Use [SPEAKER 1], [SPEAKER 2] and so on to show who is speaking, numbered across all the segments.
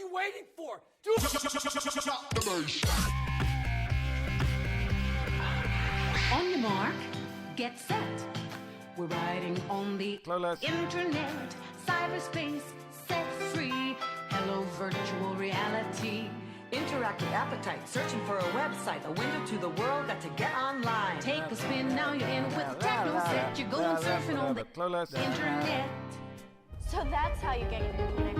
[SPEAKER 1] you waiting for?
[SPEAKER 2] On your mark, get set. We're riding on the
[SPEAKER 3] Clueless
[SPEAKER 2] internet, cyberspace, set free. Hello, virtual reality.
[SPEAKER 4] Interactive appetite, searching for a website, a window to the world, got to get online.
[SPEAKER 2] Take a spin, now you're in with the techno set. You're going surfing on the
[SPEAKER 3] Clueless
[SPEAKER 2] internet.
[SPEAKER 5] So that's how you get connected to me.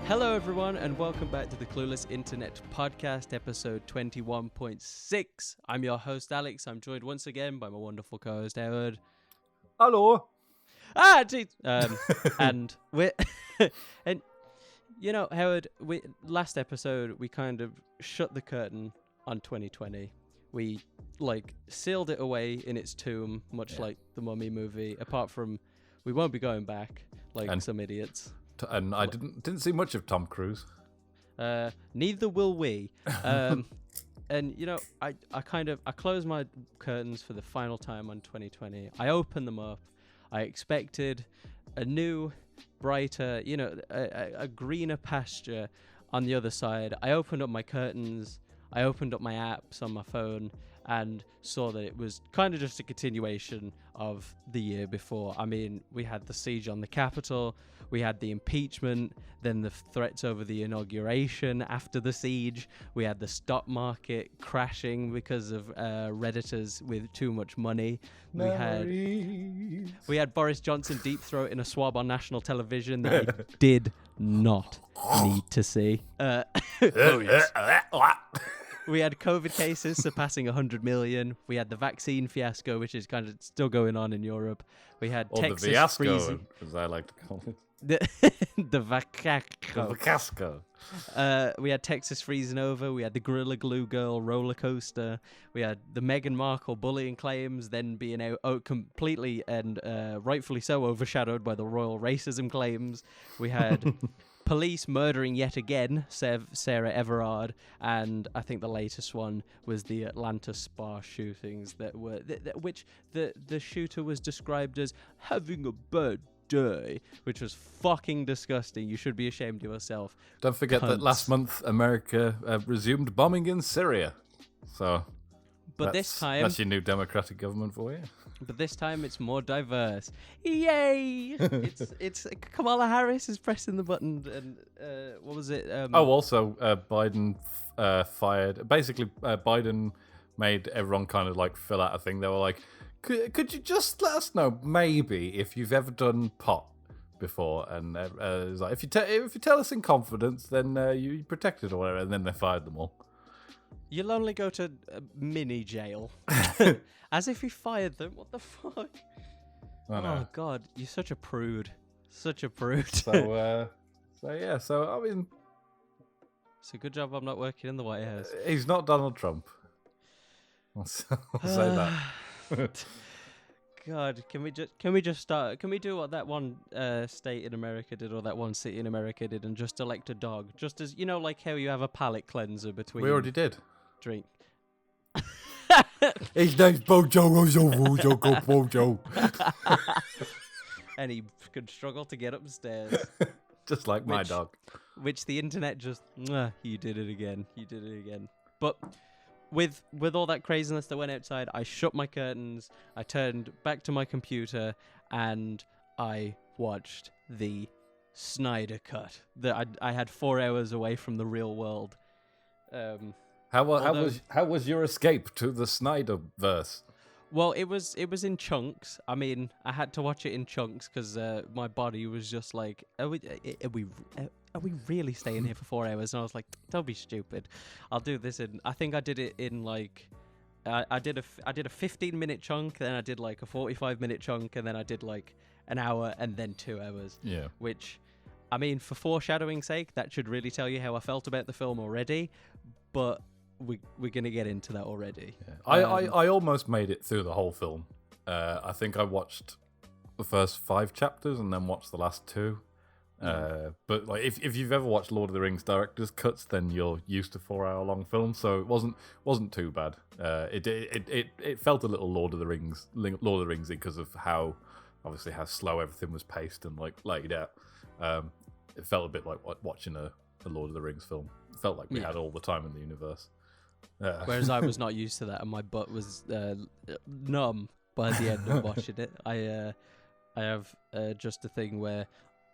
[SPEAKER 6] Hello everyone and welcome back to the Clueless Internet Podcast, episode 21.6. I'm your host Alex. I'm joined once again by my wonderful co-host Howard.
[SPEAKER 3] Hello.
[SPEAKER 6] Geez. And we're and you know, Howard, last episode we kind of shut the curtain on 2020. We sealed it away in its tomb, much like the Mummy movie, apart from we won't be going back like some idiots.
[SPEAKER 3] And I didn't see much of Tom Cruise.
[SPEAKER 6] Neither will we. And you know, I closed my curtains for the final time on 2020. I opened them up. I expected a new, brighter, you know, a greener pasture on the other side. I opened up my curtains. I opened up my apps on my phone and saw that it was kind of just a continuation of the year before. I mean, we had the siege on the Capitol, we had the impeachment, then the threats over the inauguration after the siege, we had the stock market crashing because of Redditors with too much money. We had Boris Johnson deep throating a swab on national television that he did not need to see. Oh, yes. We had COVID cases surpassing 100 million. We had the vaccine fiasco, which is kind of still going on in Europe. We had Texas
[SPEAKER 3] the fiasco,
[SPEAKER 6] freezing.
[SPEAKER 3] as I like to call it.
[SPEAKER 6] The
[SPEAKER 3] fiasco.
[SPEAKER 6] We had Texas freezing over. We had the Gorilla Glue Girl roller coaster. We had the Meghan Markle bullying claims then being completely and rightfully so overshadowed by the royal racism claims. We had police murdering yet again Sarah Everard, and I think the latest one was the Atlanta spa shootings which the shooter was described as having a bad day, which was fucking disgusting. You should be ashamed of yourself.
[SPEAKER 3] Don't forget that last month America resumed bombing in Syria. So,
[SPEAKER 6] but this time
[SPEAKER 3] that's your new democratic government for you.
[SPEAKER 6] But this time it's more diverse. Yay! it's Kamala Harris is pressing the button, and what was it?
[SPEAKER 3] Also Biden fired. Basically, Biden made everyone kind of like fill out a thing. They were like, "Could you just let us know maybe if you've ever done pot before?" And it was like, if you tell us in confidence, then you're protected or whatever. And then they fired them all.
[SPEAKER 6] You'll only go to mini jail. As if he fired them. What the fuck? Oh, God. You're such a prude. Such a prude.
[SPEAKER 3] So I mean...
[SPEAKER 6] It's a good job I'm not working in the White House.
[SPEAKER 3] He's not Donald Trump. I'll say that.
[SPEAKER 6] God, can we just start? Can we do what that one state in America did or that one city in America did and just elect a dog? Just as, you know, like how you have a palate cleanser between...
[SPEAKER 3] We already did.
[SPEAKER 6] Drink.
[SPEAKER 3] His name's Bojo.
[SPEAKER 6] And he could struggle to get upstairs.
[SPEAKER 3] Just like my dog.
[SPEAKER 6] Which the internet just... you did it again. But... With all that craziness that went outside, I shut my curtains, I turned back to my computer, and I watched the Snyder Cut. I had 4 hours away from the real world.
[SPEAKER 3] How was your escape to the Snyderverse?
[SPEAKER 6] Well, it was in chunks. I mean, I had to watch it in chunks because my body was just like, are we really staying here for 4 hours? And I was like, don't be stupid. I'll do this in... I think I did it in like... I did a 15-minute chunk, then I did like a 45-minute chunk, and then I did like an hour and then 2 hours.
[SPEAKER 3] Yeah.
[SPEAKER 6] Which I mean, for foreshadowing's sake, that should really tell you how I felt about the film already. But we're gonna get into that already.
[SPEAKER 3] Yeah. I almost made it through the whole film. I think I watched the first 5 chapters and then watched the last 2. But like, if you've ever watched Lord of the Rings director's cuts, then you're used to 4-hour-long films, so it wasn't too bad. It felt a little Lord of the Ringsy because of how slow everything was paced and like laid out. It felt a bit like watching a Lord of the Rings film. It felt like we had all the time in the universe.
[SPEAKER 6] Whereas I was not used to that, and my butt was numb by the end of watching it. I have just a thing where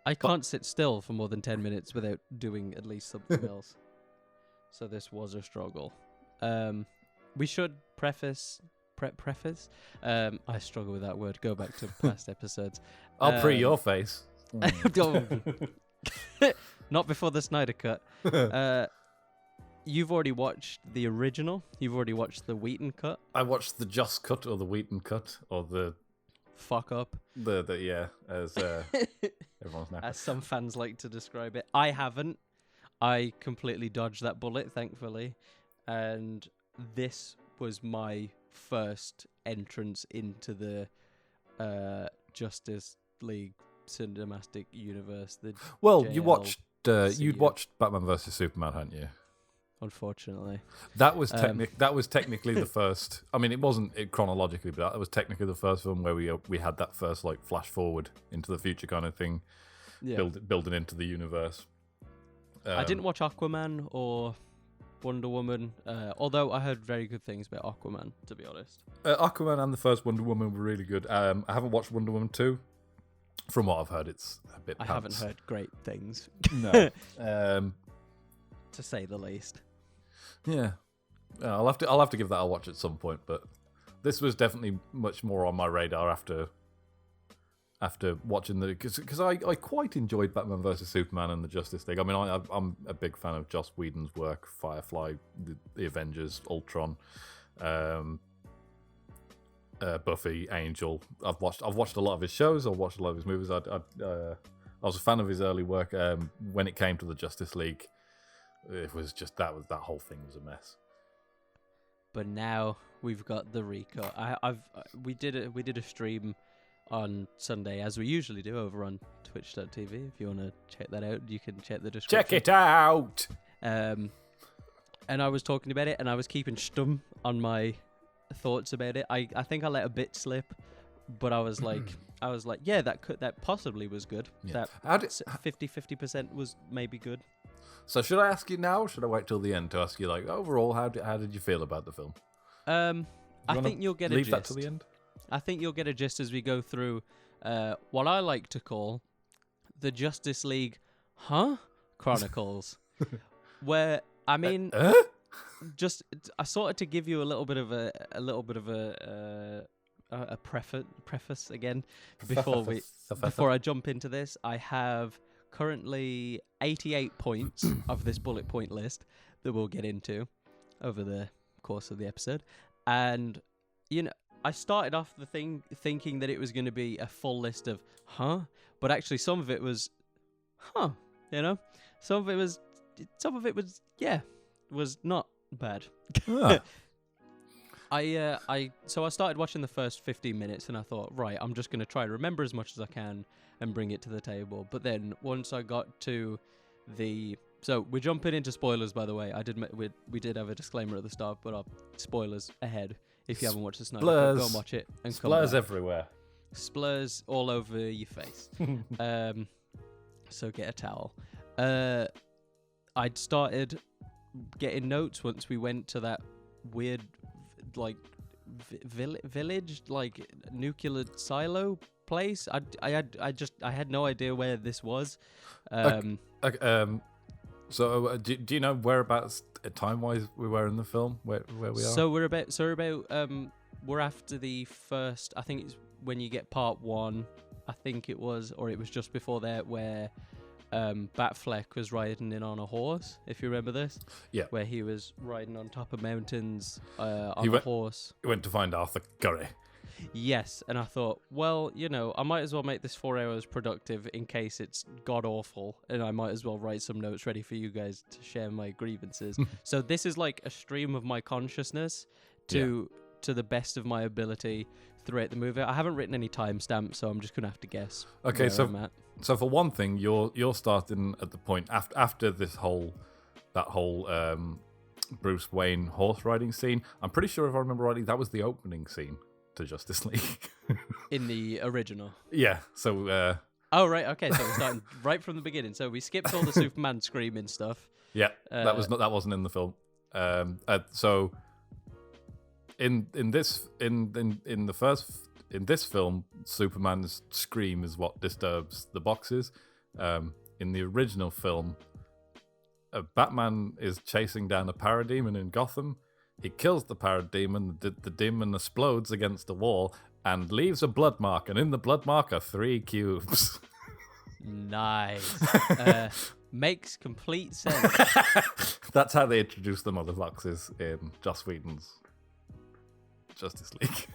[SPEAKER 6] I can't sit still for more than 10 minutes without doing at least something else. So this was a struggle. We should preface. I struggle with that word. Go back to past episodes.
[SPEAKER 3] I'll pre your face.
[SPEAKER 6] Not before the Snyder Cut. You've already watched the original. You've already watched the Wheaton cut.
[SPEAKER 3] I watched the Just Cut or the Wheaton cut or the
[SPEAKER 6] fuck up.
[SPEAKER 3] As everyone's now.
[SPEAKER 6] As some fans like to describe it. I haven't. I completely dodged that bullet, thankfully. And this was my first entrance into the Justice League cinematic universe.
[SPEAKER 3] You'd watched Batman vs Superman, hadn't you?
[SPEAKER 6] Unfortunately,
[SPEAKER 3] that was technically the first. I mean, it wasn't chronologically, but that was technically the first film where we had that first like flash forward into the future kind of thing, building into the universe.
[SPEAKER 6] I didn't watch Aquaman or Wonder Woman, although I heard very good things about Aquaman. To be honest,
[SPEAKER 3] Aquaman and the first Wonder Woman were really good. I haven't watched Wonder Woman 2. From what I've heard, it's a bit.
[SPEAKER 6] I haven't heard great things.
[SPEAKER 3] No,
[SPEAKER 6] to say the least.
[SPEAKER 3] Yeah, I'll have to give that a watch at some point. But this was definitely much more on my radar after watching because I quite enjoyed Batman vs Superman and the Justice League. I mean, I'm a big fan of Joss Whedon's work, Firefly, the Avengers, Ultron, Buffy, Angel. I've watched a lot of his shows. I've watched a lot of his movies. I was a fan of his early work. When it came to the Justice League, it was just that whole thing was a mess.
[SPEAKER 6] But now we've got the recut. We did a stream on Sunday, as we usually do, over on twitch.tv. If you want to check that out, you can check the description.
[SPEAKER 3] Check it out!
[SPEAKER 6] And I was talking about it, and I was keeping stum on my thoughts about it. I think I let a bit slip, but I was like, yeah, that possibly was good.
[SPEAKER 3] Yeah.
[SPEAKER 6] That 50% was maybe good.
[SPEAKER 3] So should I ask you now, or should I wait till the end to ask you, like, overall, how did you feel about the film?
[SPEAKER 6] I think you'll get a gist.
[SPEAKER 3] Leave that to the end?
[SPEAKER 6] I think you'll get a gist as we go through what I like to call the Justice League Chronicles. Where, I mean, just I sorted to give you a little bit of a preface again before I jump into this. I have currently 88 points of this bullet point list that we'll get into over the course of the episode. And, you know, I started off the thing thinking that it was going to be a full list of but actually some of it was you know, some of it was was not bad. So I started watching the first 15 minutes and I thought, right, I'm just going to try to remember as much as I can and bring it to the table. But then once I got to so we're jumping into spoilers, by the way. We did have a disclaimer at the start, but spoilers ahead. If you haven't watched the Snyder Cut, go and watch it and come back.
[SPEAKER 3] Splurs everywhere.
[SPEAKER 6] Splurs all over your face. So get a towel. I'd started getting notes once we went to that weird, like, village, like nuclear silo place. I had no idea where this was.
[SPEAKER 3] So do you know whereabouts time-wise we were in the film? Where we are?
[SPEAKER 6] So we're after the first. I think it's when you get part 1. I think it was, or it was just before that, where Batfleck was riding in on a horse. If you remember this,
[SPEAKER 3] yeah,
[SPEAKER 6] where he was riding on top of mountains on a horse.
[SPEAKER 3] He went to find Arthur Curry.
[SPEAKER 6] Yes, and I thought, well, I might as well make this 4 hours productive in case it's god awful, and I might as well write some notes ready for you guys to share my grievances. So this is like a stream of my consciousness to the best of my ability throughout the movie. I haven't written any timestamps, so I'm just gonna have to guess.
[SPEAKER 3] Okay,
[SPEAKER 6] where I'm at.
[SPEAKER 3] so for one thing, you're starting at the point after that whole Bruce Wayne horse riding scene. I'm pretty sure, if I remember rightly, that was the opening scene to Justice League.
[SPEAKER 6] In the original.
[SPEAKER 3] Yeah. So.
[SPEAKER 6] Oh right, okay. So we're starting right from the beginning. So we skipped all the Superman screaming stuff.
[SPEAKER 3] Yeah, that wasn't in the film. So in this film, Superman's scream is what disturbs the boxes. In the original film, Batman is chasing down a parademon in Gotham. He kills the parademon. The demon explodes against the wall and leaves a blood mark. And in the blood mark are 3 cubes.
[SPEAKER 6] Nice. Makes complete sense.
[SPEAKER 3] That's how they introduced the mother boxes in Joss Whedon's Justice League.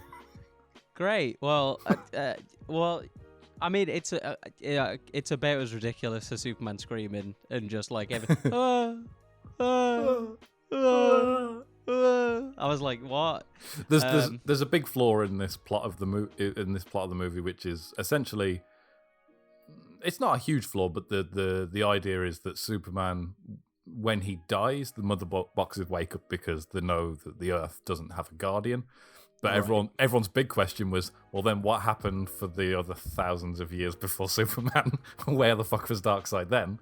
[SPEAKER 6] Great. Well, I mean, it's about as ridiculous as Superman screaming and just like everything. I was like, what?
[SPEAKER 3] There's a big flaw in this plot of the movie, which is essentially, it's not a huge flaw, but the idea is that Superman, when he dies, the mother boxes wake up because they know that the Earth doesn't have a guardian. But
[SPEAKER 6] Right.
[SPEAKER 3] everyone's big question was, well, then what happened for the other thousands of years before Superman? Where the fuck was Darkseid then?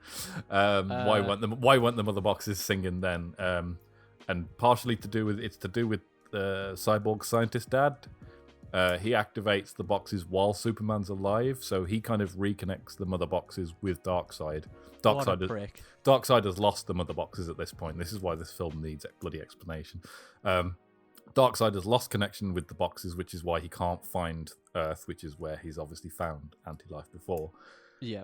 [SPEAKER 3] Why weren't the mother boxes singing then? And partially to do with Cyborg scientist dad. He activates the boxes while Superman's alive, so he kind of reconnects the mother boxes with Darkseid.
[SPEAKER 6] What a prick.
[SPEAKER 3] Darkseid has lost the mother boxes at this point. This is why this film needs a bloody explanation. Darkseid has lost connection with the boxes, which is why he can't find Earth, which is where he's obviously found anti-life before.
[SPEAKER 6] Yeah.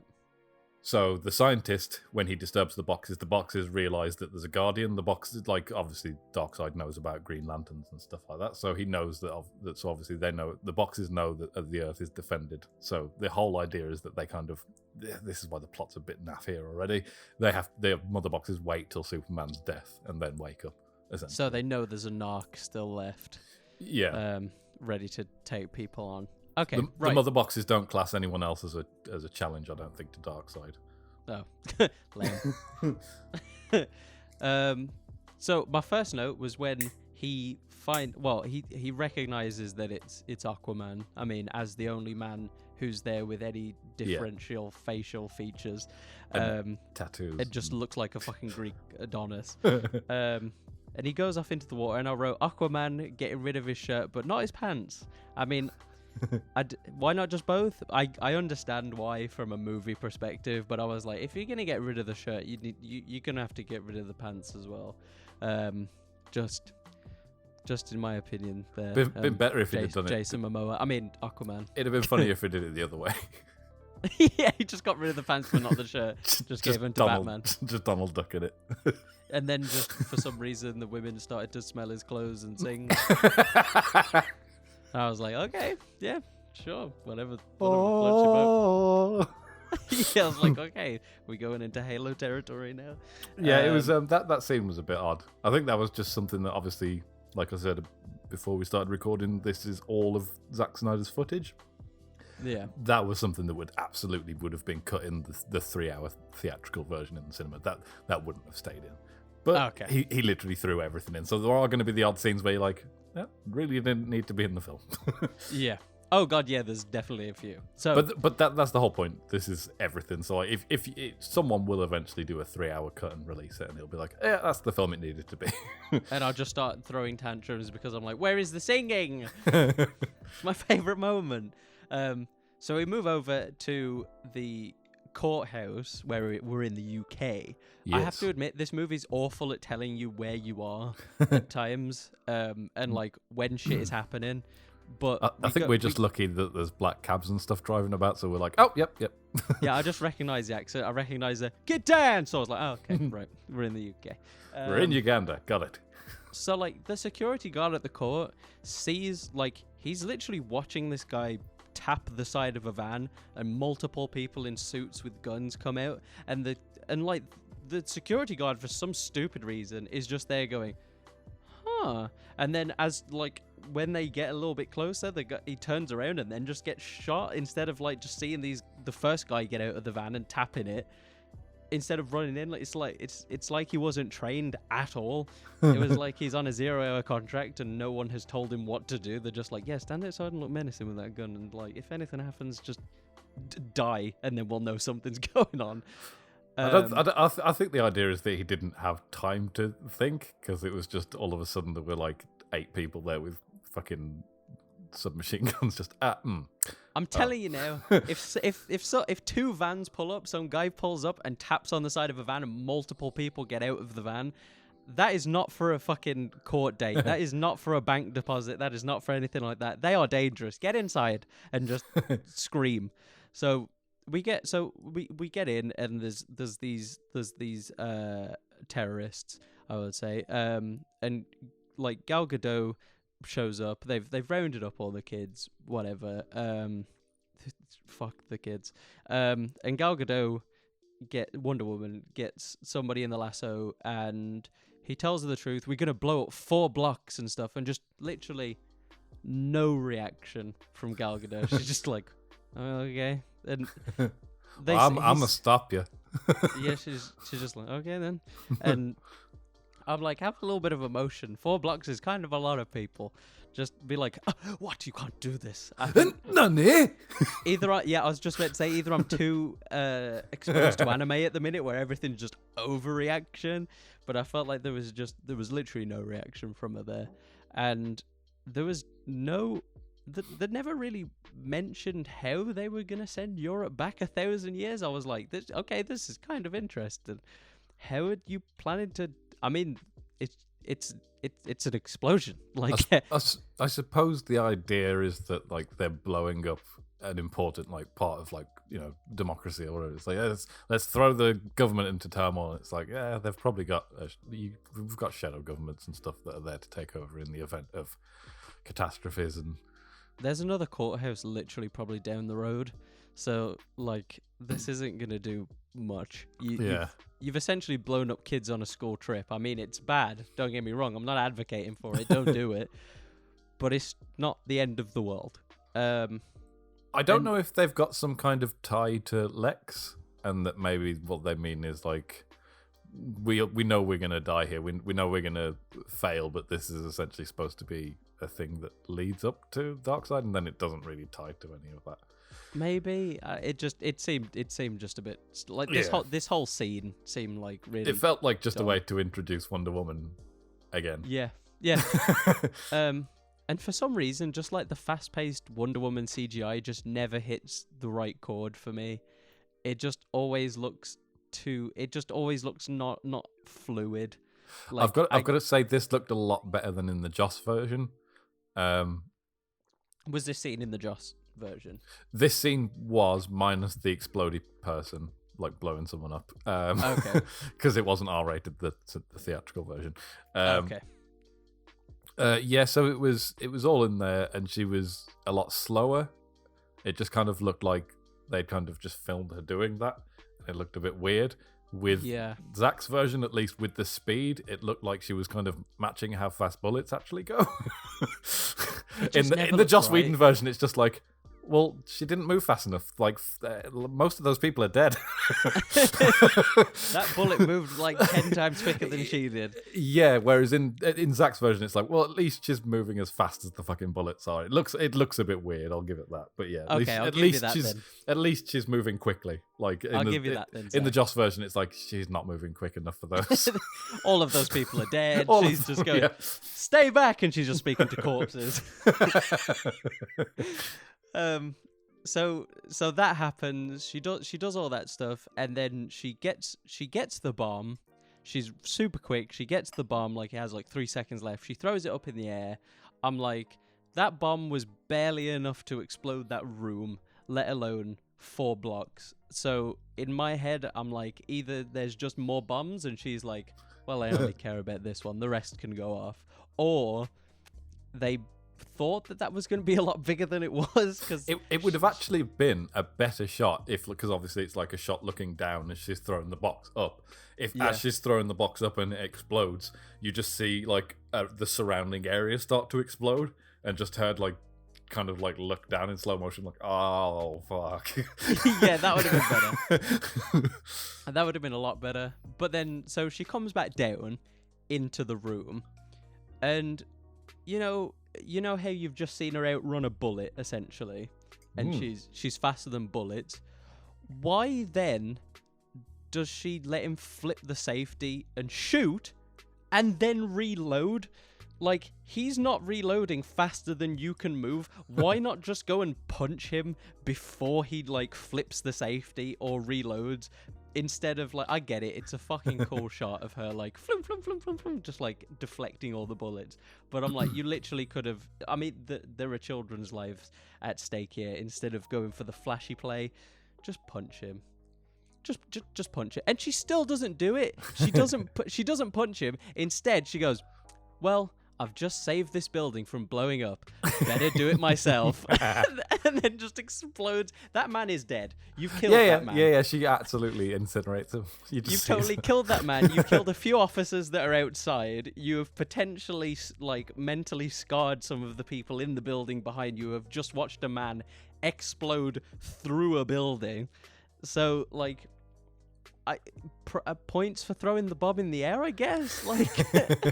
[SPEAKER 3] So the scientist, when he disturbs the boxes realise that there's a guardian. The boxes, like, obviously Darkseid knows about Green Lanterns and stuff like that, so he knows that. So obviously they know, the boxes know that the Earth is defended. So the whole idea is that they kind of, this is why the plot's a bit naff here already. Their mother boxes wait till Superman's death and then wake up.
[SPEAKER 6] So they know there's a narc still left.
[SPEAKER 3] Yeah.
[SPEAKER 6] Ready to take people on. Okay,
[SPEAKER 3] the mother boxes don't class anyone else as a challenge, I don't think, to Darkseid.
[SPEAKER 6] Oh, lame. So my first note was when he recognizes that it's Aquaman. I mean, as the only man who's there with any differential facial features,
[SPEAKER 3] tattoos.
[SPEAKER 6] It just looks like a fucking Greek Adonis. And he goes off into the water, and I wrote Aquaman getting rid of his shirt, but not his pants. I mean, why not just both? I understand why from a movie perspective, but I was like, if you're gonna get rid of the shirt, you're gonna have to get rid of the pants as well. Just in my opinion, there.
[SPEAKER 3] Been better if he'd done
[SPEAKER 6] Jason Momoa. I mean, Aquaman.
[SPEAKER 3] It'd have been funny if he did it the other way.
[SPEAKER 6] Yeah, he just got rid of the pants, but not the shirt. Just gave him to Batman.
[SPEAKER 3] Just Donald Duck in it.
[SPEAKER 6] And then just for some reason, the women started to smell his clothes and sing. I was like, okay, yeah, sure, whatever floats your boat. Yeah, I was like, okay, we're going into Halo territory now.
[SPEAKER 3] Yeah, it was that scene was a bit odd. I think that was just something that, obviously, like I said before we started recording, this is all of Zack Snyder's footage.
[SPEAKER 6] Yeah,
[SPEAKER 3] that was something that would have been cut in the 3-hour theatrical version in the cinema. That wouldn't have stayed in. But
[SPEAKER 6] okay.
[SPEAKER 3] he literally threw everything in. So there are going to be the odd scenes where you're like, yeah, really didn't need to be in the film.
[SPEAKER 6] Yeah. Oh god, yeah. There's definitely a few. So,
[SPEAKER 3] but that's the whole point. This is everything. So like, if someone will eventually do a 3-hour cut and release it, and it'll be like, yeah, that's the film it needed to be.
[SPEAKER 6] And I'll just start throwing tantrums because I'm like, where is the singing? My favorite moment. So we move over to the courthouse where we're in the UK.
[SPEAKER 3] Yes.
[SPEAKER 6] I have to admit, this movie's awful at telling you where you are at times, and like when shit is happening. But
[SPEAKER 3] I think we're just lucky that there's black cabs and stuff driving about, so we're like, oh, yep.
[SPEAKER 6] Yeah, I just recognise the accent. I recognise the get down. So I was like, oh, okay, right, we're in the UK.
[SPEAKER 3] We're in Uganda. Got it.
[SPEAKER 6] So like the security guard at the court sees, like, he's literally watching this guy tap the side of a van, and multiple people in suits with guns come out, and the security guard, for some stupid reason, is just there going, huh. And then as like when they get a little bit closer, he turns around and then just gets shot, instead of like just seeing the first guy get out of the van and tapping it. Instead of running in, it's like he wasn't trained at all. It was like he's on a 0-hour contract and no one has told him what to do. They're just like, yeah, stand outside and look menacing with that gun, and like if anything happens, just die, and then we'll know something's going on.
[SPEAKER 3] I think the idea is that he didn't have time to think, because it was just all of a sudden there were like 8 people there with fucking submachine guns. Just
[SPEAKER 6] I'm telling you now, if 2 vans pull up, some guy pulls up and taps on the side of a van, and multiple people get out of the van, that is not for a fucking court date. That is not for a bank deposit. That is not for anything like that. They are dangerous. Get inside and just scream. So we get in, and there's these terrorists, I would say, and like Gal Gadot shows up. They've rounded up all the kids, whatever. Fuck the kids. And Gal Gadot Wonder Woman gets somebody in the lasso, and he tells her the truth. We're gonna blow up 4 blocks and stuff, and just literally no reaction from Gal Gadot. She's just like, oh, okay. And
[SPEAKER 3] I'm gonna stop you.
[SPEAKER 6] Yeah, she's just like, okay then. And I'm like, have a little bit of emotion. 4 blocks is kind of a lot of people. Just be like, what? You can't do this.
[SPEAKER 3] Nani?
[SPEAKER 6] I was just about to say, either I'm too exposed to anime at the minute, where everything's just overreaction, but I felt like there was literally no reaction from her there, and there was no. They never really mentioned how they were gonna send Europe back 1,000 years. I was like, this is kind of interesting. How are you planning to? I mean, it's an explosion. Like,
[SPEAKER 3] I suppose the idea is that like they're blowing up an important like part of like, you know, democracy or whatever. It's like, let's throw the government into turmoil. It's like, yeah, they've probably got we've got shadow governments and stuff that are there to take over in the event of catastrophes. And
[SPEAKER 6] there's another courthouse literally probably down the road, so like this isn't gonna do much. You've essentially blown up kids on a school trip. I mean, it's bad, don't get me wrong, I'm not advocating for it, don't do it, but it's not the end of the world.
[SPEAKER 3] I don't know if they've got some kind of tie to Lex, and that maybe what they mean is like, we know we're gonna die here, we know we're gonna fail, but this is essentially supposed to be a thing that leads up to Darkseid, and then it doesn't really tie to any of that. Maybe
[SPEAKER 6] it seemed just a bit like this whole scene seemed like really.
[SPEAKER 3] It felt like just a way to introduce Wonder Woman again.
[SPEAKER 6] Yeah. And for some reason, just like the fast-paced Wonder Woman CGI just never hits the right chord for me. It just always looks not fluid. Like,
[SPEAKER 3] I've got to say, this looked a lot better than in the Joss version.
[SPEAKER 6] Was this scene in the Joss version?
[SPEAKER 3] This scene was, minus the explodey person like blowing someone up.
[SPEAKER 6] Okay.
[SPEAKER 3] Because it wasn't R-rated, the theatrical version.
[SPEAKER 6] Okay.
[SPEAKER 3] Yeah, so it was all in there, and she was a lot slower. It just kind of looked like they'd kind of just filmed her doing that. It looked a bit weird. With Zach's version, at least with the speed, it looked like she was kind of matching how fast bullets actually go. In the Joss Whedon version, it's just like, well, she didn't move fast enough. Like, most of those people are dead.
[SPEAKER 6] That bullet moved like 10 times quicker than she did.
[SPEAKER 3] Yeah, whereas in Zach's version, it's like, well, at least she's moving as fast as the fucking bullets are. It looks a bit weird. I'll give it that. But yeah, at least she's moving quickly. Like,
[SPEAKER 6] I'll give you that then.
[SPEAKER 3] In the Joss version, it's like she's not moving quick enough for those.
[SPEAKER 6] All of those people are dead. She's just going, stay back, and she's just speaking to corpses. So that happens. She does all that stuff, and then she gets the bomb. She's super quick. She gets the bomb, like it has like 3 seconds left. She throws it up in the air. I'm like, that bomb was barely enough to explode that room, let alone 4 blocks. So in my head, I'm like, either there's just more bombs, and she's like, well, I only care about this one. The rest can go off. Or they thought that was going to be a lot bigger than it was, because
[SPEAKER 3] it would have actually been a better shot because obviously it's like a shot looking down as she's throwing the box up. As she's throwing the box up and it explodes, you just see like the surrounding area start to explode, and just heard like kind of like look down in slow motion, like, oh fuck.
[SPEAKER 6] Yeah, that would have been better. That would have been a lot better. But then, so she comes back down into the room, and you know how you've just seen her outrun a bullet, essentially, and she's faster than bullets. Why then does she let him flip the safety and shoot, and then reload? Like, he's not reloading faster than you can move. Why not just go and punch him before he, like, flips the safety or reloads? Instead of, like, I get it, it's a fucking cool shot of her, like, flum, flum, flum, flum, flum, just, like, deflecting all the bullets. But I'm like, you literally could have... I mean, there are children's lives at stake here. Instead of going for the flashy play, just punch him. Just punch it. And she still doesn't do it. She doesn't punch him. Instead, she goes, well... I've just saved this building from blowing up. Better do it myself. And then just explodes. That man is dead. You've killed that man.
[SPEAKER 3] Yeah, she absolutely incinerates him.
[SPEAKER 6] You've totally killed that man. You've killed a few officers that are outside. You have potentially, like, mentally scarred some of the people in the building behind you. Have just watched a man explode through a building. So, like... points for throwing the bob in the air, I guess. Like,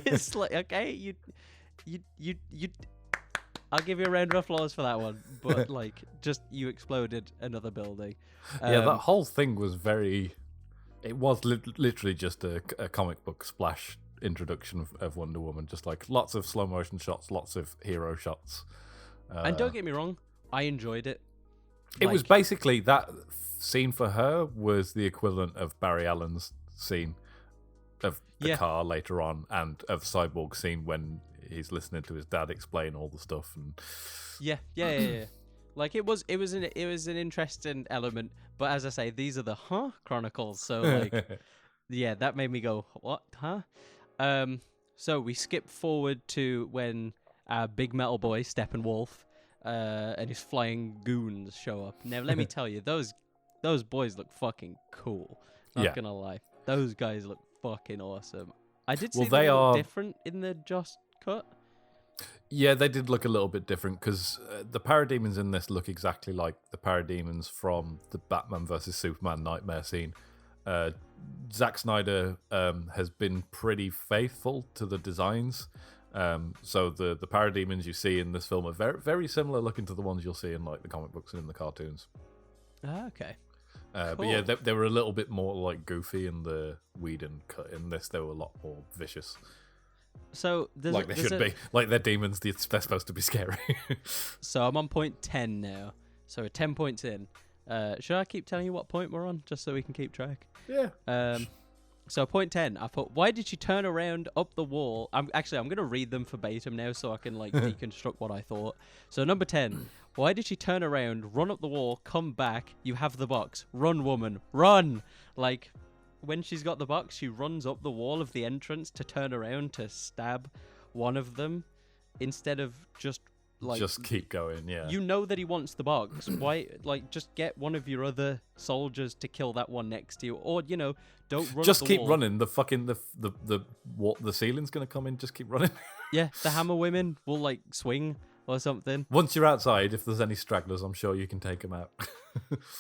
[SPEAKER 6] it's like, okay, you I'll give you a round of applause for that one. But like, just you exploded another building.
[SPEAKER 3] Yeah, that whole thing was very. It was literally just a comic book splash introduction of Wonder Woman. Just like lots of slow motion shots, lots of hero shots.
[SPEAKER 6] And don't get me wrong, I enjoyed it.
[SPEAKER 3] It was basically that scene for her was the equivalent of Barry Allen's scene of the car later on, and of Cyborg's scene when he's listening to his dad explain all the stuff. And
[SPEAKER 6] yeah. Like it was an interesting element, but as I say, these are the chronicles. So like, yeah, that made me go, what, huh? So we skip forward to when our big metal boy Steppenwolf and his flying goons show up. Now, let me tell you, those boys look fucking cool. Not gonna lie, those guys look fucking awesome. I did see they look different in the Joss cut.
[SPEAKER 3] Yeah, they did look a little bit different because the parademons in this look exactly like the parademons from the Batman vs Superman nightmare scene. Zack Snyder has been pretty faithful to the designs. So the parademons you see in this film are very, very similar looking to the ones you'll see in like the comic books and in the cartoons.
[SPEAKER 6] Okay.
[SPEAKER 3] Cool. But yeah, they were a little bit more like goofy in the Whedon cut. In this, they were a lot more vicious.
[SPEAKER 6] So
[SPEAKER 3] like they should be. Like they're demons, they're supposed to be scary.
[SPEAKER 6] So I'm on point 10 now. So we're 10 points in. Should I keep telling you what point we're on, just so we can keep track?
[SPEAKER 3] Yeah.
[SPEAKER 6] So point 10, I put, why did she turn around up the wall? I'm going to read them verbatim now so I can like deconstruct what I thought. So number 10, why did she turn around, run up the wall, come back, you have the box, run woman, run! Like, when she's got the box, she runs up the wall of the entrance to turn around to stab one of them instead of just like...
[SPEAKER 3] Just keep going, yeah.
[SPEAKER 6] You know that he wants the box. Why, like, just get one of your other soldiers to kill that one next to you. Or, you know, don't run
[SPEAKER 3] just
[SPEAKER 6] up the
[SPEAKER 3] keep
[SPEAKER 6] wall.
[SPEAKER 3] running. The fucking, the ceiling's going to come in. Just keep running.
[SPEAKER 6] Yeah, the hammer women will, like, swing or something.
[SPEAKER 3] Once you're outside, if there's any stragglers, I'm sure you can take them out.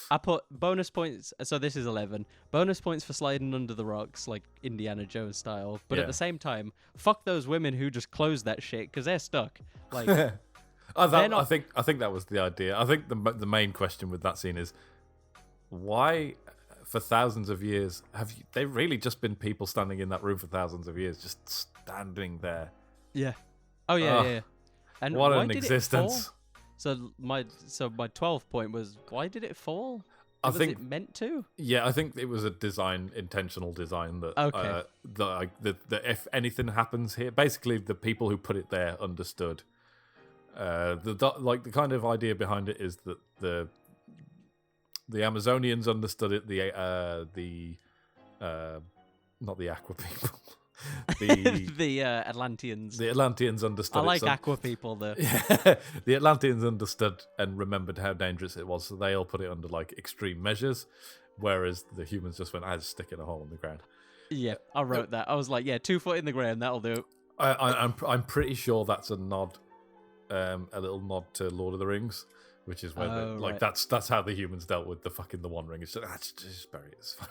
[SPEAKER 6] I put bonus points. So this is 11. Bonus points for sliding under the rocks, like Indiana Jones style. But at the same time, fuck those women who just closed that shit because they're stuck. Like...
[SPEAKER 3] I think that was the idea. I think the main question with that scene is why, for thousands of years, they really just been people standing in that room for thousands of years, just standing there?
[SPEAKER 6] Yeah. Oh yeah, yeah. And
[SPEAKER 3] what
[SPEAKER 6] why
[SPEAKER 3] an
[SPEAKER 6] did
[SPEAKER 3] existence!
[SPEAKER 6] It fall? So my 12 point was, why did it fall? Was it meant to?
[SPEAKER 3] Yeah, I think it was a intentional design that.
[SPEAKER 6] Okay.
[SPEAKER 3] That if anything happens here, basically the people who put it there understood. The kind of idea behind it is that the Amazonians understood it. Not the Aqua people.
[SPEAKER 6] the Atlanteans.
[SPEAKER 3] The Atlanteans understood.
[SPEAKER 6] I like
[SPEAKER 3] it,
[SPEAKER 6] aqua people though.
[SPEAKER 3] The Atlanteans understood and remembered how dangerous it was, so they all put it under like extreme measures, whereas the humans just went, "I just stick it in a hole in the ground."
[SPEAKER 6] Yeah, I wrote that. I was like, yeah, 2 foot in the ground, that'll do.
[SPEAKER 3] I'm pretty sure that's a nod, a little nod to Lord of the Rings, which is where that's how the humans dealt with the One Ring. It's just bury it. It's fine.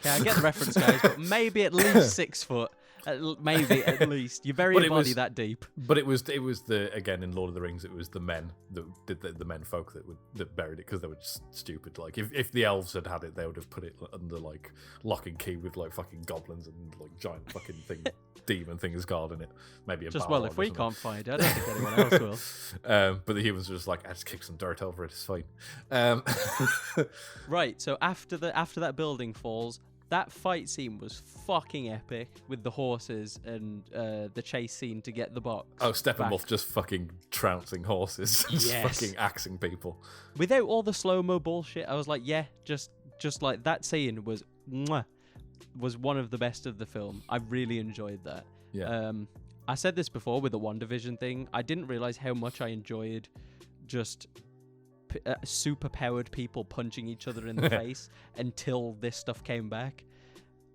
[SPEAKER 6] Okay, I get the reference, guys, but maybe at least 6 foot. Maybe at least. You bury a body that deep.
[SPEAKER 3] But it was again in Lord of the Rings. It was the men that did the men folk that buried it because they were just stupid. Like if the elves had it, they would have put it under like lock and key with like fucking goblins and like giant fucking demon things guarding it. Maybe
[SPEAKER 6] just well, if we can't find it, I don't think anyone else will.
[SPEAKER 3] But the humans were just like, I just kick some dirt over it. It's fine.
[SPEAKER 6] Right. So after that building falls. That fight scene was fucking epic with the horses and the chase scene to get the box.
[SPEAKER 3] Oh, Steppenwolf just fucking trouncing horses, just fucking axing people.
[SPEAKER 6] Without all the slow-mo bullshit, I was like, yeah, just like that scene was one of the best of the film. I really enjoyed that.
[SPEAKER 3] Yeah.
[SPEAKER 6] I said this before with the WandaVision thing. I didn't realize how much I enjoyed just super powered people punching each other in the face until this stuff came back.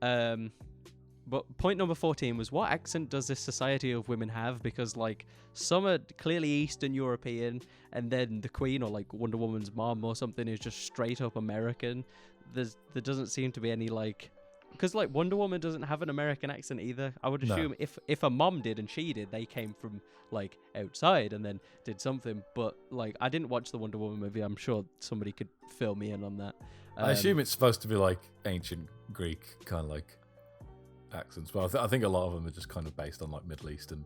[SPEAKER 6] But point number 14 was, what accent does this society of women have? Because like some are clearly Eastern European, and then the Queen or like Wonder Woman's mom or something is just straight up American. There doesn't seem to be any like, because like Wonder Woman doesn't have an American accent either. I would assume if a mom did and she did, they came from like outside and then did something. But like I didn't watch the Wonder Woman movie. I'm sure somebody could fill me in on that.
[SPEAKER 3] I assume it's supposed to be like ancient Greek kind of like accents, but I think a lot of them are just kind of based on like Middle Eastern.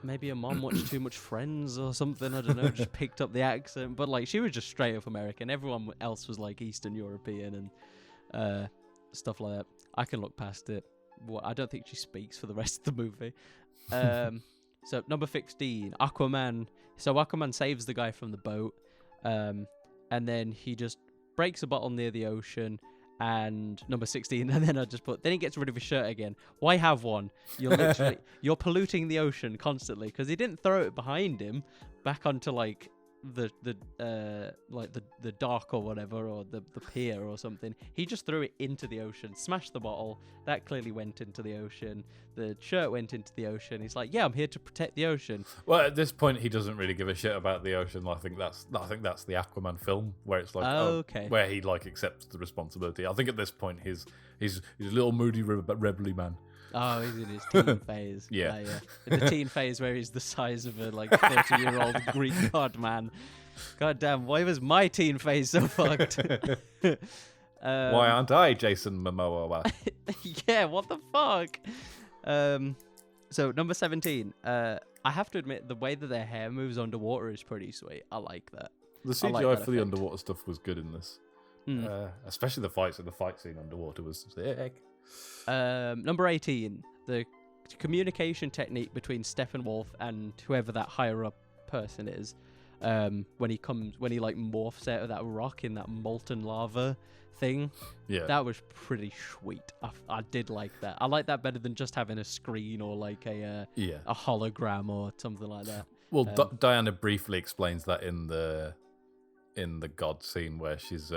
[SPEAKER 6] Maybe a mom watched too much Friends or something. I don't know. Just picked up the accent, but like she was just straight up American. Everyone else was like Eastern European and stuff like that. I can look past it. Well, I don't think she speaks for the rest of the movie. So number 16, Aquaman. So Aquaman saves the guy from the boat, and then he just breaks a bottle near the ocean. And number 16, and then I just put, then he gets rid of his shirt again. Why have one? You're polluting the ocean constantly, because he didn't throw it behind him back onto like the dock or whatever, or the pier or something. He just threw it into the ocean, smashed the bottle. That clearly went into the ocean. The shirt went into the ocean. He's like, yeah, I'm here to protect the ocean.
[SPEAKER 3] Well, at this point, he doesn't really give a shit about the ocean. I think that's the Aquaman film where it's like,
[SPEAKER 6] okay,
[SPEAKER 3] where he like accepts the responsibility. I think at this point, he's a little moody rebelly man.
[SPEAKER 6] Oh, he's in his teen phase.
[SPEAKER 3] Yeah.
[SPEAKER 6] In the teen phase where he's the size of a like 30-year-old Greek god man. God damn, why was my teen phase so fucked?
[SPEAKER 3] Why aren't I Jason Momoa?
[SPEAKER 6] Yeah, what the fuck? So number 17. I have to admit, the way that their hair moves underwater is pretty sweet. I like that.
[SPEAKER 3] The CGI for the underwater stuff was good in this. Especially the fights. The fight scene underwater was sick.
[SPEAKER 6] Number 18, the communication technique between Steppenwolf and whoever that higher up person is, when he like morphs out of that rock in that molten lava thing. Yeah, that was pretty sweet. I did like that. I like that better than just having a screen or like a hologram or something like that.
[SPEAKER 3] Well, Diana briefly explains that in the God scene where she's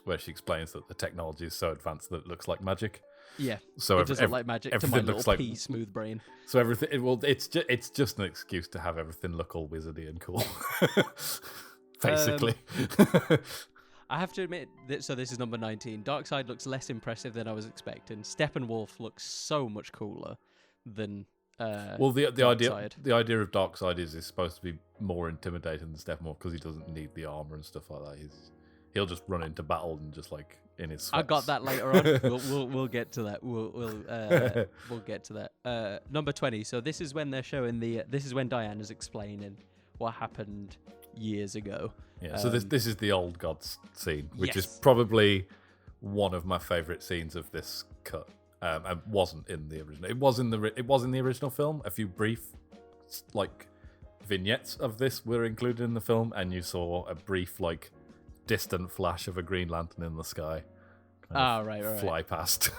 [SPEAKER 3] where she explains that the technology is so advanced that it looks like magic. Yeah. So
[SPEAKER 6] it doesn't like magic to my little pea smooth brain.
[SPEAKER 3] So everything, it's just an excuse to have everything look all wizardy and cool. Basically.
[SPEAKER 6] I have to admit that, so this is number 19. Darkseid looks less impressive than I was expecting. Steppenwolf looks so much cooler than
[SPEAKER 3] the idea of Darkseid is supposed to be more intimidating than Steppenwolf because he doesn't need the armor and stuff like that. He'll just run into battle and just like in his sweats.
[SPEAKER 6] I got that later on. We'll get to that. We'll get to that. Number 20. So this is when they're showing this is when Diana's explaining what happened years ago.
[SPEAKER 3] Yeah. So this is the old gods scene, which is probably one of my favorite scenes of this cut. And wasn't in the original. It was in the original film. A few brief like vignettes of this were included in the film, and you saw a brief like distant flash of a Green Lantern in the sky. Fly past.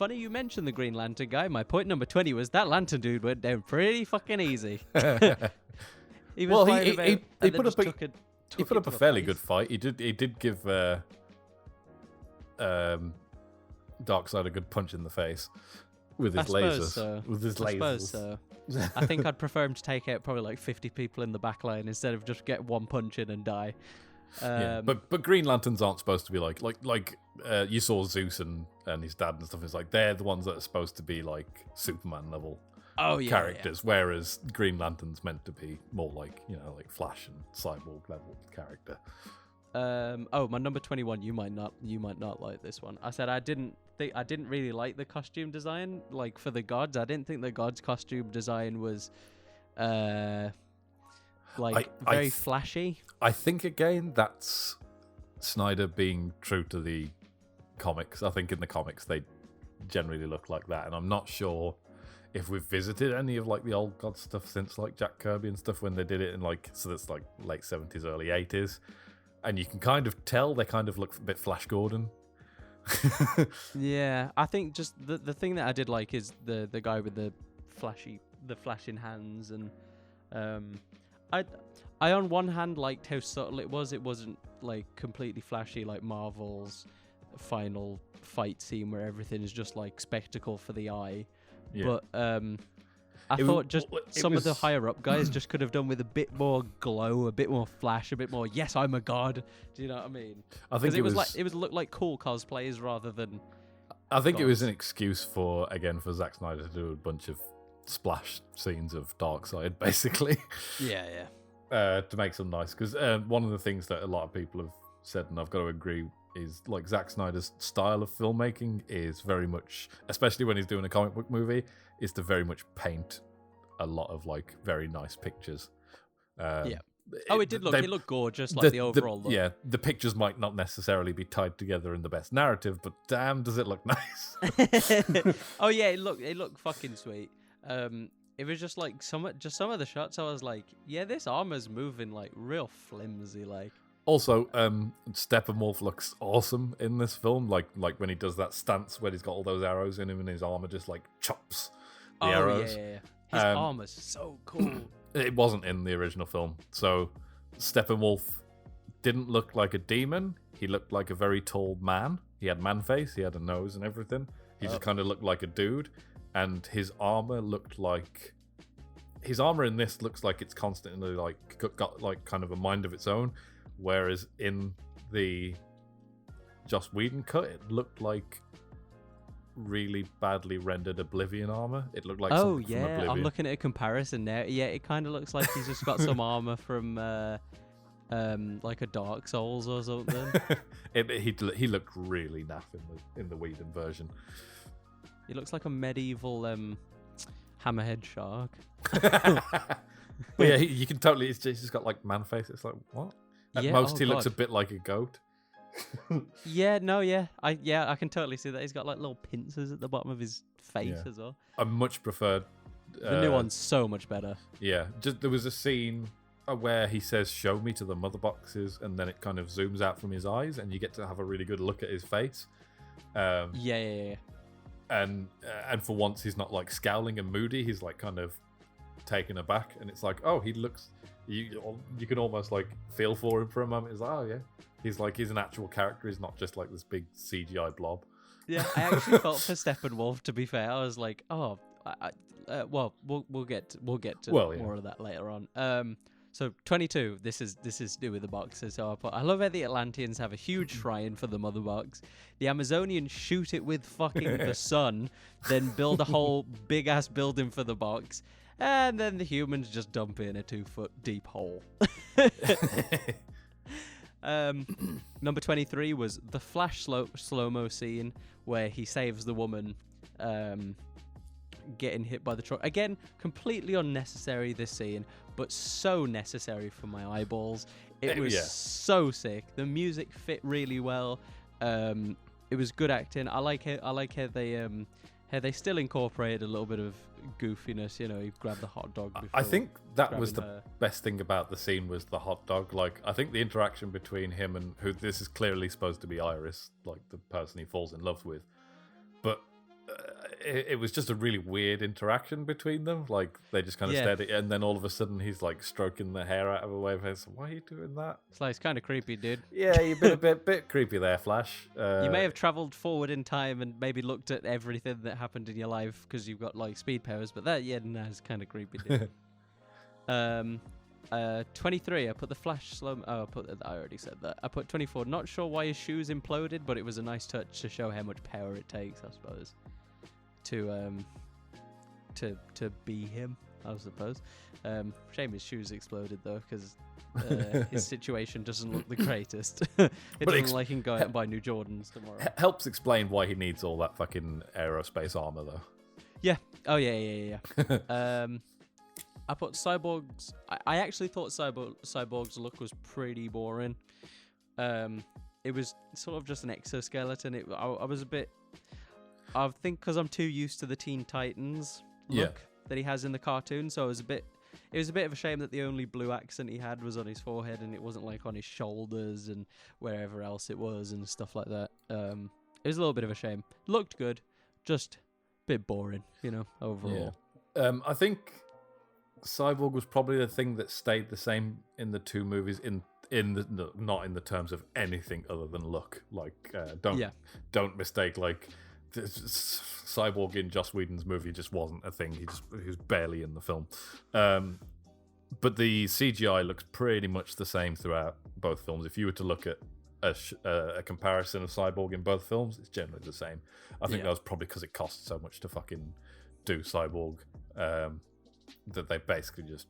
[SPEAKER 6] funny you mentioned the Green Lantern guy. My point number 20 was that Lantern dude went down pretty fucking easy. He was firing about,
[SPEAKER 3] he put up a
[SPEAKER 6] he put up
[SPEAKER 3] a fairly good fight. He did give Darkseid a good punch in the face with his lasers.
[SPEAKER 6] So.
[SPEAKER 3] With his lasers.
[SPEAKER 6] I suppose so. I think I'd prefer him to take out probably like 50 people in the back line instead of just get one punch in and die.
[SPEAKER 3] Yeah, but Green Lanterns aren't supposed to be like you saw Zeus and his dad and stuff. It's like they're the ones that are supposed to be like Superman level characters, whereas Green Lantern's meant to be more like like Flash and Cyborg level character.
[SPEAKER 6] My number 21. You might not like this one. I said I didn't really like the costume design like for the gods. I didn't think the gods' costume design was very flashy.
[SPEAKER 3] I think again that's Snyder being true to the comics. I think in the comics they generally look like that, and I'm not sure if we've visited any of like the old god stuff since like Jack Kirby and stuff when they did it in so that's like late 70s, early 80s, and you can kind of tell they kind of look a bit Flash Gordon.
[SPEAKER 6] Yeah, I think just the thing that I did like is the guy with the flashing hands, and I on one hand liked how subtle it was. It wasn't like completely flashy like Marvel's final fight scene where everything is just like spectacle for the eye. Yeah. But I thought some of the higher up guys just could have done with a bit more glow, a bit more flash, a bit more. Yes, I'm a god. Do you know what I mean?
[SPEAKER 3] I think
[SPEAKER 6] it was looked like cool cosplays rather than.
[SPEAKER 3] I think gods. It was an excuse for Zack Snyder to do a bunch of splash scenes of Darkseid, basically.
[SPEAKER 6] Yeah.
[SPEAKER 3] To make some nice, because one of the things that a lot of people have said, and I've got to agree, is like Zack Snyder's style of filmmaking is very much, especially when he's doing a comic book movie, is to very much paint a lot of like very nice pictures.
[SPEAKER 6] Yeah. It looked gorgeous, like the overall look.
[SPEAKER 3] Yeah, the pictures might not necessarily be tied together in the best narrative, but damn, does it look nice.
[SPEAKER 6] Oh yeah, it looked fucking sweet. It was just like some of the shots. I was like, yeah, this armor's moving like real flimsy. Like
[SPEAKER 3] also, Steppenwolf looks awesome in this film. Like when he does that stance where he's got all those arrows in him and his armor just like chops the arrows.
[SPEAKER 6] Yeah. His armor's so cool.
[SPEAKER 3] It wasn't in the original film, so Steppenwolf didn't look like a demon. He looked like a very tall man. He had man face. He had a nose and everything. He just kind of looked like a dude. And his armor in this looks like it's constantly like got like kind of a mind of its own, whereas in the Joss Whedon cut, it looked like really badly rendered Oblivion armor. It looked like something from Oblivion.
[SPEAKER 6] I'm looking at a comparison now. Yeah, it kind of looks like he's just got some armor from like a Dark Souls or something.
[SPEAKER 3] He looked really naff in the Whedon version.
[SPEAKER 6] He looks like a medieval hammerhead shark.
[SPEAKER 3] But yeah, you can totally. It's just got like man face. It's like what? At most, he looks a bit like a goat.
[SPEAKER 6] I can totally see that. He's got like little pincers at the bottom of his face as well.
[SPEAKER 3] I much preferred
[SPEAKER 6] the new one's so much better.
[SPEAKER 3] Yeah, just there was a scene where he says "show me" to the mother boxes, and then it kind of zooms out from his eyes, and you get to have a really good look at his face.
[SPEAKER 6] Yeah.
[SPEAKER 3] And for once, he's not like scowling and moody. He's like kind of taken aback, and it's like, oh, he looks. You can almost like feel for him for a moment. It's like, oh yeah, he's an actual character. He's not just like this big CGI blob.
[SPEAKER 6] Yeah, I actually felt for Steppenwolf. To be fair, I was like, oh, we'll get to more of that later on. So 22. This is to do with the boxes. So I love how the Atlanteans have a huge shrine for the mother box. The Amazonians shoot it with fucking the sun, then build a whole big ass building for the box, and then the humans just dump it in a 2-foot deep hole. Number 23 was the Flash slow-mo scene where he saves the woman getting hit by the truck. Again, completely unnecessary, this scene, but so necessary for my eyeballs. It was so sick. The music fit really well. It was good acting. I like how they still incorporated a little bit of goofiness. You know, he grabbed the hot dog before.
[SPEAKER 3] I think that was the best thing about the scene was the hot dog. Like, I think the interaction between him and who this is clearly supposed to be Iris, like the person he falls in love with. But it was just a really weird interaction between them. Like they just kind of stared at it, and then all of a sudden he's like stroking the hair out of her way. Why are you doing that?
[SPEAKER 6] It's kind of creepy, dude.
[SPEAKER 3] Yeah, you've been a bit creepy there, Flash.
[SPEAKER 6] You may have travelled forward in time and maybe looked at everything that happened in your life because you've got like speed powers, but it's kind of creepy, dude. 23. I put the Flash slow. I already said that. I put 24. Not sure why his shoes imploded, but it was a nice touch to show how much power it takes, I suppose, to be him. I suppose. Shame his shoes exploded though, because his situation doesn't look the greatest. It doesn't like him go out and buy new Jordans tomorrow.
[SPEAKER 3] Helps explain why he needs all that fucking aerospace armor though.
[SPEAKER 6] Yeah. Oh yeah. I put Cyborg's. I actually thought Cyborg's look was pretty boring. It was sort of just an exoskeleton. I was a bit. I think because I'm too used to the Teen Titans look that he has in the cartoon, so it was a bit of a shame that the only blue accent he had was on his forehead, and it wasn't like on his shoulders and wherever else it was and stuff like that. It was a little bit of a shame. Looked good, just a bit boring, overall.
[SPEAKER 3] Yeah. I think Cyborg was probably the thing that stayed the same in the two movies not in the terms of anything other than look. Like don't mistake like Cyborg in Joss Whedon's movie just wasn't a thing. He was barely in the film. But the CGI looks pretty much the same throughout both films. If you were to look at a comparison of Cyborg in both films, it's generally the same. I think that was probably because it costs so much to fucking do Cyborg. That they basically just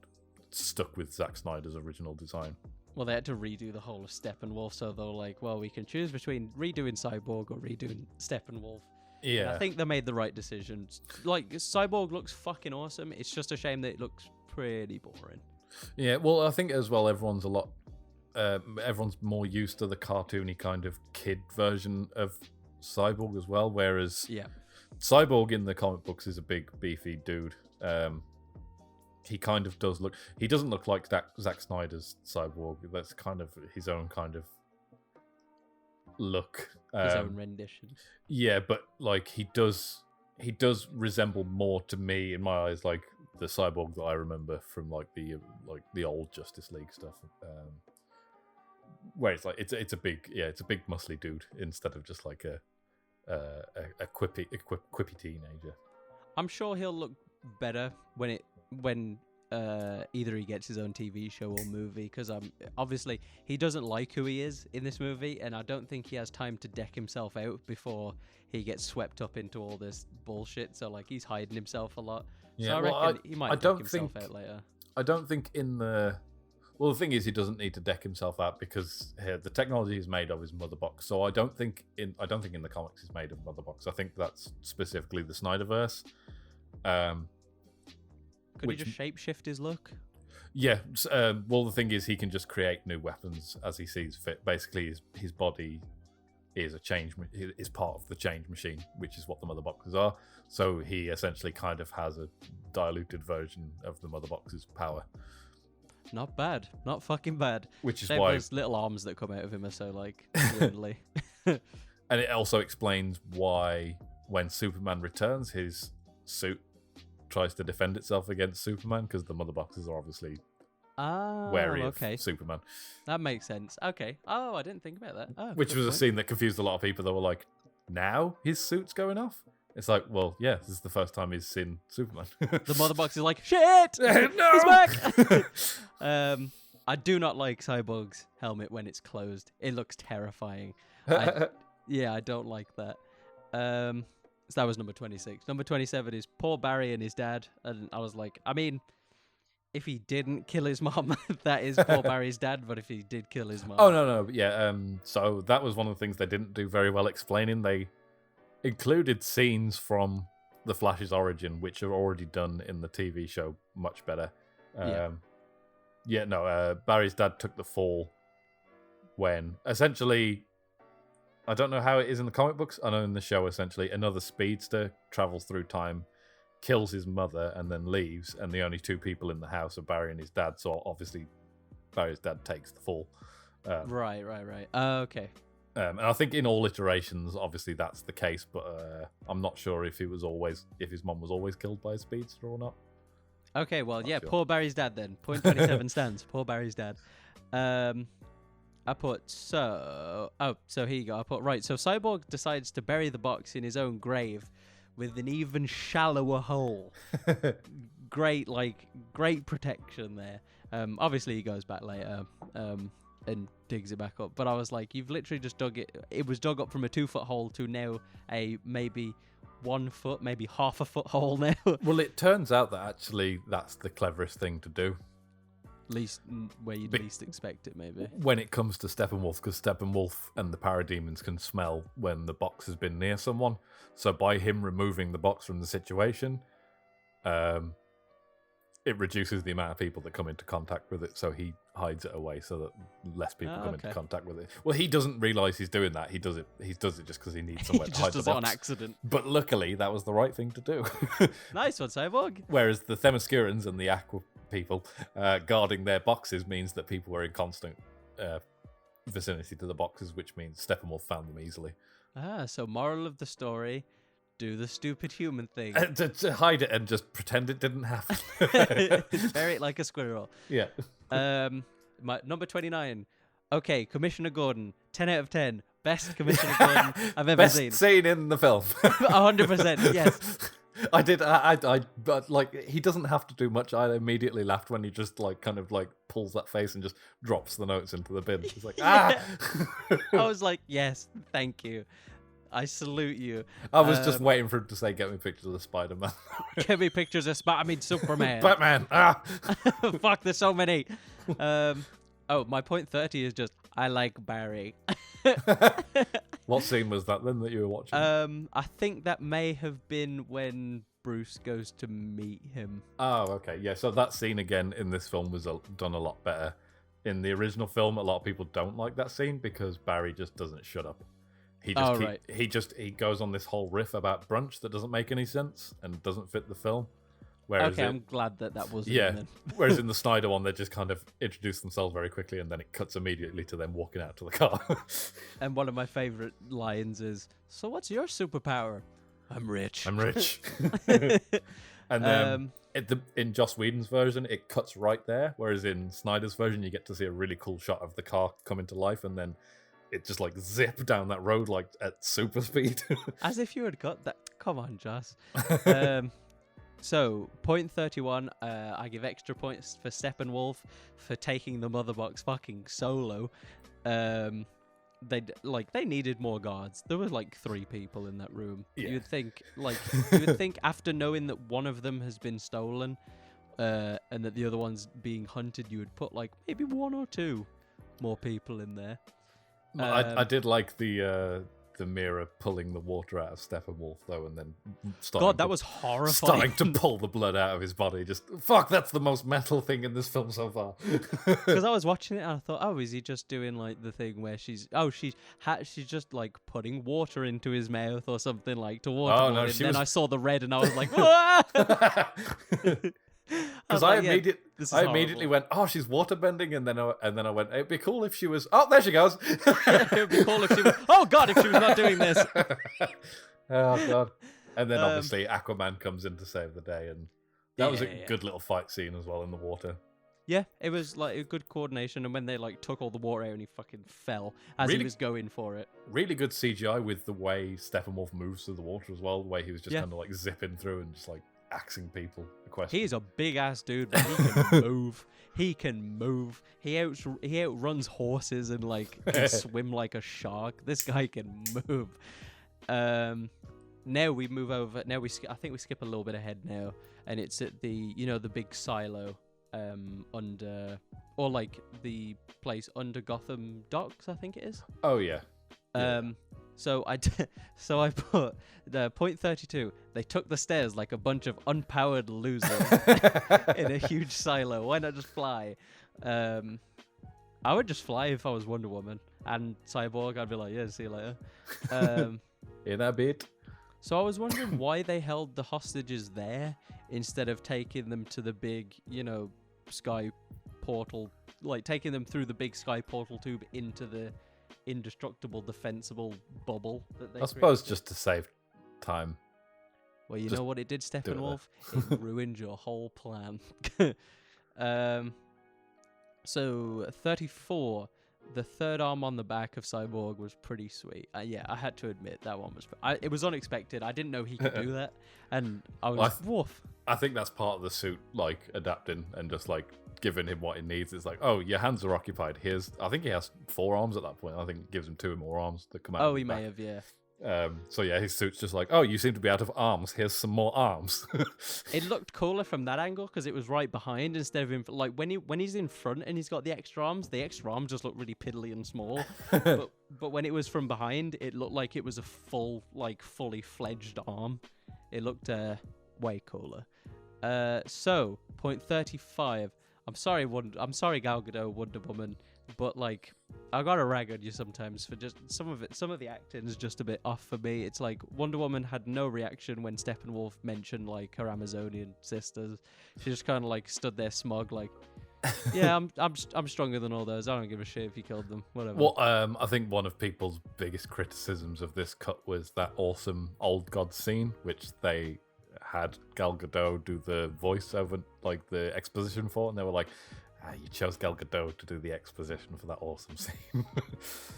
[SPEAKER 3] stuck with Zack Snyder's original design.
[SPEAKER 6] Well, they had to redo the whole of Steppenwolf, so they were like, well, we can choose between redoing Cyborg or redoing Steppenwolf. Yeah. And I think they made the right decision. Like, Cyborg looks fucking awesome. It's just a shame that it looks pretty boring. Yeah,
[SPEAKER 3] well, I think as well, everyone's more used to the cartoony kind of kid version of Cyborg as well, whereas Cyborg in the comic books is a big, beefy dude. He kind of does look. He doesn't look like Zack Snyder's Cyborg. That's kind of his own kind of look.
[SPEAKER 6] His own rendition.
[SPEAKER 3] Yeah, but like he does resemble more to me in my eyes, like the Cyborg that I remember from like the old Justice League stuff. Where it's like it's a big muscly dude instead of just like a quippy teenager.
[SPEAKER 6] I'm sure he'll look better when either he gets his own TV show or movie, because obviously he doesn't like who he is in this movie, and I don't think he has time to deck himself out before he gets swept up into all this bullshit. So like he's hiding himself a lot. Yeah, so I reckon he might deck himself out later.
[SPEAKER 3] I don't think the thing is he doesn't need to deck himself out because the technology is made of his mother box. So I don't think in the comics he's made of mother box. I think that's specifically the Snyderverse.
[SPEAKER 6] Could he just shapeshift his look?
[SPEAKER 3] Yeah. Well, the thing is, he can just create new weapons as he sees fit. Basically, his body is is part of the change machine, which is what the mother boxes are. So he essentially kind of has a diluted version of the mother box's power.
[SPEAKER 6] Not bad. Not fucking bad.
[SPEAKER 3] Which is
[SPEAKER 6] Same
[SPEAKER 3] why
[SPEAKER 6] those little arms that come out of him are so like weirdly.
[SPEAKER 3] And it also explains why when Superman returns, his suit tries to defend itself against Superman, because the mother boxes are obviously wary of Superman.
[SPEAKER 6] That makes sense. Okay. Oh, I didn't think about that.
[SPEAKER 3] Which was a scene that confused a lot of people. They were like, now his suit's going off? It's like, well, yeah, this is the first time he's seen Superman.
[SPEAKER 6] The mother box is like, shit!
[SPEAKER 3] No!
[SPEAKER 6] He's back! I do not like Cyborg's helmet when it's closed. It looks terrifying. I don't like that. So that was number 26. Number 27 is poor Barry and his dad. And I was like, I mean, if he didn't kill his mom, that is poor Barry's dad. But if he did kill his mom...
[SPEAKER 3] Oh, no. Yeah, so that was one of the things they didn't do very well explaining. They included scenes from The Flash's origin, which are already done in the TV show much better. Barry's dad took the fall when, essentially... I don't know how it is in the comic books. I know in the show, essentially, another speedster travels through time, kills his mother, and then leaves. And the only two people in the house are Barry and his dad. So obviously, Barry's dad takes the fall.
[SPEAKER 6] Right. Okay.
[SPEAKER 3] And I think in all iterations, obviously that's the case, but I'm not sure if his mum was always killed by a speedster or not.
[SPEAKER 6] Okay, well, yeah,
[SPEAKER 3] sure.
[SPEAKER 6] poor Barry's dad then. 0.27 stands. Poor Barry's dad. I put so here you go. I put right. So Cyborg decides to bury the box in his own grave with an even shallower hole. Great protection there. Obviously he goes back later and digs it back up. But I was like, you've literally just dug it. It was dug up from a 2-foot hole to now a maybe 1 foot, maybe half a foot hole now.
[SPEAKER 3] Well, it turns out that actually that's the cleverest thing to do.
[SPEAKER 6] Least where you'd least expect it, maybe.
[SPEAKER 3] When it comes to Steppenwolf, because Steppenwolf and the parademons can smell when the box has been near someone. So by him removing the box from the situation, it reduces the amount of people that come into contact with it. So he hides it away so that less people come into contact with it. Well, he doesn't realise he's doing that. He does it just because he needs somewhere to hide the box.
[SPEAKER 6] He just does it on accident.
[SPEAKER 3] But luckily, that was the right thing to do.
[SPEAKER 6] Nice one, Cyborg.
[SPEAKER 3] Whereas the Themyscirans and the Aqua people guarding their boxes means that people were in constant vicinity to the boxes, which means Steppenwolf found them easily.
[SPEAKER 6] So moral of the story, do the stupid human thing.
[SPEAKER 3] To hide it and just pretend it didn't happen.
[SPEAKER 6] Bury it like a squirrel.
[SPEAKER 3] Yeah.
[SPEAKER 6] My number 29. Okay, Commissioner Gordon, 10 out of 10. Best Commissioner Gordon I've ever seen.
[SPEAKER 3] Best scene in the film.
[SPEAKER 6] 100%, yes.
[SPEAKER 3] But like, he doesn't have to do much. I immediately laughed when he just pulls that face and just drops the notes into the bin. It's like, I
[SPEAKER 6] was like, yes, thank you. I salute you.
[SPEAKER 3] I was just waiting for him to say, get me pictures of Spider-Man.
[SPEAKER 6] Get me pictures of Superman.
[SPEAKER 3] Batman.
[SPEAKER 6] Fuck, there's so many. My point 30 is just, I like Barry.
[SPEAKER 3] What scene was that then that you were watching?
[SPEAKER 6] I think that may have been when Bruce goes to meet him.
[SPEAKER 3] Oh, okay. Yeah, so that scene again in this film was done a lot better. In the original film, a lot of people don't like that scene because Barry just doesn't shut up. He goes on this whole riff about brunch that doesn't make any sense and doesn't fit the film. Whereas
[SPEAKER 6] I'm glad that wasn't.
[SPEAKER 3] Yeah.
[SPEAKER 6] Then.
[SPEAKER 3] Whereas in the Snyder one, they just kind of introduce themselves very quickly, and then it cuts immediately to them walking out to the car.
[SPEAKER 6] And one of my favorite lines is, "So what's your superpower?" I'm rich.
[SPEAKER 3] I'm rich. And then in Joss Whedon's version, it cuts right there. Whereas in Snyder's version, you get to see a really cool shot of the car come into life, and then it just zip down that road at super speed.
[SPEAKER 6] As if you had got that. Come on, Joss. So, point 31, I give extra points for Steppenwolf for taking the mother box fucking solo. They needed more guards. There were 3 people in that room.
[SPEAKER 3] Yeah.
[SPEAKER 6] You'd think after knowing that one of them has been stolen, and that the other one's being hunted, you would put maybe 1 or 2 more people in there.
[SPEAKER 3] I did like the mirror pulling the water out of Steppenwolf though, and then
[SPEAKER 6] that was horrifying.
[SPEAKER 3] Starting to pull the blood out of his body. Just that's the most metal thing in this film so far.
[SPEAKER 6] Because I was watching it and I thought, is he just doing the thing where she's just putting water into his mouth or something to water.
[SPEAKER 3] Oh no,
[SPEAKER 6] then I saw the red and I was like, Wah!
[SPEAKER 3] Because I immediately went, she's waterbending, and then I went, it'd be cool if she was. Oh, there she goes.
[SPEAKER 6] It would be cool if she was. Oh God, if she was not doing this.
[SPEAKER 3] Oh God. And then obviously Aquaman comes in to save the day, and that was a good little fight scene as well in the water.
[SPEAKER 6] Yeah, it was a good coordination, and when they took all the water out and he fucking fell as he was going for it.
[SPEAKER 3] Really good CGI with the way Steppenwolf moves through the water as well. The way he was just kind of zipping through and just axing people.
[SPEAKER 6] He's a big ass dude, but he can move. He can move. He outruns horses and can swim like a shark. This guy can move. Now we move over. Now I think we skip a little bit ahead now, and it's at the the big silo under, or the place under Gotham Docks, I think it is.
[SPEAKER 3] Oh yeah.
[SPEAKER 6] So I put the point 32. They took the stairs like a bunch of unpowered losers in a huge silo. Why not just fly? I would just fly if I was Wonder Woman and Cyborg. I'd be like, yeah, see you later.
[SPEAKER 3] In a bit.
[SPEAKER 6] So I was wondering why they held the hostages there instead of taking them to the big, sky portal, taking them through the big sky portal tube into the indestructible, defensible bubble that they
[SPEAKER 3] I suppose
[SPEAKER 6] created.
[SPEAKER 3] just to save time.
[SPEAKER 6] Well, you
[SPEAKER 3] just
[SPEAKER 6] know what it did,
[SPEAKER 3] do it
[SPEAKER 6] Steppenwolf? It ruined your whole plan. So 34, the third arm on the back of Cyborg was pretty sweet. Yeah, I had to admit that one was. It was unexpected. I didn't know he could do that, and I was woof.
[SPEAKER 3] I think that's part of the suit, like adapting and just like giving him what he needs. It's like, oh, your hands are occupied. I think he has 4 arms at that point. I think it gives him 2 more arms that come out.
[SPEAKER 6] Oh, he may have, yeah.
[SPEAKER 3] So yeah, his suit's just like, oh, you seem to be out of arms. Here's some more arms.
[SPEAKER 6] It looked cooler from that angle because it was right behind instead of like when he's in front and he's got the extra arms just look really piddly and small. but when it was from behind, it looked like it was a fully fledged arm. It looked way cooler. So point 35. I'm sorry, Gal Gadot, Wonder Woman. But like, I gotta rag on you sometimes for just some of it. Some of the acting is just a bit off for me. It's like Wonder Woman had no reaction when Steppenwolf mentioned like her Amazonian sisters. She just kind of like stood there smug, like, yeah, I'm stronger than all those. I don't give a shit if you killed them. Whatever.
[SPEAKER 3] Well, I think one of people's biggest criticisms of this cut was that awesome old god scene, which they had Gal Gadot do the voiceover, like the exposition for, and they were like, you chose Gal Gadot to do the exposition for that awesome scene.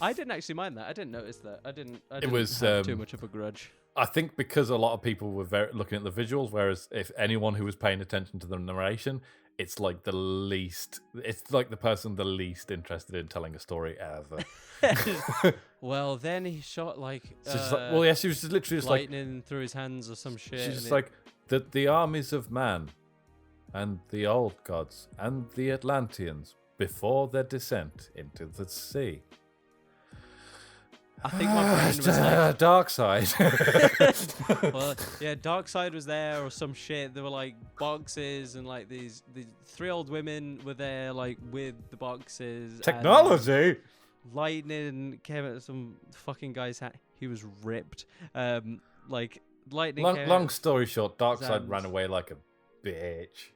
[SPEAKER 6] I didn't actually mind that. I didn't notice that. I didn't
[SPEAKER 3] was,
[SPEAKER 6] have too much of a grudge.
[SPEAKER 3] I think because a lot of people were looking at the visuals, whereas if anyone who was paying attention to the narration, it's like the person the least interested in telling a story ever.
[SPEAKER 6] Well, then he shot like,
[SPEAKER 3] so she's like, well, yeah, she was just literally just
[SPEAKER 6] lightning through his hands or some shit.
[SPEAKER 3] She's just like, the armies of man and the old gods and the Atlanteans before their descent into the sea.
[SPEAKER 6] I think my brain was like...
[SPEAKER 3] Dark Side.
[SPEAKER 6] Well, yeah, Dark Side was there or some shit. There were like boxes and like these 3 old women were there like with the boxes.
[SPEAKER 3] Technology!
[SPEAKER 6] Lightning came at some fucking guy's hat. He was ripped. Like, lightning
[SPEAKER 3] Long story short, Dark Side ran away like a bitch.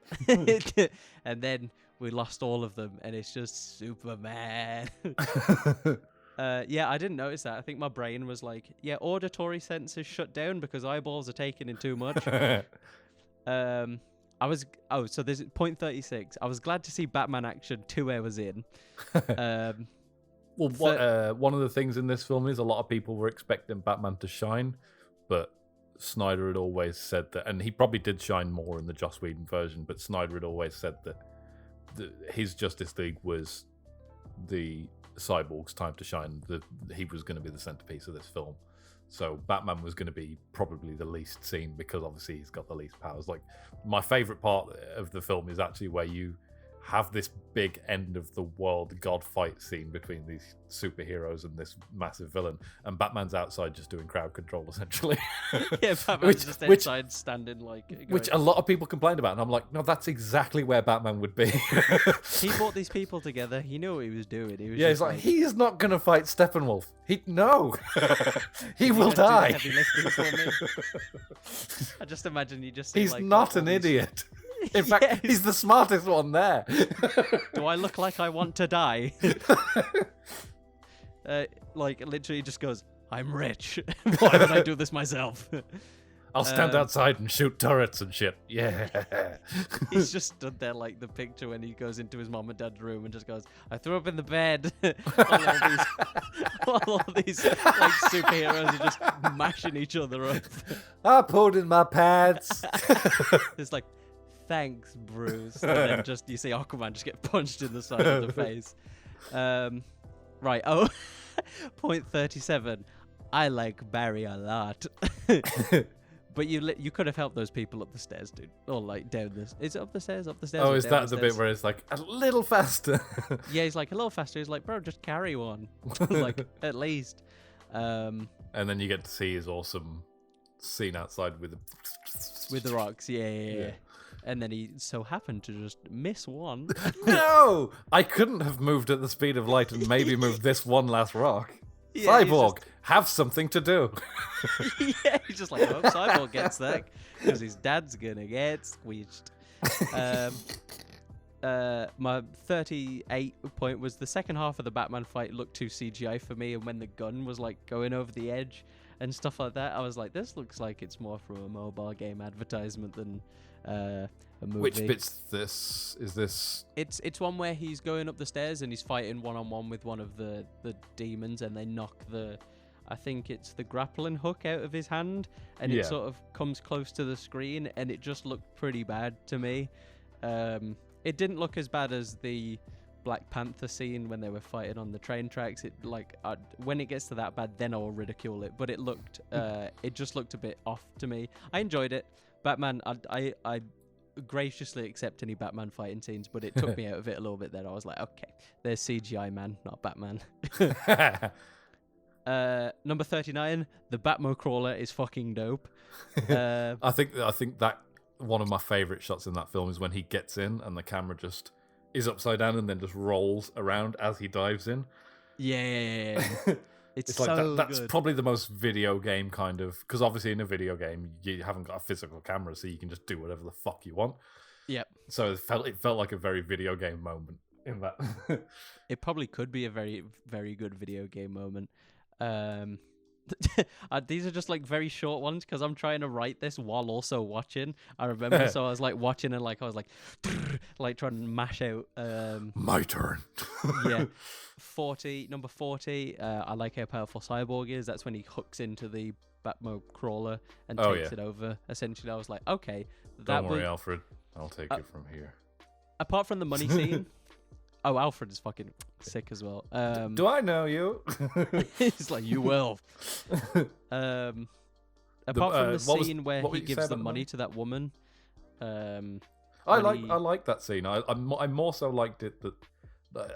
[SPEAKER 6] And then we lost all of them and it's just Superman. Yeah, I didn't notice that. I think my brain was like, yeah, auditory senses shut down because eyeballs are taking in too much. So there's point 36. I was glad to see Batman action 2 hours in.
[SPEAKER 3] Well, one of the things in this film is a lot of people were expecting Batman to shine, but Snyder had always said that, and he probably did shine more in the Joss Whedon version, but Snyder had always said that his Justice League was the Cyborg's time to shine. That he was going to be the centerpiece of this film. So Batman was going to be probably the least seen because obviously he's got the least powers. Like, my favorite part of the film is actually where you have this big end of the world god fight scene between these superheroes and this massive villain, and Batman's outside just doing crowd control essentially.
[SPEAKER 6] Yeah, Batman's just inside standing like going,
[SPEAKER 3] which a lot of people complained about, and I'm like, no, that's exactly where Batman would be.
[SPEAKER 6] He brought these people together. He knew what he was doing. He was
[SPEAKER 3] he's like, he's not gonna fight Steppenwolf. He will die.
[SPEAKER 6] Heavy lifting for me. I just imagine you just.
[SPEAKER 3] He's
[SPEAKER 6] like,
[SPEAKER 3] not an idiot. In fact, he's the smartest one there.
[SPEAKER 6] Do I look like I want to die? Like, literally just goes, I'm rich. Why would I do this myself?
[SPEAKER 3] I'll stand outside and shoot turrets and shit. Yeah.
[SPEAKER 6] He's just stood there like the picture when he goes into his mom and dad's room and just goes, I threw up in the bed. all these like superheroes are just mashing each other up.
[SPEAKER 3] I pulled in my pants.
[SPEAKER 6] It's like, thanks, Bruce. And then just you see Aquaman just get punched in the side of the face. Right. Oh, point 37. I like Barry a lot. But you could have helped those people up the stairs, dude. Or like down this. Is it up the stairs? Up the stairs?
[SPEAKER 3] Oh, is that the bit where it's like a little faster?
[SPEAKER 6] Yeah, he's like a little faster. He's like, bro, just carry one. Like, at least.
[SPEAKER 3] And then you get to see his awesome scene outside with
[SPEAKER 6] the rocks. Yeah. And then he so happened to just miss one.
[SPEAKER 3] No! I couldn't have moved at the speed of light and maybe moved this one last rock.
[SPEAKER 6] Yeah,
[SPEAKER 3] Cyborg, have something to do.
[SPEAKER 6] Yeah, he's just like, I hope Cyborg gets that because his dad's gonna get squeezed. my 38 point was the second half of the Batman fight looked too CGI for me, and when the gun was like going over the edge and stuff like that, I was like, this looks like it's more from a mobile game advertisement than a movie.
[SPEAKER 3] Which bit's this? Is this?
[SPEAKER 6] It's one where he's going up the stairs and he's fighting one-on-one with one of the demons, and they knock I think it's the grappling hook out of his hand, and
[SPEAKER 3] Yeah.
[SPEAKER 6] it sort of comes close to the screen, and it just looked pretty bad to me. It didn't look as bad as the Black Panther scene when they were fighting on the train tracks. It when it gets to that bad, then I'll ridicule it. But it looked, it just looked a bit off to me. I enjoyed it. Batman, I graciously accept any Batman fighting scenes, but it took me out of it a little bit. Then I was like, okay, there's CGI man, not Batman. Number 39, the Batmo crawler is fucking dope.
[SPEAKER 3] I think that one of my favorite shots in that film is when he gets in and the camera just is upside down and then just rolls around as he dives in.
[SPEAKER 6] Yeah. It's
[SPEAKER 3] like
[SPEAKER 6] so
[SPEAKER 3] that's
[SPEAKER 6] good.
[SPEAKER 3] probably the most video game kind of, because obviously in a video game you haven't got a physical camera, so you can just do whatever the fuck you want.
[SPEAKER 6] Yep.
[SPEAKER 3] So it felt like a very video game moment in that.
[SPEAKER 6] It probably could be a very, very good video game moment. These are just like very short ones because I'm trying to write this while also watching. I remember, so I was like watching and like I was like trying to mash out.
[SPEAKER 3] My turn.
[SPEAKER 6] Yeah, number 40. I like how powerful Cyborg is. That's when he hooks into the Batmo crawler and takes it over. Essentially, I was like, okay,
[SPEAKER 3] Don't worry, Alfred. I'll take it from here.
[SPEAKER 6] Apart from the money scene. Oh, Alfred is fucking sick as well.
[SPEAKER 3] Do I know you?
[SPEAKER 6] He's like, you will. Apart from the scene where he gives the money to that woman.
[SPEAKER 3] I like that scene. I more so liked it that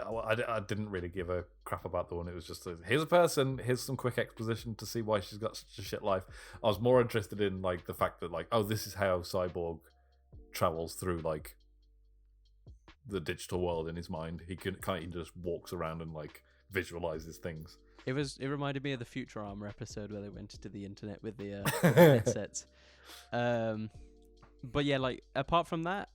[SPEAKER 3] I didn't really give a crap about the one. It was just here's a person, here's some quick exposition to see why she's got such a shit life. I was more interested in like the fact that like, oh, this is how Cyborg travels through like the digital world in his mind. He just walks around and like visualizes things.
[SPEAKER 6] It reminded me of the Futurama episode where they went to the internet with the headsets. But yeah, like apart from that,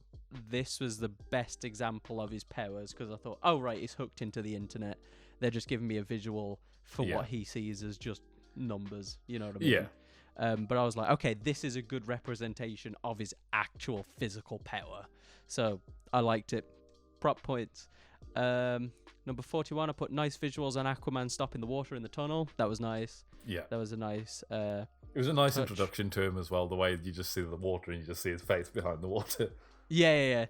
[SPEAKER 6] this was the best example of his powers because I thought, oh right, he's hooked into the internet. They're just giving me a visual for what he sees as just numbers. You know what I mean?
[SPEAKER 3] Yeah.
[SPEAKER 6] But I was like, okay, this is a good representation of his actual physical power. So I liked it. Prop points. Number 41, I put nice visuals on Aquaman stopping the water in the tunnel. That was nice.
[SPEAKER 3] Yeah.
[SPEAKER 6] That was a nice...
[SPEAKER 3] it was a nice
[SPEAKER 6] touch.
[SPEAKER 3] introduction to him as well, the way you just see the water and you just see his face behind the water.
[SPEAKER 6] Yeah.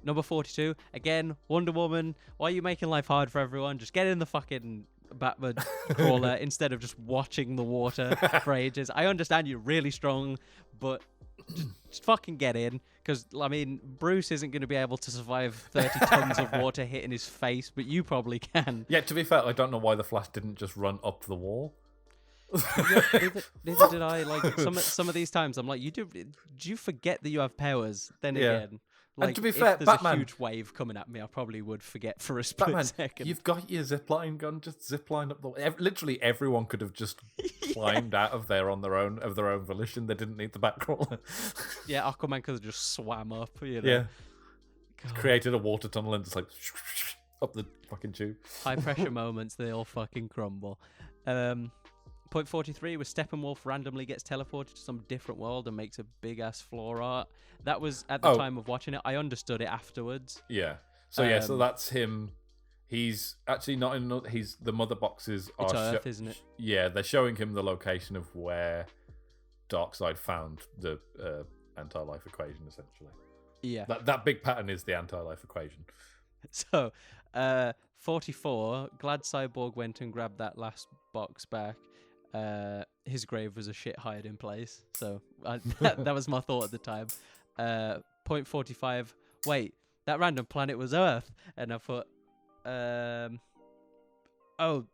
[SPEAKER 6] Number 42, again, Wonder Woman. Why are you making life hard for everyone? Just get in the fucking Batman crawler instead of just watching the water for ages. I understand you're really strong, but just fucking get in. Because, I mean, Bruce isn't going to be able to survive 30 tons of water hitting his face, but you probably can.
[SPEAKER 3] Yeah, to be fair, I don't know why the Flash didn't just run up the wall.
[SPEAKER 6] Neither did I. Like some of these times, I'm like, do you forget that you have powers? Then again, like,
[SPEAKER 3] and to be
[SPEAKER 6] if
[SPEAKER 3] fair,
[SPEAKER 6] there's
[SPEAKER 3] Batman,
[SPEAKER 6] a huge wave coming at me, I probably would forget for a split
[SPEAKER 3] Batman,
[SPEAKER 6] second.
[SPEAKER 3] you've got your zipline gun. Just zipline up the wall. Literally, everyone could have just climbed out of there on their own volition. They didn't need the Batcrawler.
[SPEAKER 6] Yeah, Aquaman could have just swam up. You know?
[SPEAKER 3] Yeah,
[SPEAKER 6] God.
[SPEAKER 3] created a water tunnel and just like up the fucking tube.
[SPEAKER 6] High pressure moments, they all fucking crumble. Point 43 was Steppenwolf randomly gets teleported to some different world and makes a big ass floor art. That was at the time of watching it. I understood it afterwards.
[SPEAKER 3] Yeah. So so that's him. He's actually not in. He's the mother boxes are.
[SPEAKER 6] It's Earth, isn't it?
[SPEAKER 3] Yeah, they're showing him the location of where Darkseid found the anti-life equation. Essentially.
[SPEAKER 6] Yeah.
[SPEAKER 3] That big pattern is the anti-life equation.
[SPEAKER 6] So, 44. Glad Cyborg went and grabbed that last box back. His grave was a shit hiding place. So that was my thought at the time. Point 45. Wait, that random planet was Earth, and I thought, was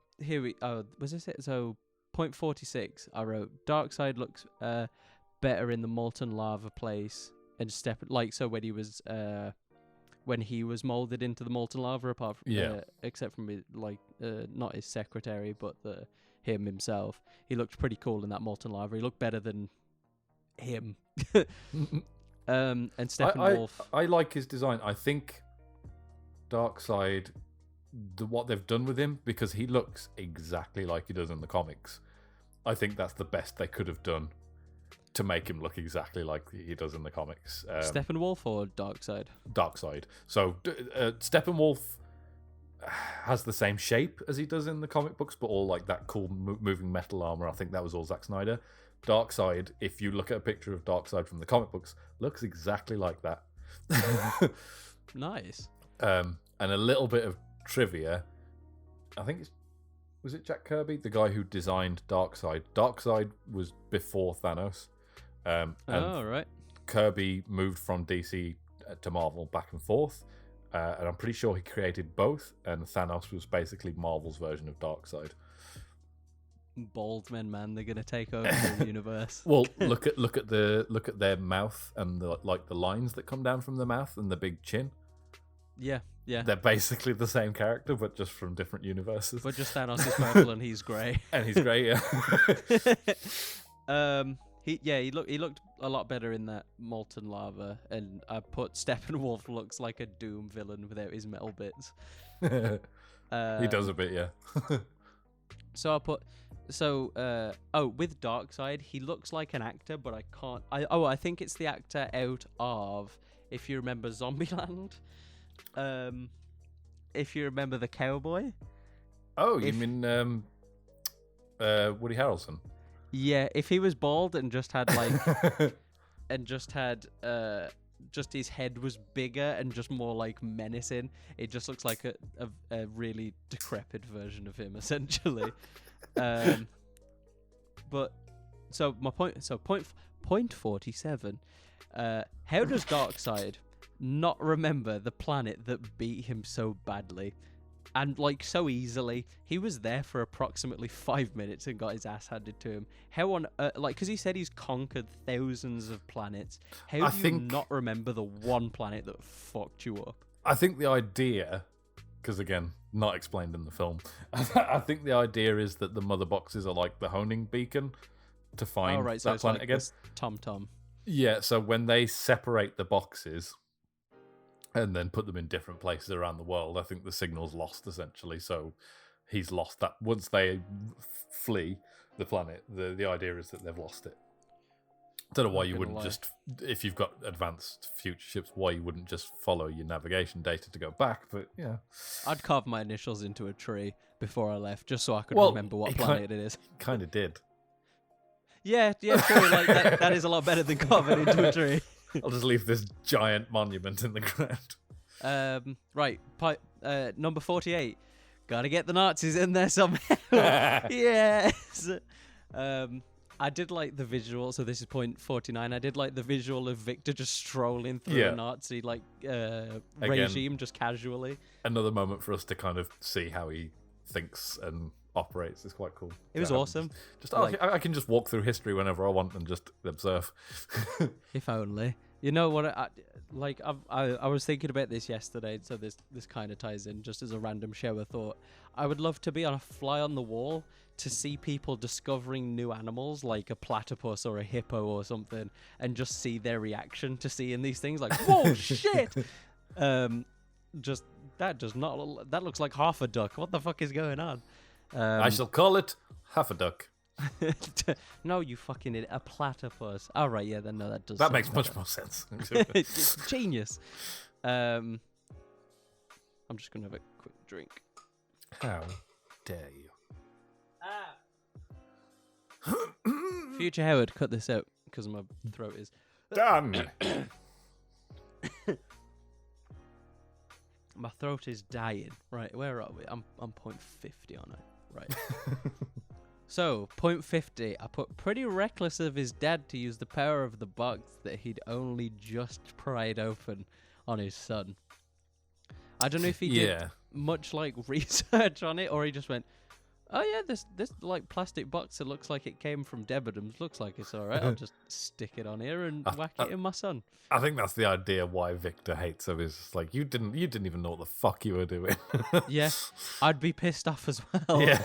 [SPEAKER 6] this it? So point 46. I wrote Darkseid looks better in the molten lava place and so when he was molded into the molten lava, apart from except from his, not his secretary, but him himself. He looked pretty cool in that molten lava. He looked better than him. And Steppenwolf.
[SPEAKER 3] I like his design. I think Darkseid, what they've done with him, because he looks exactly like he does in the comics. I think that's the best they could have done to make him look exactly like he does in the comics.
[SPEAKER 6] Steppenwolf or Darkseid?
[SPEAKER 3] Darkseid. So Steppenwolf has the same shape as he does in the comic books, but all like that cool moving metal armor. I think that was all Zack Snyder. Darkseid, if you look at a picture of Darkseid from the comic books, looks exactly like that.
[SPEAKER 6] Nice.
[SPEAKER 3] And a little bit of trivia. I think was it Jack Kirby, the guy who designed Darkseid? Darkseid was before Thanos. And
[SPEAKER 6] right.
[SPEAKER 3] Kirby moved from DC to Marvel back and forth. And I'm pretty sure he created both, and Thanos was basically Marvel's version of Darkseid.
[SPEAKER 6] Bald men, man, they're gonna take over the universe.
[SPEAKER 3] Well, look at their mouth and the lines that come down from the mouth and the big chin.
[SPEAKER 6] Yeah.
[SPEAKER 3] They're basically the same character, but just from different universes.
[SPEAKER 6] But just Thanos is purple and he's grey.
[SPEAKER 3] And he's grey, yeah.
[SPEAKER 6] He looked a lot better in that molten lava, and I put Steppenwolf looks like a Doom villain without his metal bits.
[SPEAKER 3] He does a bit, yeah.
[SPEAKER 6] So I put with Darkseid, he looks like an actor, but I can't. I think it's the actor out of, if you remember Zombieland. If you remember the cowboy.
[SPEAKER 3] Oh, you mean Woody Harrelson?
[SPEAKER 6] Yeah, if he was bald and just had just his head was bigger and just more like menacing, it just looks like a really decrepit version of him, essentially. But so my point 47. How does Darkseid not remember the planet that beat him so badly? And like so easily, he was there for approximately 5 minutes and got his ass handed to him. How on because he said he's conquered thousands of planets. How do you not remember the one planet that fucked you up?
[SPEAKER 3] I think the idea, because again, not explained in the film, I think the idea is that the mother boxes are like the honing beacon to find that
[SPEAKER 6] so it's
[SPEAKER 3] planet
[SPEAKER 6] like
[SPEAKER 3] again.
[SPEAKER 6] Tom.
[SPEAKER 3] Yeah, so when they separate the boxes and then put them in different places around the world, I think the signal's lost, essentially. So he's lost that. Once they flee the planet, the idea is that they've lost it. I don't know why you wouldn't just, if you've got advanced future ships, why you wouldn't just follow your navigation data to go back, but yeah.
[SPEAKER 6] I'd carve my initials into a tree before I left, just so I could remember what planet it is.
[SPEAKER 3] Kind of did.
[SPEAKER 6] Yeah, true. Like that is a lot better than carving into a tree.
[SPEAKER 3] I'll just leave this giant monument in the ground.
[SPEAKER 6] Right. Number 48. Gotta get the Nazis in there somehow. Yes. I did like the visual. So this is point 49. I did like the visual of Victor just strolling through a Nazi regime just casually.
[SPEAKER 3] Another moment for us to kind of see how he thinks and operates. Is quite cool.
[SPEAKER 6] It was awesome.
[SPEAKER 3] I can just walk through history whenever I want and just observe.
[SPEAKER 6] If only. You know what? I was thinking about this yesterday, so this kind of ties in just as a random shower thought. I would love to be on a fly on the wall to see people discovering new animals like a platypus or a hippo or something, and just see their reaction to seeing these things. Like, whoa, shit! Just that does not. That looks like half a duck. What the fuck is going on?
[SPEAKER 3] I shall call it half a duck.
[SPEAKER 6] No, you fucking idiot. A platypus. All right, yeah, then no, that does.
[SPEAKER 3] That makes much more sense.
[SPEAKER 6] It's genius. I'm just gonna have a quick drink.
[SPEAKER 3] How dare you?
[SPEAKER 6] Future Howard, cut this out because my throat is
[SPEAKER 3] done.
[SPEAKER 6] My throat is dying. Right, where are we? I'm point 50 on it. Right. So, point 50, I put pretty reckless of his dad to use the power of the box that he'd only just pried open on his son. I don't know if he did much like research on it, or he just went, oh yeah, this like plastic box that looks like it came from Debenhams looks like it's alright. I'll just stick it on here and whack it in my son.
[SPEAKER 3] I think that's the idea why Victor hates him. Is like you didn't even know what the fuck you were doing.
[SPEAKER 6] Yeah, I'd be pissed off as well.
[SPEAKER 3] Yeah,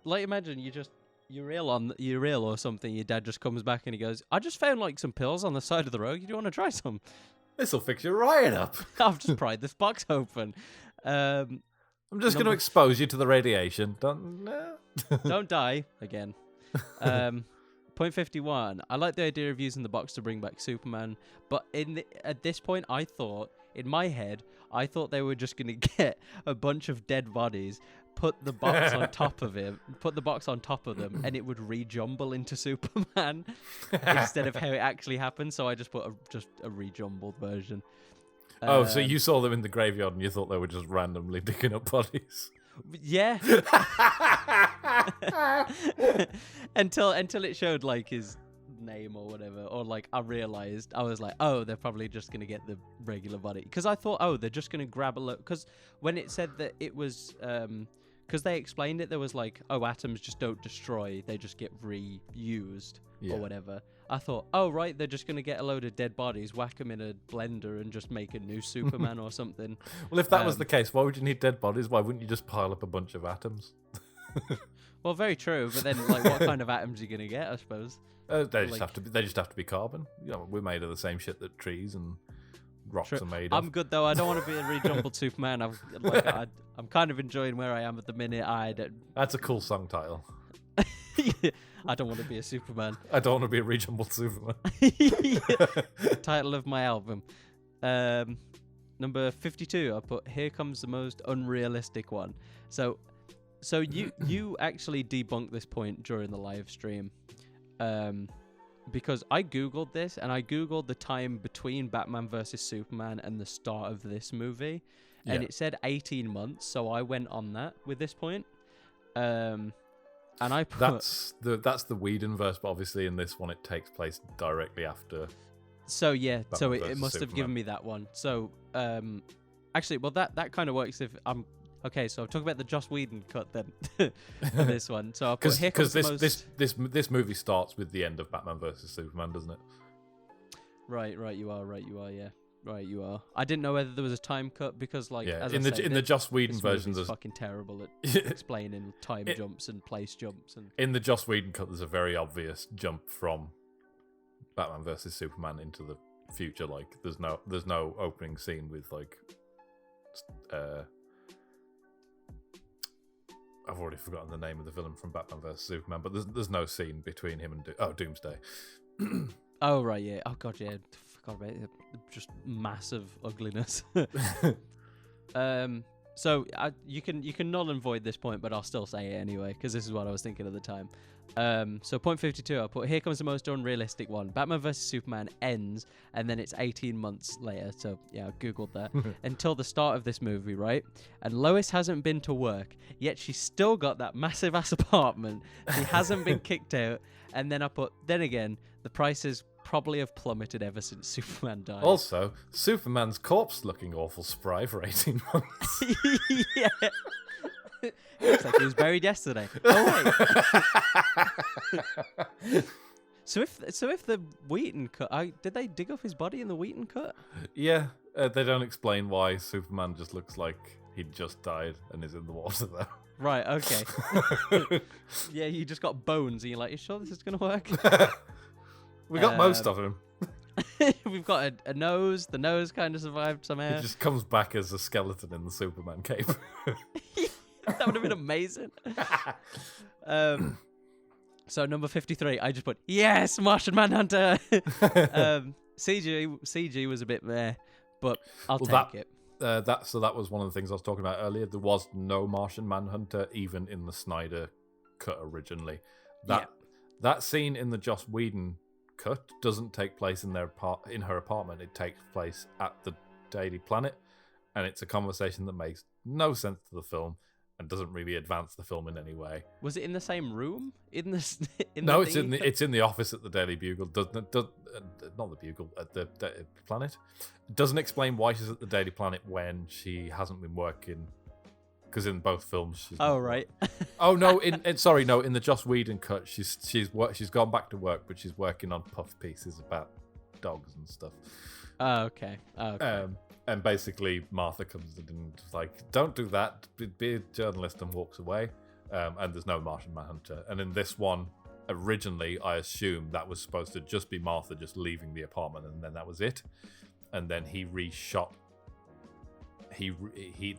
[SPEAKER 6] Like imagine you just you're ill or something. Your dad just comes back and he goes, "I just found like some pills on the side of the road. You want to try some?"
[SPEAKER 3] This'll fix you right up.
[SPEAKER 6] I've just pried this box open.
[SPEAKER 3] I'm just going to expose you to the radiation.
[SPEAKER 6] Don't die again. Point 51. I like the idea of using the box to bring back Superman, but at this point, in my head, I thought they were just going to get a bunch of dead bodies, put the box on top of them, and it would rejumble into Superman instead of how it actually happened. So I just put a rejumbled version.
[SPEAKER 3] So you saw them in the graveyard and you thought they were just randomly digging up bodies.
[SPEAKER 6] Yeah. until it showed like his name or whatever, or like I was like, oh, they're probably just gonna get the regular body, because I thought, oh, they're just gonna grab a look, because when it said that it was because they explained it, there was like, oh, atoms just don't destroy, they just get reused or whatever. I thought, oh, right, they're just going to get a load of dead bodies, whack them in a blender and just make a new Superman or something.
[SPEAKER 3] Well, if that was the case, why would you need dead bodies? Why wouldn't you just pile up a bunch of atoms?
[SPEAKER 6] Well, very true, but then like, what kind of atoms are you going to get, I suppose?
[SPEAKER 3] They just have to be carbon. You know, we're made of the same shit that trees and rocks are made of.
[SPEAKER 6] I'm good though. I don't want to be a rejumbled Superman. I'm kind of enjoying where I am at the minute.
[SPEAKER 3] That's a cool song title.
[SPEAKER 6] I don't want to be a Superman.
[SPEAKER 3] I don't want to be a rejumbled Superman.
[SPEAKER 6] Title of my album. Number 52, I put "Here Comes the Most Unrealistic One." So you actually debunked this point during the live stream, because I googled this, and I googled the time between Batman vs Superman and the start of this movie, and it said 18 months. So I went on that with this point. And I put...
[SPEAKER 3] That's the Whedon verse, but obviously in this one it takes place directly after.
[SPEAKER 6] So yeah,
[SPEAKER 3] Batman
[SPEAKER 6] so it
[SPEAKER 3] versus
[SPEAKER 6] must have
[SPEAKER 3] Superman.
[SPEAKER 6] given me that one. So actually, well, that kind of works if I'm okay. So I'll talk about the Joss Whedon cut then for this one. So I'll put
[SPEAKER 3] because this movie starts with the end of Batman versus Superman, doesn't it?
[SPEAKER 6] Right, you are, yeah. Right, you are. I didn't know whether there was a time cut because, like, as
[SPEAKER 3] in the Joss Whedon version,
[SPEAKER 6] there's
[SPEAKER 3] there's
[SPEAKER 6] fucking terrible at explaining time jumps and place jumps. And
[SPEAKER 3] in the Joss Whedon cut, there's a very obvious jump from Batman versus Superman into the future. Like, there's no opening scene with like, I've already forgotten the name of the villain from Batman versus Superman, but there's no scene between him and Doomsday.
[SPEAKER 6] Oh right, yeah. Oh god, yeah. Forgot about it. Just massive ugliness. So you can null and void this point, but I'll still say it anyway because this is what I was thinking at the time. So point 52, I put "Here comes the most unrealistic one. Batman vs Superman ends, and then it's 18 months later." So yeah, I googled that. Until the start of this movie, right? And Lois hasn't been to work yet. She's still got that massive ass apartment. She hasn't been kicked out. And then I put, then again, the prices probably have plummeted ever since Superman died.
[SPEAKER 3] Also, Superman's corpse looking awful spry for 18 months.
[SPEAKER 6] Yeah. Looks like he was buried yesterday. Oh wait. So if the Wheaton cut, did they dig up his body in the Wheaton cut?
[SPEAKER 3] Yeah, they don't explain why Superman just looks like he just died and is in the water though.
[SPEAKER 6] Right. Okay. Yeah, you just got bones, and you're like, "You sure this is gonna work?"
[SPEAKER 3] We got most of him.
[SPEAKER 6] We've got a nose. The nose kind of survived somehow.
[SPEAKER 3] He just comes back as a skeleton in the Superman cape.
[SPEAKER 6] That would have been amazing. So number 53, I just put yes, Martian Manhunter. CG was a bit meh, but I'll take it.
[SPEAKER 3] That was one of the things I was talking about earlier. There was no Martian Manhunter even in the Snyder cut originally. That scene in the Joss Whedon cut doesn't take place in her apartment. It takes place at the Daily Planet, and it's a conversation that makes no sense to the film and doesn't really advance the film in any way.
[SPEAKER 6] Was it in the same room?
[SPEAKER 3] No, it's in the office at the Daily Bugle. Not the Bugle, at the Planet. It doesn't explain why she's at the Daily Planet when she hasn't been working. Because in both films, she's
[SPEAKER 6] right.
[SPEAKER 3] Oh no! In the Joss Whedon cut, she's gone back to work, but she's working on puff pieces about dogs and stuff.
[SPEAKER 6] Oh, okay.
[SPEAKER 3] And basically, Martha comes in and is like, "Don't do that. Be a journalist," and walks away. and there's no Martian Manhunter. And in this one, originally, I assumed that was supposed to just be Martha just leaving the apartment, and then that was it. And then he reshot.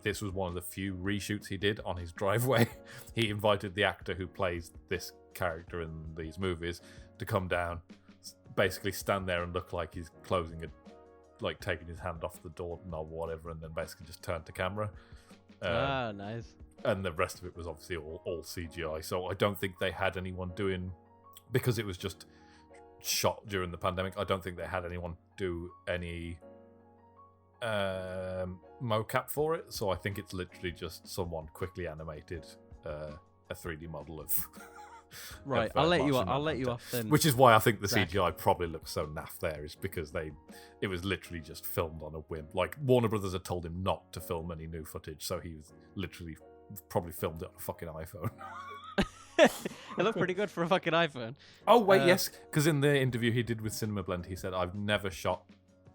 [SPEAKER 3] This was one of the few reshoots he did on his driveway. He invited the actor who plays this character in these movies to come down, basically stand there and look like he's closing it, like taking his hand off the doorknob or whatever, and then basically just turn to camera.
[SPEAKER 6] Nice.
[SPEAKER 3] And the rest of it was obviously all CGI. So I don't think they had anyone doing, because it was just shot during the pandemic, I don't think they had anyone do any mocap for it. So I think it's literally just someone quickly animated a 3D model of
[SPEAKER 6] Right,
[SPEAKER 3] of,
[SPEAKER 6] I'll let
[SPEAKER 3] Martian
[SPEAKER 6] you off then.
[SPEAKER 3] which is why I think the
[SPEAKER 6] Zach.
[SPEAKER 3] CGI probably looks so naff there, is because it was literally just filmed on a whim. Like, Warner Brothers had told him not to film any new footage, so he was literally probably filmed it on a fucking iPhone.
[SPEAKER 6] It looked pretty good for a fucking iPhone.
[SPEAKER 3] Oh wait, yes, because in the interview he did with Cinema Blend, he said, "I've never shot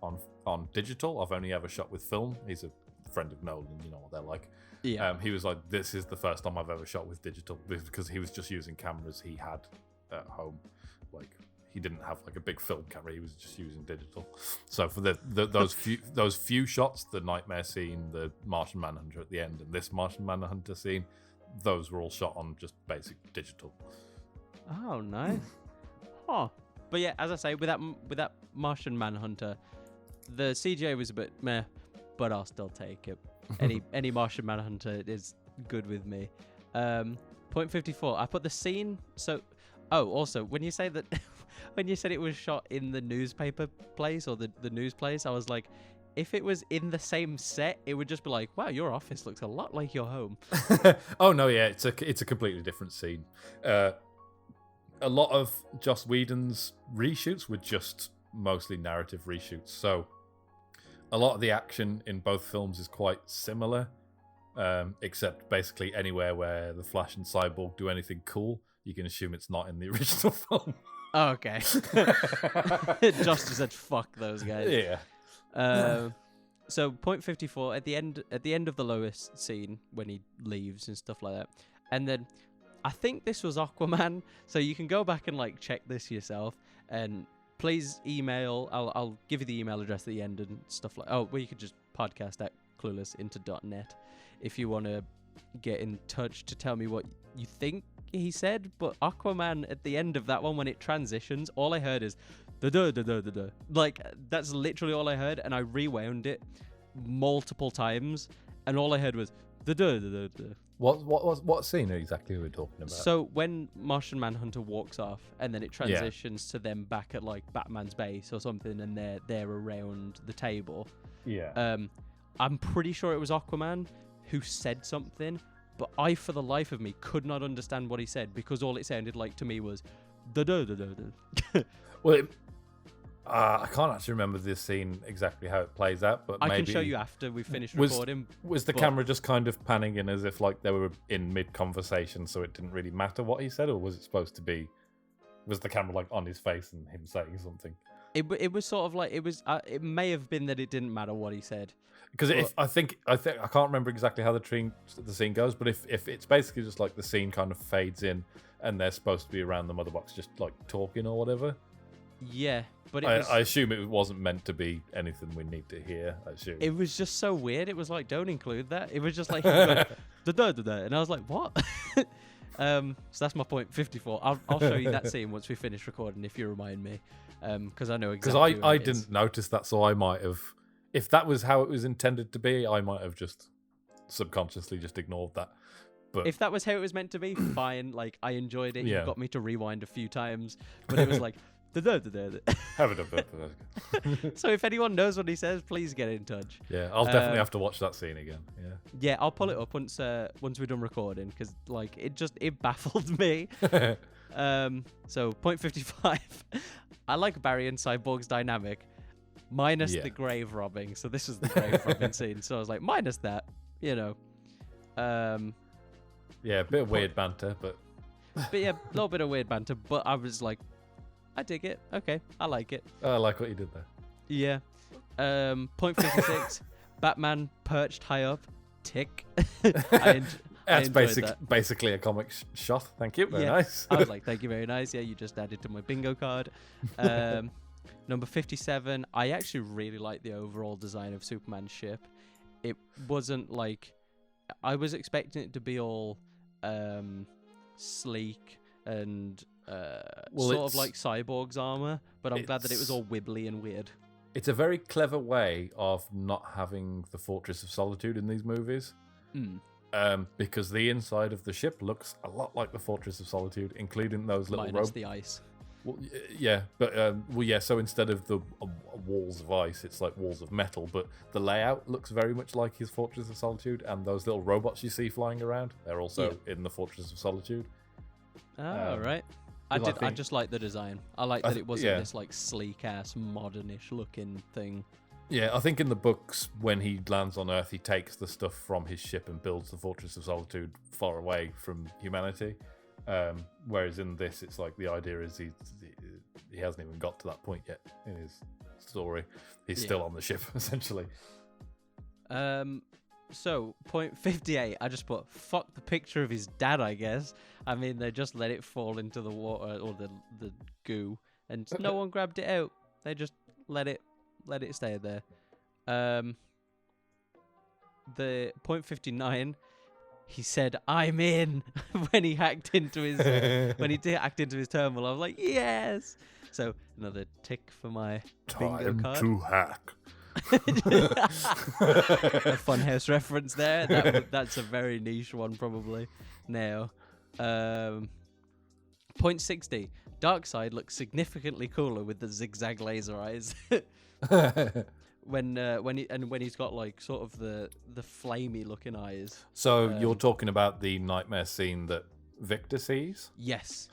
[SPEAKER 3] on digital. I've only ever shot with film." He's a friend of Nolan, you know what they're like.
[SPEAKER 6] Yeah.
[SPEAKER 3] He was like, "This is the first time I've ever shot with digital," because he was just using cameras he had at home. Like, he didn't have like a big film camera; he was just using digital. So for those few shots, the nightmare scene, the Martian Manhunter at the end, and this Martian Manhunter scene, those were all shot on just basic digital.
[SPEAKER 6] Oh, nice. Huh. But yeah, as I say, with that Martian Manhunter, the CGI was a bit meh, but I'll still take it. Any Martian Manhunter is good with me. Point 54. I put the scene. So, also when you say that, when you said it was shot in the newspaper place or the news place, I was like, if it was in the same set, it would just be like, wow, your office looks a lot like your home.
[SPEAKER 3] Oh no, yeah, it's a completely different scene. A lot of Joss Whedon's reshoots were just mostly narrative reshoots, so a lot of the action in both films is quite similar, except basically anywhere where the Flash and Cyborg do anything cool, you can assume it's not in the original film.
[SPEAKER 6] Oh, okay. Joss just said, fuck those guys.
[SPEAKER 3] Yeah.
[SPEAKER 6] So point 54 at the end of the Lois scene when he leaves and stuff like that, and then I think this was Aquaman. So you can go back and like check this yourself, and please email. I'll give you the email address at the end and stuff like. Oh, well, you could just podcast at cluelessinter.net if you want to get in touch to tell me what you think he said. But Aquaman at the end of that one, when it transitions, all I heard is da-da-da-da-da-da. Like, that's literally all I heard, and I rewound it multiple times, and all I heard was da-da-da-da-da.
[SPEAKER 3] What scene exactly are we talking about?
[SPEAKER 6] So when Martian Manhunter walks off, and then it transitions to them back at like Batman's base or something, and they're around the table.
[SPEAKER 3] Yeah.
[SPEAKER 6] I'm pretty sure it was Aquaman who said something, but I, for the life of me, could not understand what he said, because all it sounded like to me was da-da-da-da-da.
[SPEAKER 3] Well, I can't actually remember this scene exactly how it plays out, but
[SPEAKER 6] I
[SPEAKER 3] maybe
[SPEAKER 6] can show you after we finish recording.
[SPEAKER 3] Was the camera just kind of panning in as if like they were in mid-conversation, so it didn't really matter what he said, or was it supposed to be? Was the camera like on his face and him saying something?
[SPEAKER 6] It was sort of like it was. It may have been that it didn't matter what he said.
[SPEAKER 3] Because I think I can't remember exactly how the scene goes, but if it's basically just like the scene kind of fades in and they're supposed to be around the mother box just like talking or whatever.
[SPEAKER 6] Yeah, but
[SPEAKER 3] I assume it wasn't meant to be anything we need to hear. I assume
[SPEAKER 6] it was just so weird. It was like, don't include that. It was just like da-da-da-da, and I was like, what? So that's my point 54. I'll show you that scene once we finish recording if you remind me, because I know exactly.
[SPEAKER 3] Because I didn't notice that, so I might have. If that was how it was intended to be, I might have just subconsciously just ignored that. But
[SPEAKER 6] if that was how it was meant to be, fine. Like, I enjoyed it.
[SPEAKER 3] Yeah.
[SPEAKER 6] You got me to rewind a few times, but it was like. So if anyone knows what he says, please get in touch.
[SPEAKER 3] Yeah, I'll definitely have to watch that scene again.
[SPEAKER 6] Yeah, I'll pull it up once we're done recording, because like it baffled me. So point 55. I like Barry and Cyborg's dynamic, minus the grave robbing. So this is the grave robbing scene. So I was like, minus that, you know.
[SPEAKER 3] Yeah, a bit of weird banter, but
[SPEAKER 6] yeah, a little bit of weird banter. But I was like, I dig it. Okay, I like it.
[SPEAKER 3] I like what you did there.
[SPEAKER 6] Yeah. Point 56. Batman perched high up. Tick.
[SPEAKER 3] That's
[SPEAKER 6] enjoyed that.
[SPEAKER 3] basically a comic shot. Thank you. Very nice.
[SPEAKER 6] I was like, thank you very nice. Yeah, you just added to my bingo card. Number 57. I actually really like the overall design of Superman's ship. It wasn't like I was expecting it to be all sleek and sort of like Cyborg's armor, but I'm glad that it was all wibbly and weird.
[SPEAKER 3] It's a very clever way of not having the Fortress of Solitude in these movies. Because the inside of the ship looks a lot like the Fortress of Solitude, including those little
[SPEAKER 6] minus the ice.
[SPEAKER 3] Well, yeah, but so instead of the walls of ice, it's like walls of metal, but the layout looks very much like his Fortress of Solitude, and those little robots you see flying around, they're also in the Fortress of Solitude.
[SPEAKER 6] Oh, right. I just like the design. I like that it wasn't this like sleek ass modernish looking thing.
[SPEAKER 3] Yeah, I think in the books, when he lands on Earth, he takes the stuff from his ship and builds the Fortress of Solitude far away from humanity. Whereas in this, it's like the idea is he hasn't even got to that point yet in his story. He's still on the ship, essentially.
[SPEAKER 6] So, point 58, I just put, fuck the picture of his dad, I guess. I mean, they just let it fall into the water, or the goo, and no one grabbed it out. They just let it stay there. The point 59, he said, "I'm in," when he hacked into his hacked into his terminal. I was like, yes. So another tick for my bingo card.
[SPEAKER 3] Time to hack.
[SPEAKER 6] A Funhouse reference there. That's a very niche one, probably. Now, point 60. Darkseid looks significantly cooler with the zigzag laser eyes. when he's got like sort of the flamey looking eyes.
[SPEAKER 3] So you're talking about the nightmare scene that Victor sees?
[SPEAKER 6] Yes.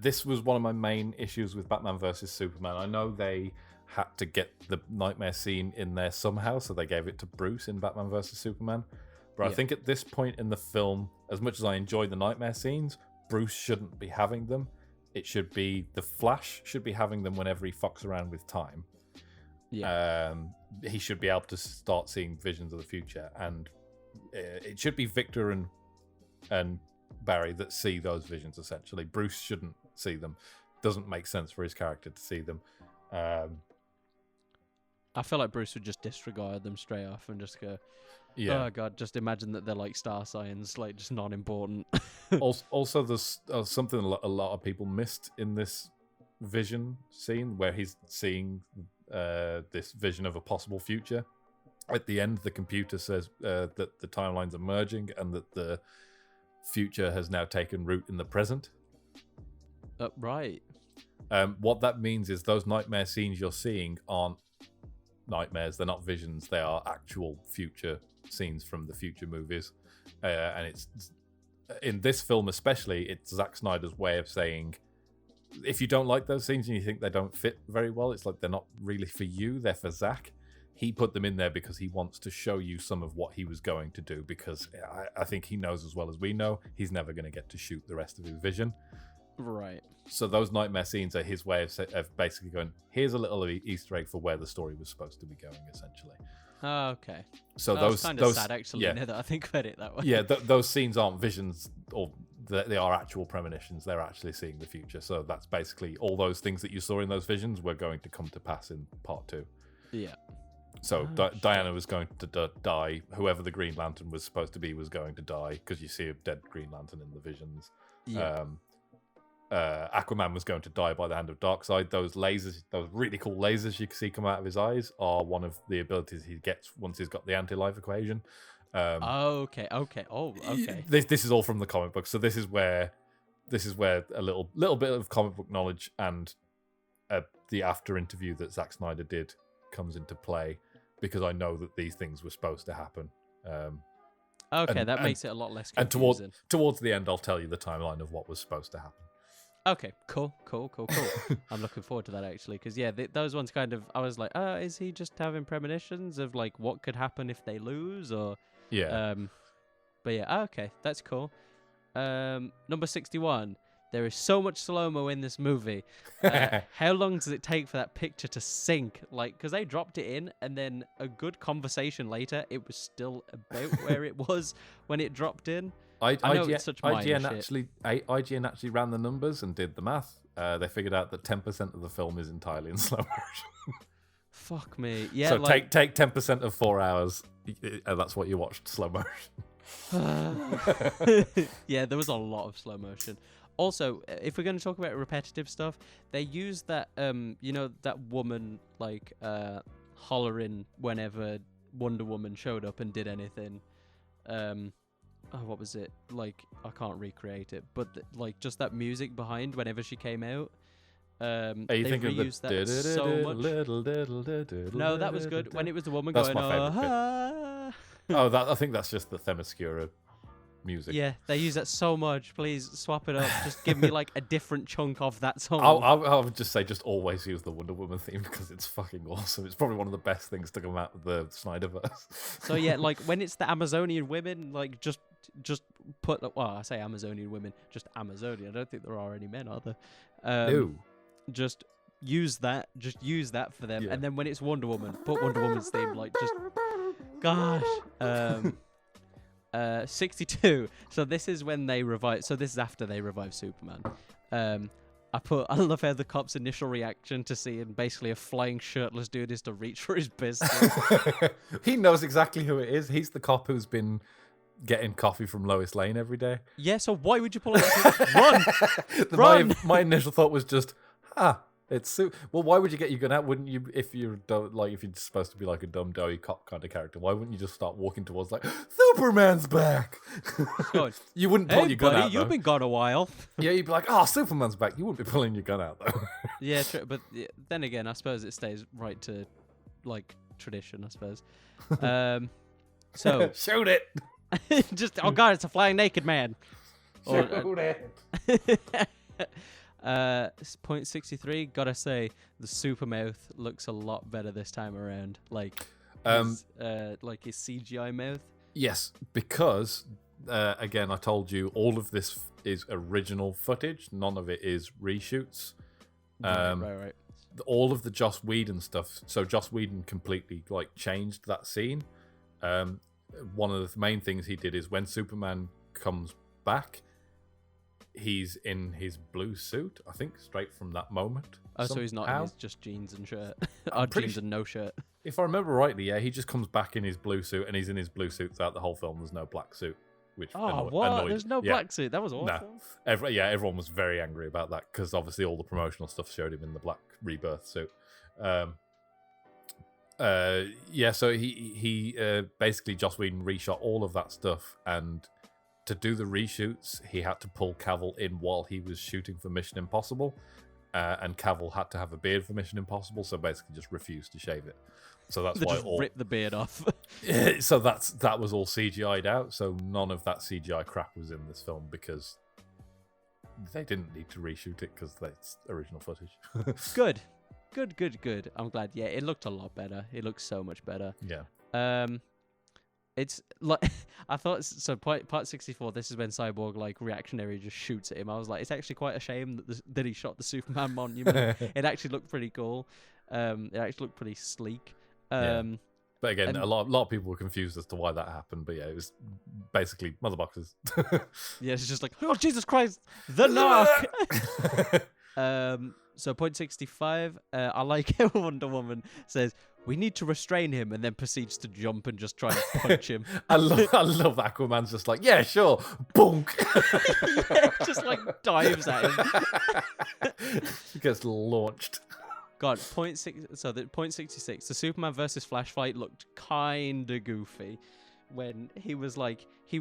[SPEAKER 3] This was one of my main issues with Batman vs Superman. I know they had to get the nightmare scene in there somehow, so they gave it to Bruce in Batman vs Superman. But I think at this point in the film, as much as I enjoy the nightmare scenes, Bruce shouldn't be having them. It should be the Flash should be having them whenever he fucks around with time. Yeah. He should be able to start seeing visions of the future, and it should be Victor and Barry that see those visions. Essentially, Bruce shouldn't see them. Doesn't make sense for his character to see them.
[SPEAKER 6] I feel like Bruce would just disregard them straight off and just go,
[SPEAKER 3] yeah.
[SPEAKER 6] Oh god, just imagine that they're like star signs, like just not important.
[SPEAKER 3] Also, there's something a lot of people missed in this vision scene where he's seeing this vision of a possible future. At the end, the computer says that the timelines are merging and that the future has now taken root in the present.
[SPEAKER 6] Right.
[SPEAKER 3] What that means is those nightmare scenes you're seeing aren't nightmares. They're not visions. They are actual future scenes from the future movies. And it's in this film especially, it's Zack Snyder's way of saying, if you don't like those scenes and you think they don't fit very well, it's like they're not really for you, they're for Zack. He put them in there because he wants to show you some of what he was going to do, because I think he knows as well as we know he's never going to get to shoot the rest of his vision.
[SPEAKER 6] Right.
[SPEAKER 3] So those nightmare scenes are his way of basically going, here's a little Easter egg for where the story was supposed to be going, essentially.
[SPEAKER 6] Oh, okay.
[SPEAKER 3] So
[SPEAKER 6] those kind of sad, actually, now that I think about it that way.
[SPEAKER 3] Yeah, those scenes aren't visions, or they are actual premonitions. They're actually seeing the future. So that's basically all those things that you saw in those visions were going to come to pass in part 2.
[SPEAKER 6] Yeah.
[SPEAKER 3] So Diana was going to die. Whoever the Green Lantern was supposed to be was going to die, because you see a dead Green Lantern in the visions.
[SPEAKER 6] Yeah.
[SPEAKER 3] Aquaman was going to die by the hand of Darkseid. Those lasers, those really cool lasers you can see come out of his eyes, are one of the abilities he gets once he's got the anti-life equation.
[SPEAKER 6] Okay.
[SPEAKER 3] This is all from the comic book, so this is where a little bit of comic book knowledge and the after interview that Zack Snyder did comes into play, because I know that these things were supposed to happen.
[SPEAKER 6] That makes it a lot less confusing.
[SPEAKER 3] And towards the end, I'll tell you the timeline of what was supposed to happen.
[SPEAKER 6] Okay, cool. I'm looking forward to that, actually, because those ones kind of, I was like, is he just having premonitions of like what could happen if they lose, or but yeah, okay, that's cool. Number 61. There is so much slow-mo in this movie. How long does it take for that picture to sink? Like, because they dropped it in, and then a good conversation later, it was still about where it was when it dropped in. I know it's such minor shit.
[SPEAKER 3] IGN actually ran the numbers and did the math. They figured out that 10% of the film is entirely in slow motion.
[SPEAKER 6] Fuck me. Yeah.
[SPEAKER 3] So take 10% of 4 hours, and that's what you watched slow motion.
[SPEAKER 6] Yeah, there was a lot of slow motion. Also, if we're going to talk about repetitive stuff, they use that that woman like hollering whenever Wonder Woman showed up and did anything. What was it? Like, I can't recreate it, but like just that music behind whenever she came out.
[SPEAKER 3] Are you thinking of
[SPEAKER 6] that so much? No, that was good. When it was the woman
[SPEAKER 3] That's
[SPEAKER 6] going,
[SPEAKER 3] my favourite bit. Oh, I think that's just the Themyscira music.
[SPEAKER 6] Yeah, they use that so much. Please swap it up. Just give me like a different chunk of that song.
[SPEAKER 3] I would just say just always use the Wonder Woman theme because it's fucking awesome. It's probably one of the best things to come out of the Snyderverse.
[SPEAKER 6] So yeah, like when it's the Amazonian women, like just put. Well, I say Amazonian women, just Amazonian. I don't think there are any men, are there?
[SPEAKER 3] No.
[SPEAKER 6] Just use that. Just use that for them.
[SPEAKER 3] Yeah.
[SPEAKER 6] And then when it's Wonder Woman, put Wonder Woman's theme. Like just, gosh. 62. So this is when they revive. So this is after they revive Superman. I love how the cop's initial reaction to seeing basically a flying shirtless dude is to reach for his pistol.
[SPEAKER 3] He knows exactly who it is. He's the cop who's been getting coffee from Lois Lane every day.
[SPEAKER 6] Yeah. So why would you pull it? Run! Run!
[SPEAKER 3] My initial thought was just, it's well. Why would you get your gun out? Wouldn't you, if you're supposed to be like a dumb doughy cop kind of character? Why wouldn't you just start walking towards like Superman's back? You wouldn't pull your gun
[SPEAKER 6] buddy,
[SPEAKER 3] out.
[SPEAKER 6] You've been gone a while.
[SPEAKER 3] Yeah, you'd be like, Superman's back. You wouldn't be pulling your gun out though.
[SPEAKER 6] Yeah, true. But then again, I suppose it stays right to like tradition. I suppose. So
[SPEAKER 3] shoot it.
[SPEAKER 6] Just God, it's a flying naked man.
[SPEAKER 3] Shoot it.
[SPEAKER 6] 0.63. Gotta say, the super mouth looks a lot better this time around. Like his CGI mouth.
[SPEAKER 3] Yes, because again, I told you all of this is original footage. None of it is reshoots.
[SPEAKER 6] Right.
[SPEAKER 3] All of the Joss Whedon stuff. So Joss Whedon completely like changed that scene. One of the main things he did is when Superman comes back, he's in his blue suit, I think, straight from that moment.
[SPEAKER 6] Oh, so he's not in his just jeans and shirt. Jeans and no shirt.
[SPEAKER 3] If I remember rightly, yeah, he just comes back in his blue suit, and he's in his blue suit throughout the whole film. There's no black suit, which annoyed.
[SPEAKER 6] There's no black suit. That was awful.
[SPEAKER 3] No. Everyone was very angry about that because obviously all the promotional stuff showed him in the black rebirth suit. So he basically Joss Whedon reshot all of that stuff, and to do the reshoots, he had to pull Cavill in while he was shooting for Mission Impossible, and Cavill had to have a beard for Mission Impossible, so basically just refused to shave it. So that's why
[SPEAKER 6] just rip the beard off.
[SPEAKER 3] So that was all CGI'd out. So none of that CGI crap was in this film because they didn't need to reshoot it because that's original footage.
[SPEAKER 6] Good. I'm glad. Yeah, it looked a lot better. It looks so much better.
[SPEAKER 3] Yeah.
[SPEAKER 6] It's like I thought. So part 64. This is when Cyborg like reactionary just shoots at him. I was like, it's actually quite a shame that he shot the Superman monument. It actually looked pretty cool. It actually looked pretty sleek.
[SPEAKER 3] Yeah. But again, a lot of people were confused as to why that happened. But yeah, it was basically mother boxes.
[SPEAKER 6] Yeah, it's just like, oh Jesus Christ, the knock. So 0.65. I like how Wonder Woman says, we need to restrain him, and then proceeds to jump and just try and punch him.
[SPEAKER 3] I love Aquaman's just like, yeah, sure, bonk.
[SPEAKER 6] Yeah, just like dives at him.
[SPEAKER 3] He gets launched.
[SPEAKER 6] God, 0.6. So the 0.66. The Superman versus Flash fight looked kinda goofy when he was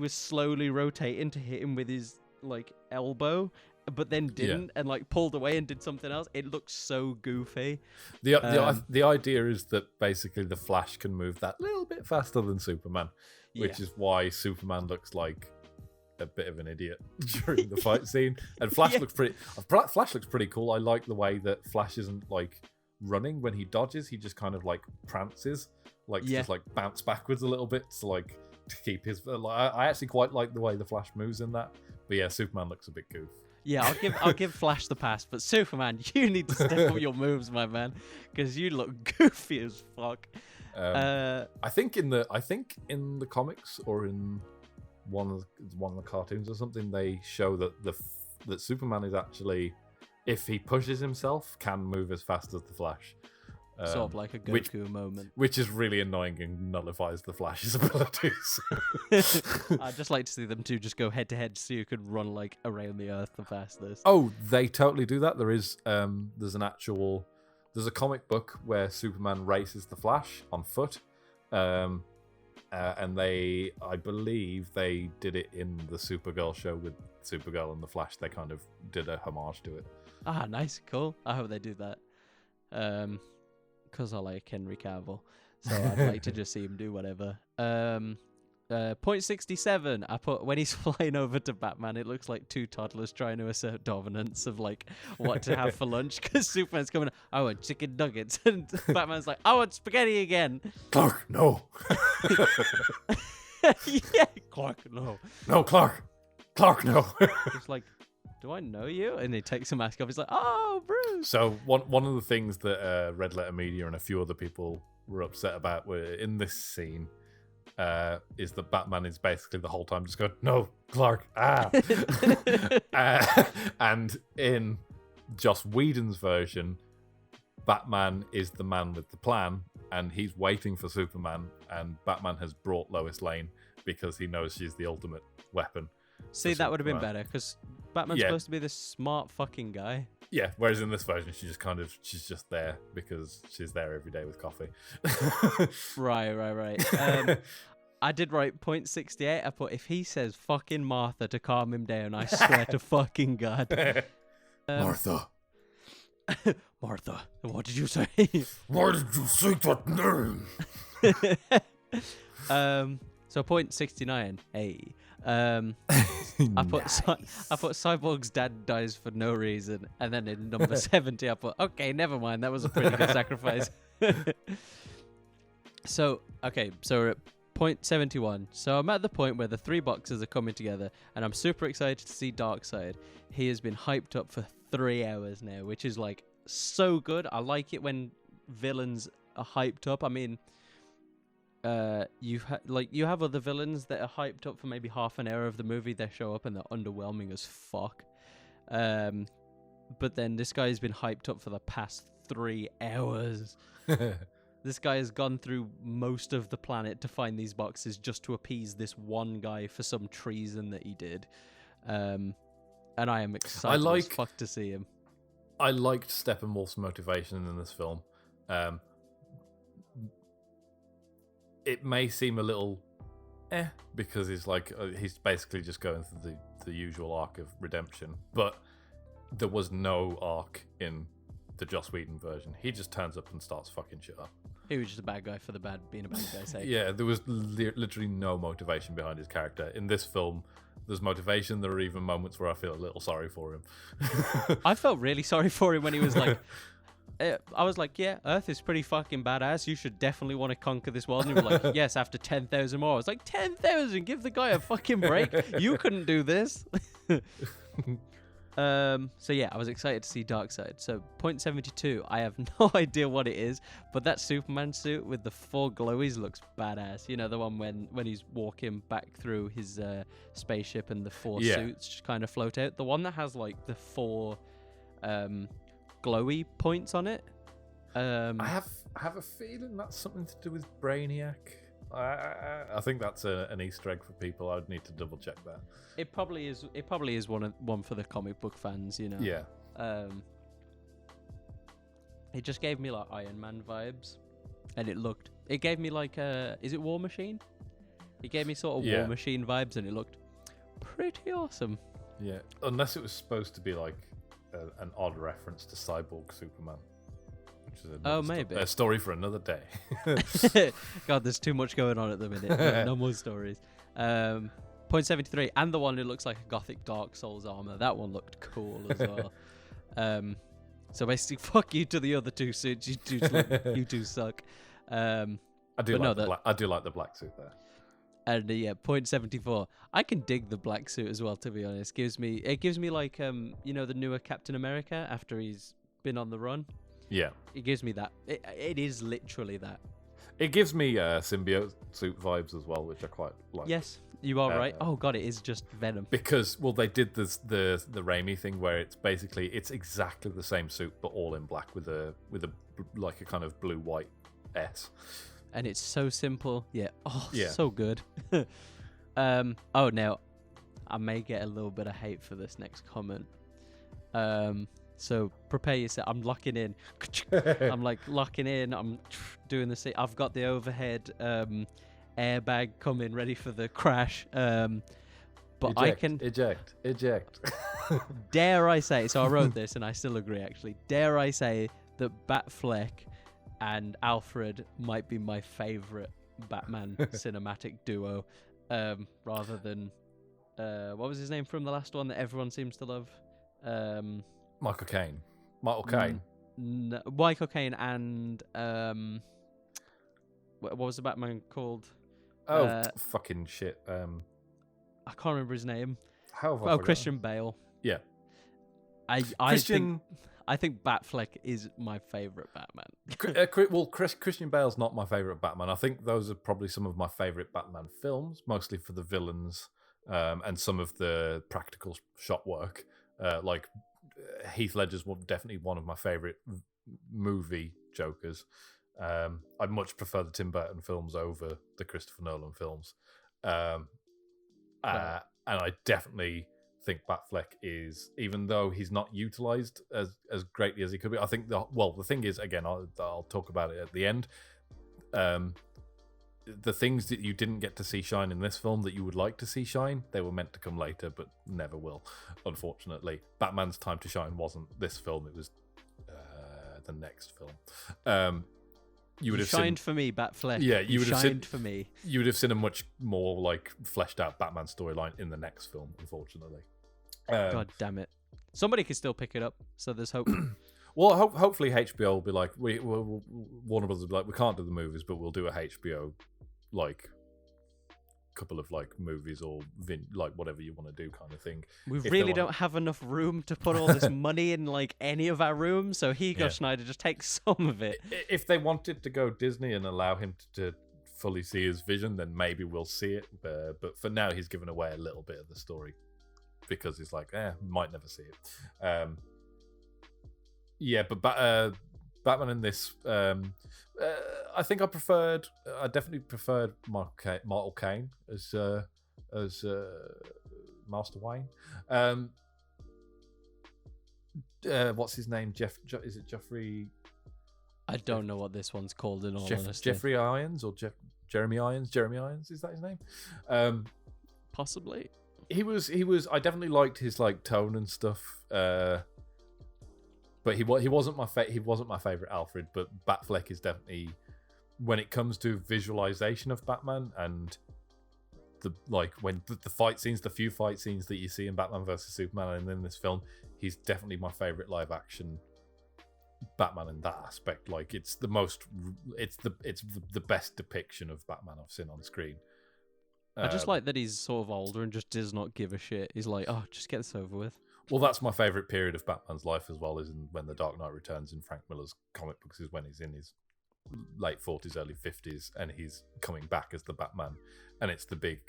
[SPEAKER 6] slowly rotating to hit him with his like elbow, but then didn't and like pulled away and did something else. It looks so goofy.
[SPEAKER 3] The idea is that basically the Flash can move that little bit faster than Superman, which is why Superman looks like a bit of an idiot during the fight scene. And Flash looks pretty cool. I like the way that Flash isn't like running when he dodges. He just kind of like prances, just like bounce backwards a little bit to keep his. I actually quite like the way the Flash moves in that. But yeah, Superman looks a bit goof.
[SPEAKER 6] Yeah, I'll give Flash the pass, but Superman, you need to step up your moves, my man, because you look goofy as fuck.
[SPEAKER 3] I think in the comics or in one of the cartoons or something, they show that that Superman is actually, if he pushes himself, can move as fast as the Flash.
[SPEAKER 6] Sort of like a Goku moment.
[SPEAKER 3] Which is really annoying and nullifies the Flash's abilities.
[SPEAKER 6] I'd just like to see them two just go head to head so you could run like around the earth the fastest.
[SPEAKER 3] Oh, they totally do that. There is there's a comic book where Superman races the Flash on foot. And I believe they did it in the Supergirl show with Supergirl and the Flash. They kind of did a homage to it.
[SPEAKER 6] Ah, nice, cool. I hope they do that. Because I like Henry Cavill, so I'd like to just see him do whatever. Point 67, I put when he's flying over to Batman, it looks like two toddlers trying to assert dominance of like what to have for lunch. Because Superman's coming, I want chicken nuggets, and Batman's like, I want spaghetti again.
[SPEAKER 3] Clark, no.
[SPEAKER 6] Yeah, Clark, no.
[SPEAKER 3] No, Clark, no.
[SPEAKER 6] It's like, do I know you? And he takes the mask off. He's like, oh, Bruce.
[SPEAKER 3] So one of the things that Red Letter Media and a few other people were upset about were in this scene is that Batman is basically the whole time just going, no, Clark, and in Joss Whedon's version, Batman is the man with the plan, and he's waiting for Superman, and Batman has brought Lois Lane because he knows she's the ultimate weapon.
[SPEAKER 6] See, that would have been better, because Batman's supposed to be this smart fucking guy.
[SPEAKER 3] Yeah, whereas in this version, she's just there because she's there every day with coffee.
[SPEAKER 6] Right. I did write point 68. I put, if he says fucking Martha to calm him down, I swear to fucking God.
[SPEAKER 3] Martha.
[SPEAKER 6] Martha, what did you say?
[SPEAKER 3] Why did you say that name?
[SPEAKER 6] So point 69. Hey. I put Cyborg's dad dies for no reason, and then in number 70 I put, okay, never mind, that was a pretty good sacrifice. So we're at point 71. So I'm at the point where the three boxes are coming together, and I'm super excited to see Darkseid. He has been hyped up for 3 hours now, which is like so good. I like it when villains are hyped up. I mean, you have other villains that are hyped up for maybe half an hour of the movie. They show up and they're underwhelming as fuck. But then this guy has been hyped up for the past 3 hours. This guy has gone through most of the planet to find these boxes just to appease this one guy for some treason that he did. And I am excited as fuck to see him.
[SPEAKER 3] I liked Steppenwolf's motivation in this film. It may seem a little because he's basically just going through the usual arc of redemption, but there was no arc in the Joss Whedon version. He just turns up and starts fucking shit up.
[SPEAKER 6] He was just a bad guy for being a bad guy's sake.
[SPEAKER 3] Yeah, there was literally no motivation behind his character. In this film, there's motivation. There are even moments where I feel a little sorry for him.
[SPEAKER 6] I felt really sorry for him when he was like, I was like, yeah, Earth is pretty fucking badass. You should definitely want to conquer this world. And he was like, yes, after 10,000 more. I was like, 10,000? Give the guy a fucking break. You couldn't do this. So yeah, I was excited to see Darkseid. So point 72, I have no idea what it is, but that Superman suit with the 4 glowies looks badass. You know, the one when he's walking back through his spaceship and the 4 suits just kind of float out. The one that has like the 4 glowy points on it. I
[SPEAKER 3] have a feeling that's something to do with Brainiac. I think that's an Easter egg for people. I'd need to double check that.
[SPEAKER 6] It probably is. It probably is one for the comic book fans, you know.
[SPEAKER 3] Yeah.
[SPEAKER 6] It just gave me like Iron Man vibes, and it gave me like is it War Machine? It gave me sort of War Machine vibes, and it looked pretty awesome.
[SPEAKER 3] Yeah, unless it was supposed to be like an odd reference to Cyborg Superman.
[SPEAKER 6] Maybe
[SPEAKER 3] a story for another day.
[SPEAKER 6] God, there's too much going on at the minute. No more stories. Point 73, and the one who looks like a Gothic Dark Souls armor. That one looked cool as well. So basically, fuck you to the other 2 suits. You two suck. I do
[SPEAKER 3] like the black suit there.
[SPEAKER 6] And point 74. I can dig the black suit as well. To be honest, it gives me like the newer Captain America after he's been on the run.
[SPEAKER 3] Yeah,
[SPEAKER 6] it gives me that. It is literally that.
[SPEAKER 3] It gives me symbiote suit vibes as well, which I quite like.
[SPEAKER 6] Yes, you are right. Oh god, it is just Venom.
[SPEAKER 3] Because they did this the Raimi thing where it's exactly the same suit but all in black with a like a kind of blue white S.
[SPEAKER 6] And it's so simple. Yeah. Oh,
[SPEAKER 3] Yeah.
[SPEAKER 6] so good. Oh, now I may get a little bit of hate for this next comment. So prepare yourself. I'm locking in. I'm like locking in. I'm doing the. I've got the overhead airbag coming, ready for the crash. But I can
[SPEAKER 3] eject.
[SPEAKER 6] Dare I say? So I wrote this, and I still agree. Actually, dare I say that Batfleck and Alfred might be my favorite Batman cinematic duo, rather than what was his name from the last one that everyone seems to love?
[SPEAKER 3] Michael Caine.
[SPEAKER 6] Michael Caine and what was the Batman called?
[SPEAKER 3] Fucking shit.
[SPEAKER 6] I can't remember his name.
[SPEAKER 3] How have I forgotten?
[SPEAKER 6] Christian Bale.
[SPEAKER 3] Yeah.
[SPEAKER 6] I think Batfleck is my favorite Batman.
[SPEAKER 3] Christian Bale's not my favorite Batman. I think those are probably some of my favorite Batman films, mostly for the villains and some of the practical shot work. Like Heath Ledger's definitely one of my favorite movie Jokers. I much prefer the Tim Burton films over the Christopher Nolan films. And I definitely think Batfleck is, even though he's not utilized as greatly as he could be, I think the thing is, again, I'll talk about it at the end. The things that you didn't get to see shine in this film that you would like to see shine, they were meant to come later, but never will, unfortunately. Batman's time to shine wasn't this film; it was the next film. You would have
[SPEAKER 6] shined for me, Batfleck.
[SPEAKER 3] Yeah, you would have
[SPEAKER 6] shined for me.
[SPEAKER 3] You would have seen a much more like fleshed out Batman storyline in the next film, unfortunately.
[SPEAKER 6] God damn it! Somebody could still pick it up, so there's hope.
[SPEAKER 3] Well, hopefully HBO will be like, Warner Brothers will be like, we can't do the movies, but we'll do a HBO like couple of like movies or like whatever you want to do kind of thing.
[SPEAKER 6] We really don't have enough room to put all this money in like any of our rooms, so Schneider just takes some of it.
[SPEAKER 3] If they wanted to go Disney and allow him to fully see his vision, then maybe we'll see it. But for now, he's given away a little bit of the story because he's like, might never see it. Yeah, but Batman in this, I think I definitely preferred Michael Caine as Master Wayne. What's his name? Is it Jeffrey?
[SPEAKER 6] I don't know what this one's called in all honesty.
[SPEAKER 3] Jeffrey Irons or Jeremy Irons? Jeremy Irons, is that his name?
[SPEAKER 6] Possibly.
[SPEAKER 3] He was. I definitely liked his like tone and stuff. But he wasn't my favorite Alfred. But Batfleck is definitely, when it comes to visualization of Batman and when the fight scenes, the few fight scenes that you see in Batman vs Superman and in this film, he's definitely my favorite live action Batman in that aspect. Like it's the best depiction of Batman I've seen on screen.
[SPEAKER 6] I just like that he's sort of older and just does not give a shit. He's like, oh, just get this over with.
[SPEAKER 3] Well, that's my favourite period of Batman's life as well, is when The Dark Knight Returns in Frank Miller's comic books, is when he's in his late 40s, early 50s, and he's coming back as the Batman. And it's the big,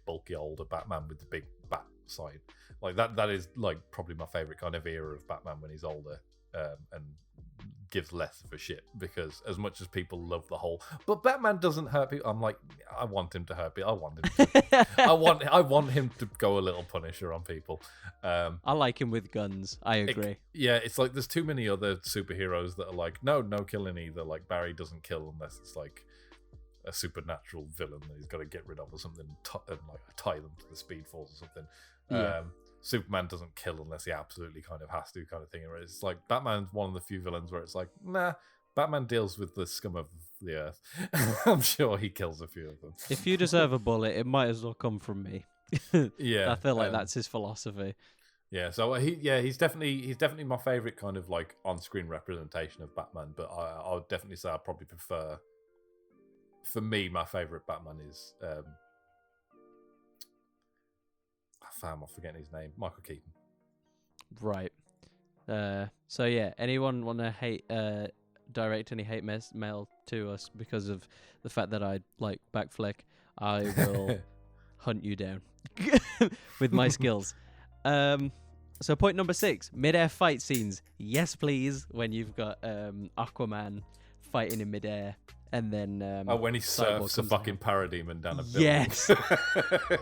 [SPEAKER 3] bulky, older Batman with the big bat side. Like, that is, like, probably my favourite kind of era of Batman when he's older and gives less of a shit, because as much as people love the whole, but Batman doesn't hurt people, I'm like, I want him to hurt people. I want him to go a little Punisher on people.
[SPEAKER 6] I like him with guns. I agree.
[SPEAKER 3] It's like there's too many other superheroes that are like, no killing either. Like Barry doesn't kill unless it's like a supernatural villain that he's got to get rid of or something, and like tie them to the Speed Force or something.
[SPEAKER 6] Yeah.
[SPEAKER 3] Superman doesn't kill unless he absolutely kind of has to, kind of thing. It's like Batman's one of the few villains where it's like, nah, Batman deals with the scum of the earth. I'm sure he kills a few of them.
[SPEAKER 6] If you deserve a bullet, it might as well come from me.
[SPEAKER 3] Yeah,
[SPEAKER 6] I feel like that's his philosophy.
[SPEAKER 3] Yeah, so he's definitely my favorite kind of like on-screen representation of Batman. But I would definitely say I probably prefer. For me, my favorite Batman is. I'm forgetting his name. Michael Keaton.
[SPEAKER 6] Right. So yeah, anyone want to direct any hate mail to us because of the fact that I like backflick, I will hunt you down with my skills. So point number 6, mid-air fight scenes. Yes, please. When you've got Aquaman fighting in mid-air, and then
[SPEAKER 3] when he
[SPEAKER 6] Cyborg
[SPEAKER 3] surfs a
[SPEAKER 6] comes
[SPEAKER 3] fucking
[SPEAKER 6] out.
[SPEAKER 3] parademon down a building.
[SPEAKER 6] Yes,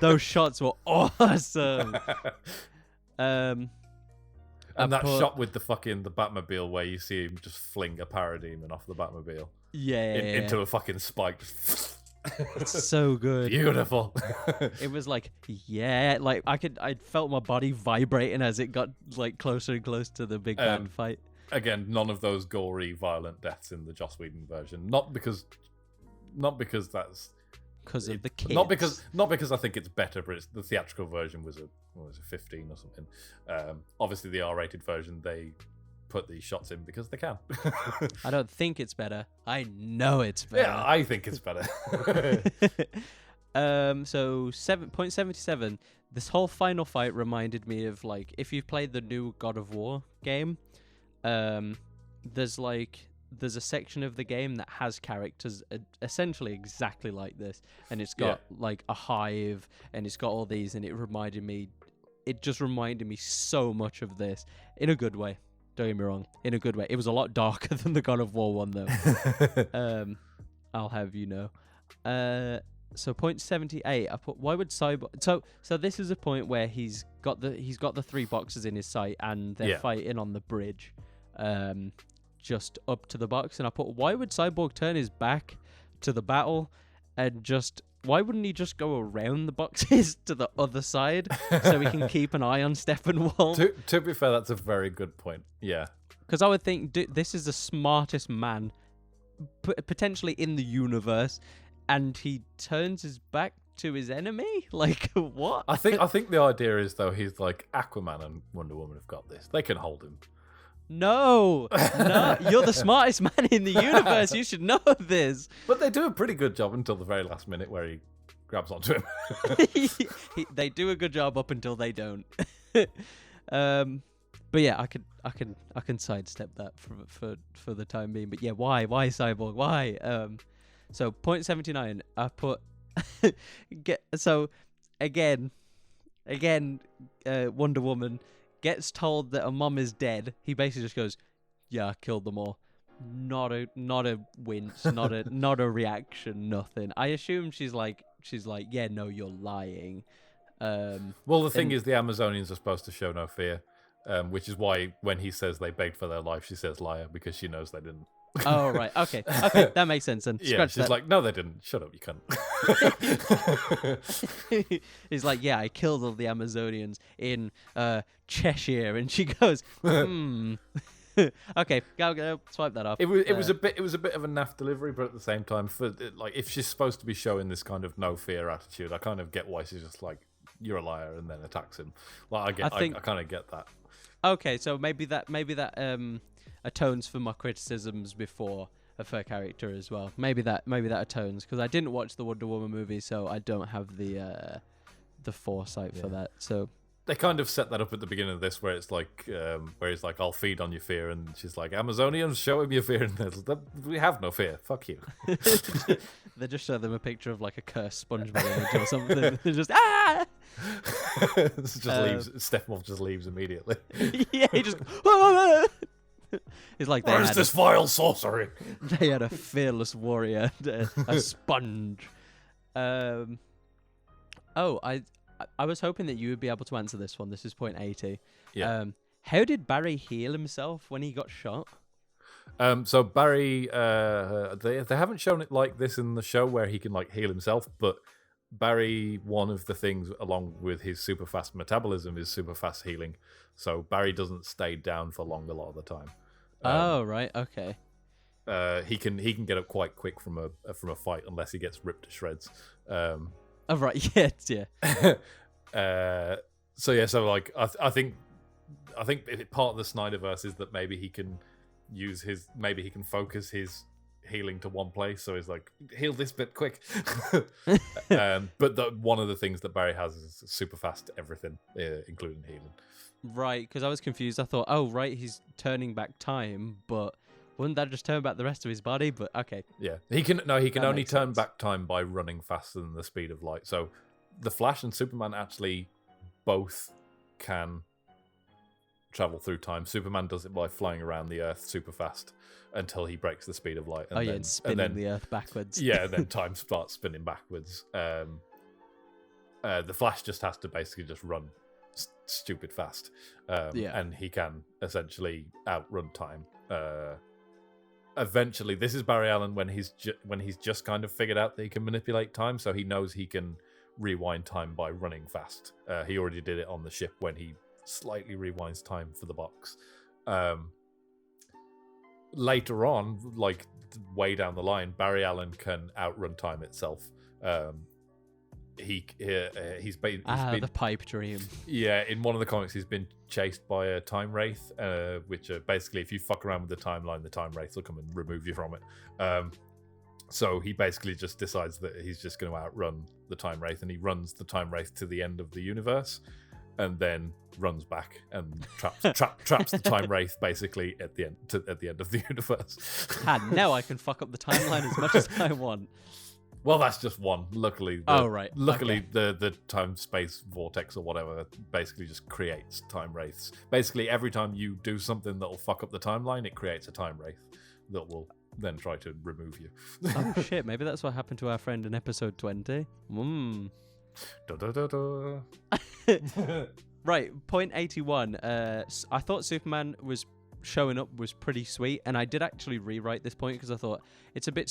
[SPEAKER 6] those shots were awesome.
[SPEAKER 3] And that shot with the Batmobile where you see him just fling a parademon off the Batmobile into a fucking spike.
[SPEAKER 6] It's so good.
[SPEAKER 3] Beautiful.
[SPEAKER 6] It was like, like I felt my body vibrating as it got like closer and closer to the big bad fight.
[SPEAKER 3] Again, none of those gory, violent deaths in the Joss Whedon version. Not because that's
[SPEAKER 6] because of the kids.
[SPEAKER 3] Not because I think it's better, but the theatrical version was a 15 or something. Obviously, the R-rated version, they put these shots in because they can.
[SPEAKER 6] I don't think it's better. I know it's better.
[SPEAKER 3] Yeah, I think it's better.
[SPEAKER 6] So 7.77. This whole final fight reminded me of like if you've played the new God of War game. There's a section of the game that has characters essentially exactly like this, and it's got like a hive, and it's got all these, and it just reminded me so much of this in a good way. Don't get me wrong, in a good way. It was a lot darker than the God of War one though. I'll have you know. So point 78, I put why would Cyborg? So this is a point where he's got the 3 boxes in his sight, and they're fighting on the bridge, just up to the box. And I put why would Cyborg turn his back to the battle, and why wouldn't he just go around the boxes to the other side so he can keep an eye on Steppenwolf?
[SPEAKER 3] To be fair, that's a very good point. Yeah,
[SPEAKER 6] because I would think this is the smartest man potentially in the universe. And he turns his back to his enemy? Like, what?
[SPEAKER 3] I think the idea is, though, he's like, Aquaman and Wonder Woman have got this. They can hold him.
[SPEAKER 6] No, you're the smartest man in the universe. You should know this.
[SPEAKER 3] But they do a pretty good job until the very last minute where he grabs onto him.
[SPEAKER 6] They do a good job up until they don't. But yeah, I can sidestep that for the time being. But yeah, why Cyborg? Why? So point 79, I put again, Wonder Woman gets told that her mom is dead. He basically just goes, "Yeah, I killed them all." Not a wince, not a reaction, nothing. I assume she's like, "Yeah, no, you're lying."
[SPEAKER 3] Well, the thing is, the Amazonians are supposed to show no fear, which is why when he says they begged for their life, she says liar, because she knows they didn't.
[SPEAKER 6] Oh, right. Okay, that makes sense. And
[SPEAKER 3] yeah, she's like, no, they didn't. Shut up, you cunt.
[SPEAKER 6] He's like, yeah, I killed all the Amazonians in Cheshire, and she goes, Okay, go swipe that off.
[SPEAKER 3] It was a bit of a naff delivery, but at the same time, if she's supposed to be showing this kind of no fear attitude, I kind of get why she's just like, you're a liar, and then attacks him. Like, I kind of get that.
[SPEAKER 6] Okay, so maybe that atones for my criticisms before of her character as well. Maybe that atones, because I didn't watch the Wonder Woman movie, so I don't have the foresight for that. So
[SPEAKER 3] they kind of set that up at the beginning of this, where it's like, where he's like, "I'll feed on your fear," and she's like, "Amazonians, show him your fear," and we have no fear. Fuck you.
[SPEAKER 6] They just show them a picture of like a cursed SpongeBob image or something. They're just
[SPEAKER 3] Steppenwolf just leaves immediately.
[SPEAKER 6] Yeah, he just. It's like they
[SPEAKER 3] Where's this vile sorcery?
[SPEAKER 6] They had a fearless warrior, a sponge. I was hoping that you would be able to answer this one. This is point 80.
[SPEAKER 3] Yeah.
[SPEAKER 6] How did Barry heal himself when he got shot?
[SPEAKER 3] So Barry, they haven't shown it like this in the show where he can like heal himself, but Barry, one of the things along with his super fast metabolism is super fast healing. So Barry doesn't stay down for long a lot of the time.
[SPEAKER 6] Oh, right, okay.
[SPEAKER 3] He can get up quite quick from a fight unless he gets ripped to shreds.
[SPEAKER 6] Oh, right, yeah.
[SPEAKER 3] So like I think part of the Snyderverse is that maybe he can focus his healing to one place, so he's like, heal this bit quick. But one of the things that Barry has is super fast everything, including healing.
[SPEAKER 6] Right, because I was confused. I thought, oh, right, he's turning back time, but Wouldn't that just turn back the rest of his body? But okay.
[SPEAKER 3] Yeah, he can only
[SPEAKER 6] makes
[SPEAKER 3] turn
[SPEAKER 6] sense.
[SPEAKER 3] back time by running faster than the speed of light. So the Flash and Superman actually both can travel through time. Superman does it by flying around the Earth super fast until he breaks the speed of light. And
[SPEAKER 6] and spinning the Earth backwards.
[SPEAKER 3] Yeah, and then time starts spinning backwards. The Flash just has to basically just run stupid fast, and he can essentially outrun time. Eventually, this is Barry Allen when he's just kind of figured out that he can manipulate time, so he knows he can rewind time by running fast. He already did it on the ship when he slightly rewinds time for the box. Later on, like way down the line, Barry Allen can outrun time itself. He's been
[SPEAKER 6] the pipe dream.
[SPEAKER 3] Yeah, in one of the comics, he's been chased by a time wraith, which are basically, if you fuck around with the timeline, the time wraith will come and remove you from it. So he basically just decides that he's just going to outrun the time wraith, and he runs the time wraith to the end of the universe, and then runs back and traps the time wraith basically at the end of the universe.
[SPEAKER 6] And now I can fuck up the timeline as much as I want.
[SPEAKER 3] Well, that's just one. Luckily, the time-space vortex or whatever basically just creates time wraiths. Basically, every time you do something that will fuck up the timeline, it creates a time wraith that will then try to remove you.
[SPEAKER 6] Oh shit! Maybe that's what happened to our friend in episode 20.
[SPEAKER 3] Da, da, da, da.
[SPEAKER 6] Right, point 81. I thought Superman was showing up was pretty sweet, and I did actually rewrite this point because I thought it's a bit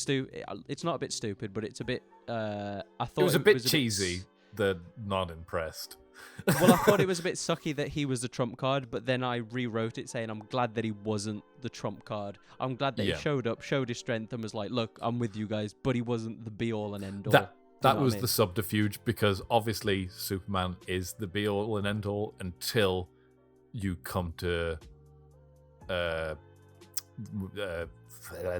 [SPEAKER 6] it's not a bit stupid, but it's a bit I thought
[SPEAKER 3] it was a bit cheesy. They're not impressed.
[SPEAKER 6] Well, I thought it was a bit sucky that he was the trump card, but then I rewrote it saying I'm glad that he wasn't the trump card. I'm glad that he showed up, showed his strength, and was like, look, I'm with you guys, but he wasn't the be all and end all.
[SPEAKER 3] That was the subterfuge, because obviously Superman is the be all and end all until you come to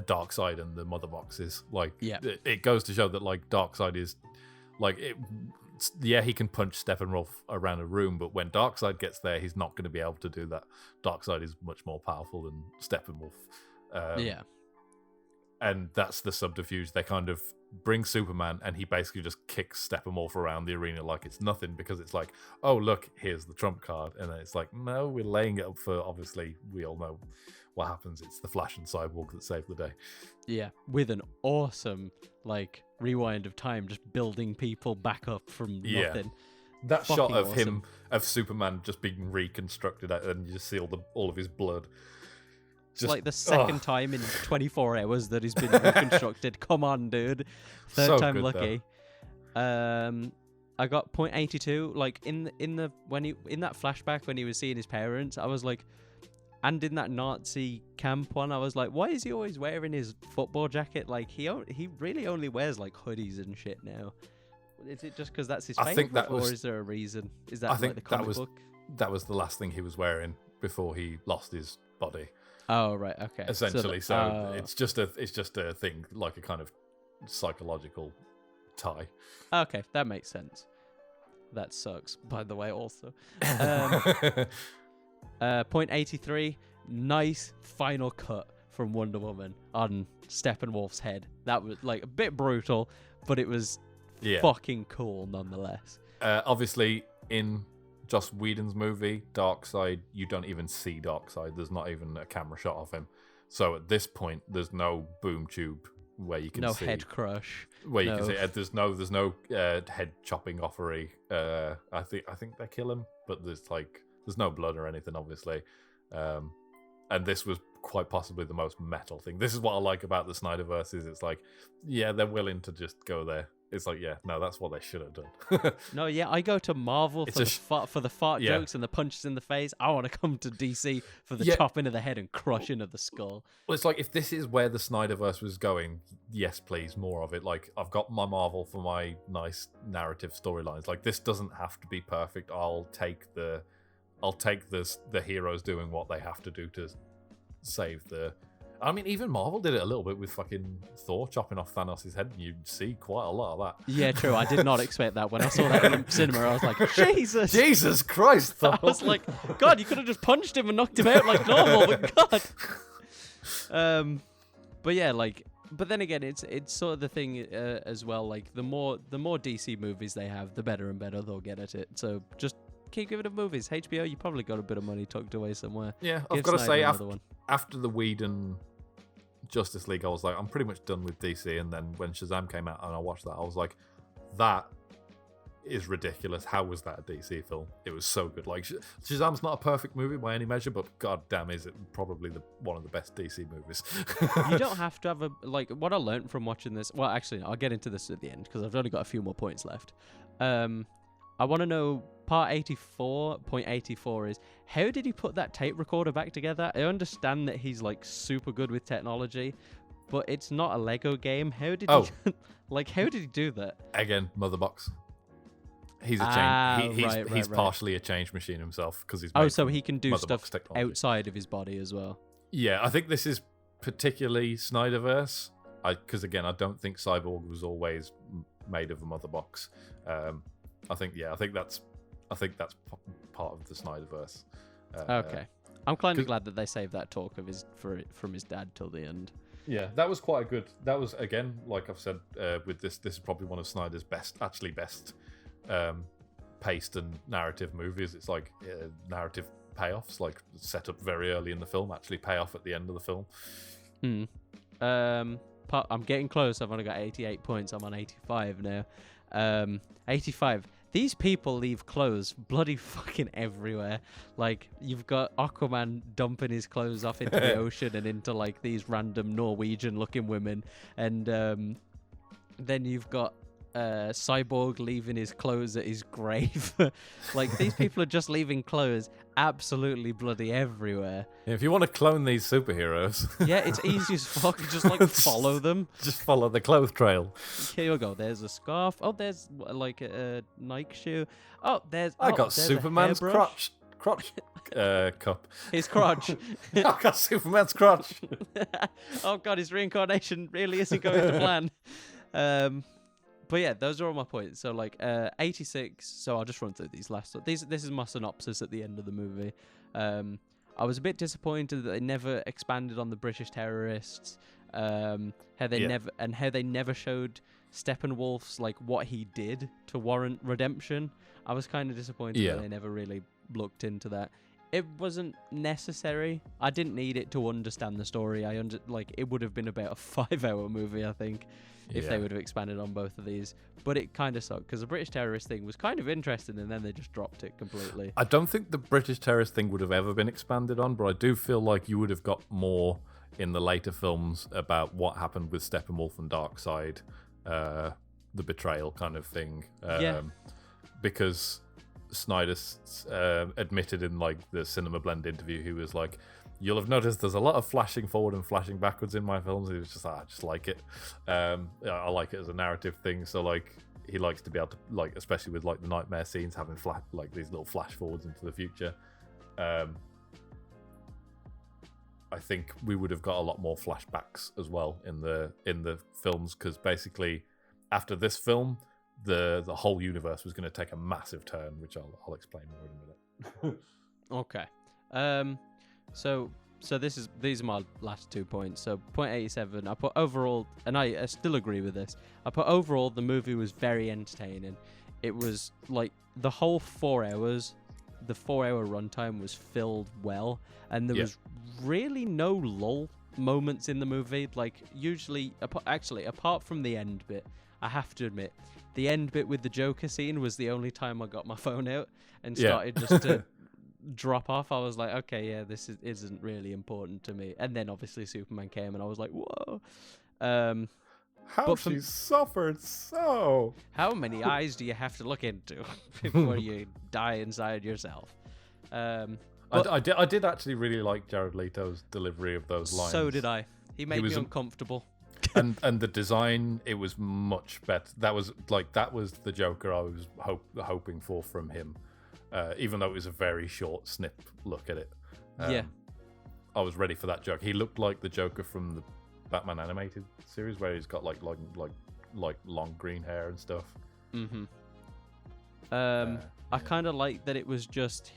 [SPEAKER 3] Darkseid and the mother boxes. Like, it goes to show that like Darkseid is like it. Yeah, he can punch Steppenwolf around a room, but when Darkseid gets there, he's not going to be able to do that. Darkseid is much more powerful than Steppenwolf. And that's the subterfuge. They kind of bring Superman, and he basically just kicks Steppenwolf around the arena like it's nothing, because it's like, oh, look, here's the trump card. And then it's like, no, we're laying it up for, obviously, we all know what happens. It's the Flash and Cyborg that save the day. Yeah.
[SPEAKER 6] With an awesome, like, rewind of time, just building people back up from nothing.
[SPEAKER 3] That shot of him, of Superman just being reconstructed, and you just see all of his blood.
[SPEAKER 6] It's like the second time in 24 hours that he's been reconstructed. Come on, dude. Third time good, lucky. I got point 82. Like in that flashback when he was seeing his parents, I was like, and in that Nazi camp one, I was like, why is he always wearing his football jacket? Like he really only wears like hoodies and shit now. Is it just because that's his favorite, or is there a reason? Is that like the comic book?
[SPEAKER 3] That was the last thing he was wearing before he lost his body.
[SPEAKER 6] Oh right, okay.
[SPEAKER 3] Essentially, so it's just a thing, like a kind of psychological tie.
[SPEAKER 6] Okay, that makes sense. That sucks, by the way. Also, point 83. Nice final cut from Wonder Woman on Steppenwolf's head. That was like a bit brutal, but it was fucking cool nonetheless.
[SPEAKER 3] Obviously, in Joss Whedon's movie, Darkseid, you don't even see Darkseid. There's not even a camera shot of him. So at this point, there's no boom tube where you can see.
[SPEAKER 6] No head crush.
[SPEAKER 3] Where you can see. There's no head chopping offery. I think they kill him, but there's no blood or anything, obviously. And this was quite possibly the most metal thing. This is what I like about the Snyderverse, is it's like, yeah, they're willing to just go there. It's like, yeah, no, that's what they should have done.
[SPEAKER 6] No, yeah, I go to Marvel for the fart jokes and the punches in the face. I want to come to DC for the chopping of the head and crushing of the skull.
[SPEAKER 3] Well, it's like, if this is where the Snyderverse was going, yes, please, more of it. Like, I've got my Marvel for my nice narrative storylines. Like, this doesn't have to be perfect. I'll take the heroes doing what they have to do to save the... I mean, even Marvel did it a little bit with fucking Thor chopping off Thanos' head, and you see quite a lot of that.
[SPEAKER 6] Yeah, true. I did not expect that. When I saw that in cinema, I was like,
[SPEAKER 3] Jesus Christ, Thor.
[SPEAKER 6] I was like, God, you could have just punched him and knocked him out like normal, but God. But yeah, like, but then again, it's sort of the thing as well. Like, the more DC movies they have, the better and better they'll get at it. So just keep giving them movies. HBO, you probably got a bit of money tucked away somewhere.
[SPEAKER 3] Yeah,
[SPEAKER 6] Give
[SPEAKER 3] I've got to say,
[SPEAKER 6] Snyder
[SPEAKER 3] after the Whedon Justice League, I was like, I'm pretty much done with DC. And then when Shazam came out and I watched that, I was like, that is ridiculous. How was that a DC film? It was so good. Like, Shazam's not a perfect movie by any measure, but god damn, is it probably one of the best DC movies.
[SPEAKER 6] You don't have to have a, like, what I learned from watching this, well, actually, I'll get into this at the end because I've only got a few more points left. I want to know, part 84.84 is, how did he put that tape recorder back together? I understand that he's, like, super good with technology, but it's not a Lego game. How did he, like, how did he do that?
[SPEAKER 3] Again, Mother Box. He's a change. He's partially a change machine himself because he's.
[SPEAKER 6] So he can do stuff outside of his body as well.
[SPEAKER 3] Yeah, I think this is particularly Snyderverse. Because again, I don't think Cyborg was always made of a Mother Box. I think that's part of the Snyderverse.
[SPEAKER 6] Okay, I'm kind of glad that they saved that talk of from his dad till the end.
[SPEAKER 3] Yeah, that was quite a good. That was, again, like I've said, with this is probably one of Snyder's best paced and narrative movies. It's like narrative payoffs, like set up very early in the film, actually pay off at the end of the film.
[SPEAKER 6] I'm getting close. I've only got 88 points. I'm on 85 now. 85. These people leave clothes bloody fucking everywhere. Like, you've got Aquaman dumping his clothes off into the ocean and into, like, these random Norwegian-looking women. And then you've got Cyborg leaving his clothes at his grave. Like, these people are just leaving clothes absolutely bloody everywhere.
[SPEAKER 3] Yeah, if you want to clone these superheroes,
[SPEAKER 6] yeah, it's easy as fuck. Just like follow them.
[SPEAKER 3] Just follow the clothes trail.
[SPEAKER 6] Here you go. There's a scarf. Oh, there's like a Nike shoe. Oh,
[SPEAKER 3] I got Superman's crotch cup.
[SPEAKER 6] His crotch.
[SPEAKER 3] I got Superman's crotch.
[SPEAKER 6] Oh god, his reincarnation really isn't going to plan. But yeah, those are all my points. So like 86. So I'll just run through these last. This is my synopsis at the end of the movie. I was a bit disappointed that they never expanded on the British terrorists. How they never showed Steppenwolf's, like, what he did to warrant redemption. I was kind of disappointed that they never really looked into that. It wasn't necessary. I didn't need it to understand the story. It would have been about a 5-hour movie, I think, if they would have expanded on both of these. But it kind of sucked because the British terrorist thing was kind of interesting, and then they just dropped it completely.
[SPEAKER 3] I don't think the British terrorist thing would have ever been expanded on, but I do feel like you would have got more in the later films about what happened with Steppenwolf and Darkseid, the betrayal kind of thing. Because Snyder admitted in, like, the Cinema Blend interview, he was like, you'll have noticed there's a lot of flashing forward and flashing backwards in my films. He was just like, I just like it. I like it as a narrative thing. So, like, he likes to be able to, like, especially with, like, the nightmare scenes, having like these little flash forwards into the future. I think we would have got a lot more flashbacks as well in the films, because basically after this film, the whole universe was going to take a massive turn, which I'll explain more in a minute.
[SPEAKER 6] Okay. So these are my last 2 points. So point 87, I put overall, and I still agree with this. I put overall the movie was very entertaining. It was like the whole 4 hours, the 4-hour runtime was filled well, and there was really no lull moments in the movie. Like, usually, apart from the end bit, I have to admit, the end bit with the Joker scene was the only time I got my phone out and started just to drop off. I was like, okay, yeah, this isn't really important to me. And then obviously Superman came, and I was like, whoa.
[SPEAKER 3] How she suffered so.
[SPEAKER 6] How many eyes do you have to look into before you die inside yourself?
[SPEAKER 3] I did actually really like Jared Leto's delivery of those lines.
[SPEAKER 6] So did I. He made me uncomfortable.
[SPEAKER 3] and the design, it was much better. That was the Joker I was hoping for from him. Even though it was a very short snip look at it. I was ready for that Joker. He looked like the Joker from the Batman animated series, where he's got like long green hair and stuff.
[SPEAKER 6] Mm-hmm. I kind of like that it was just that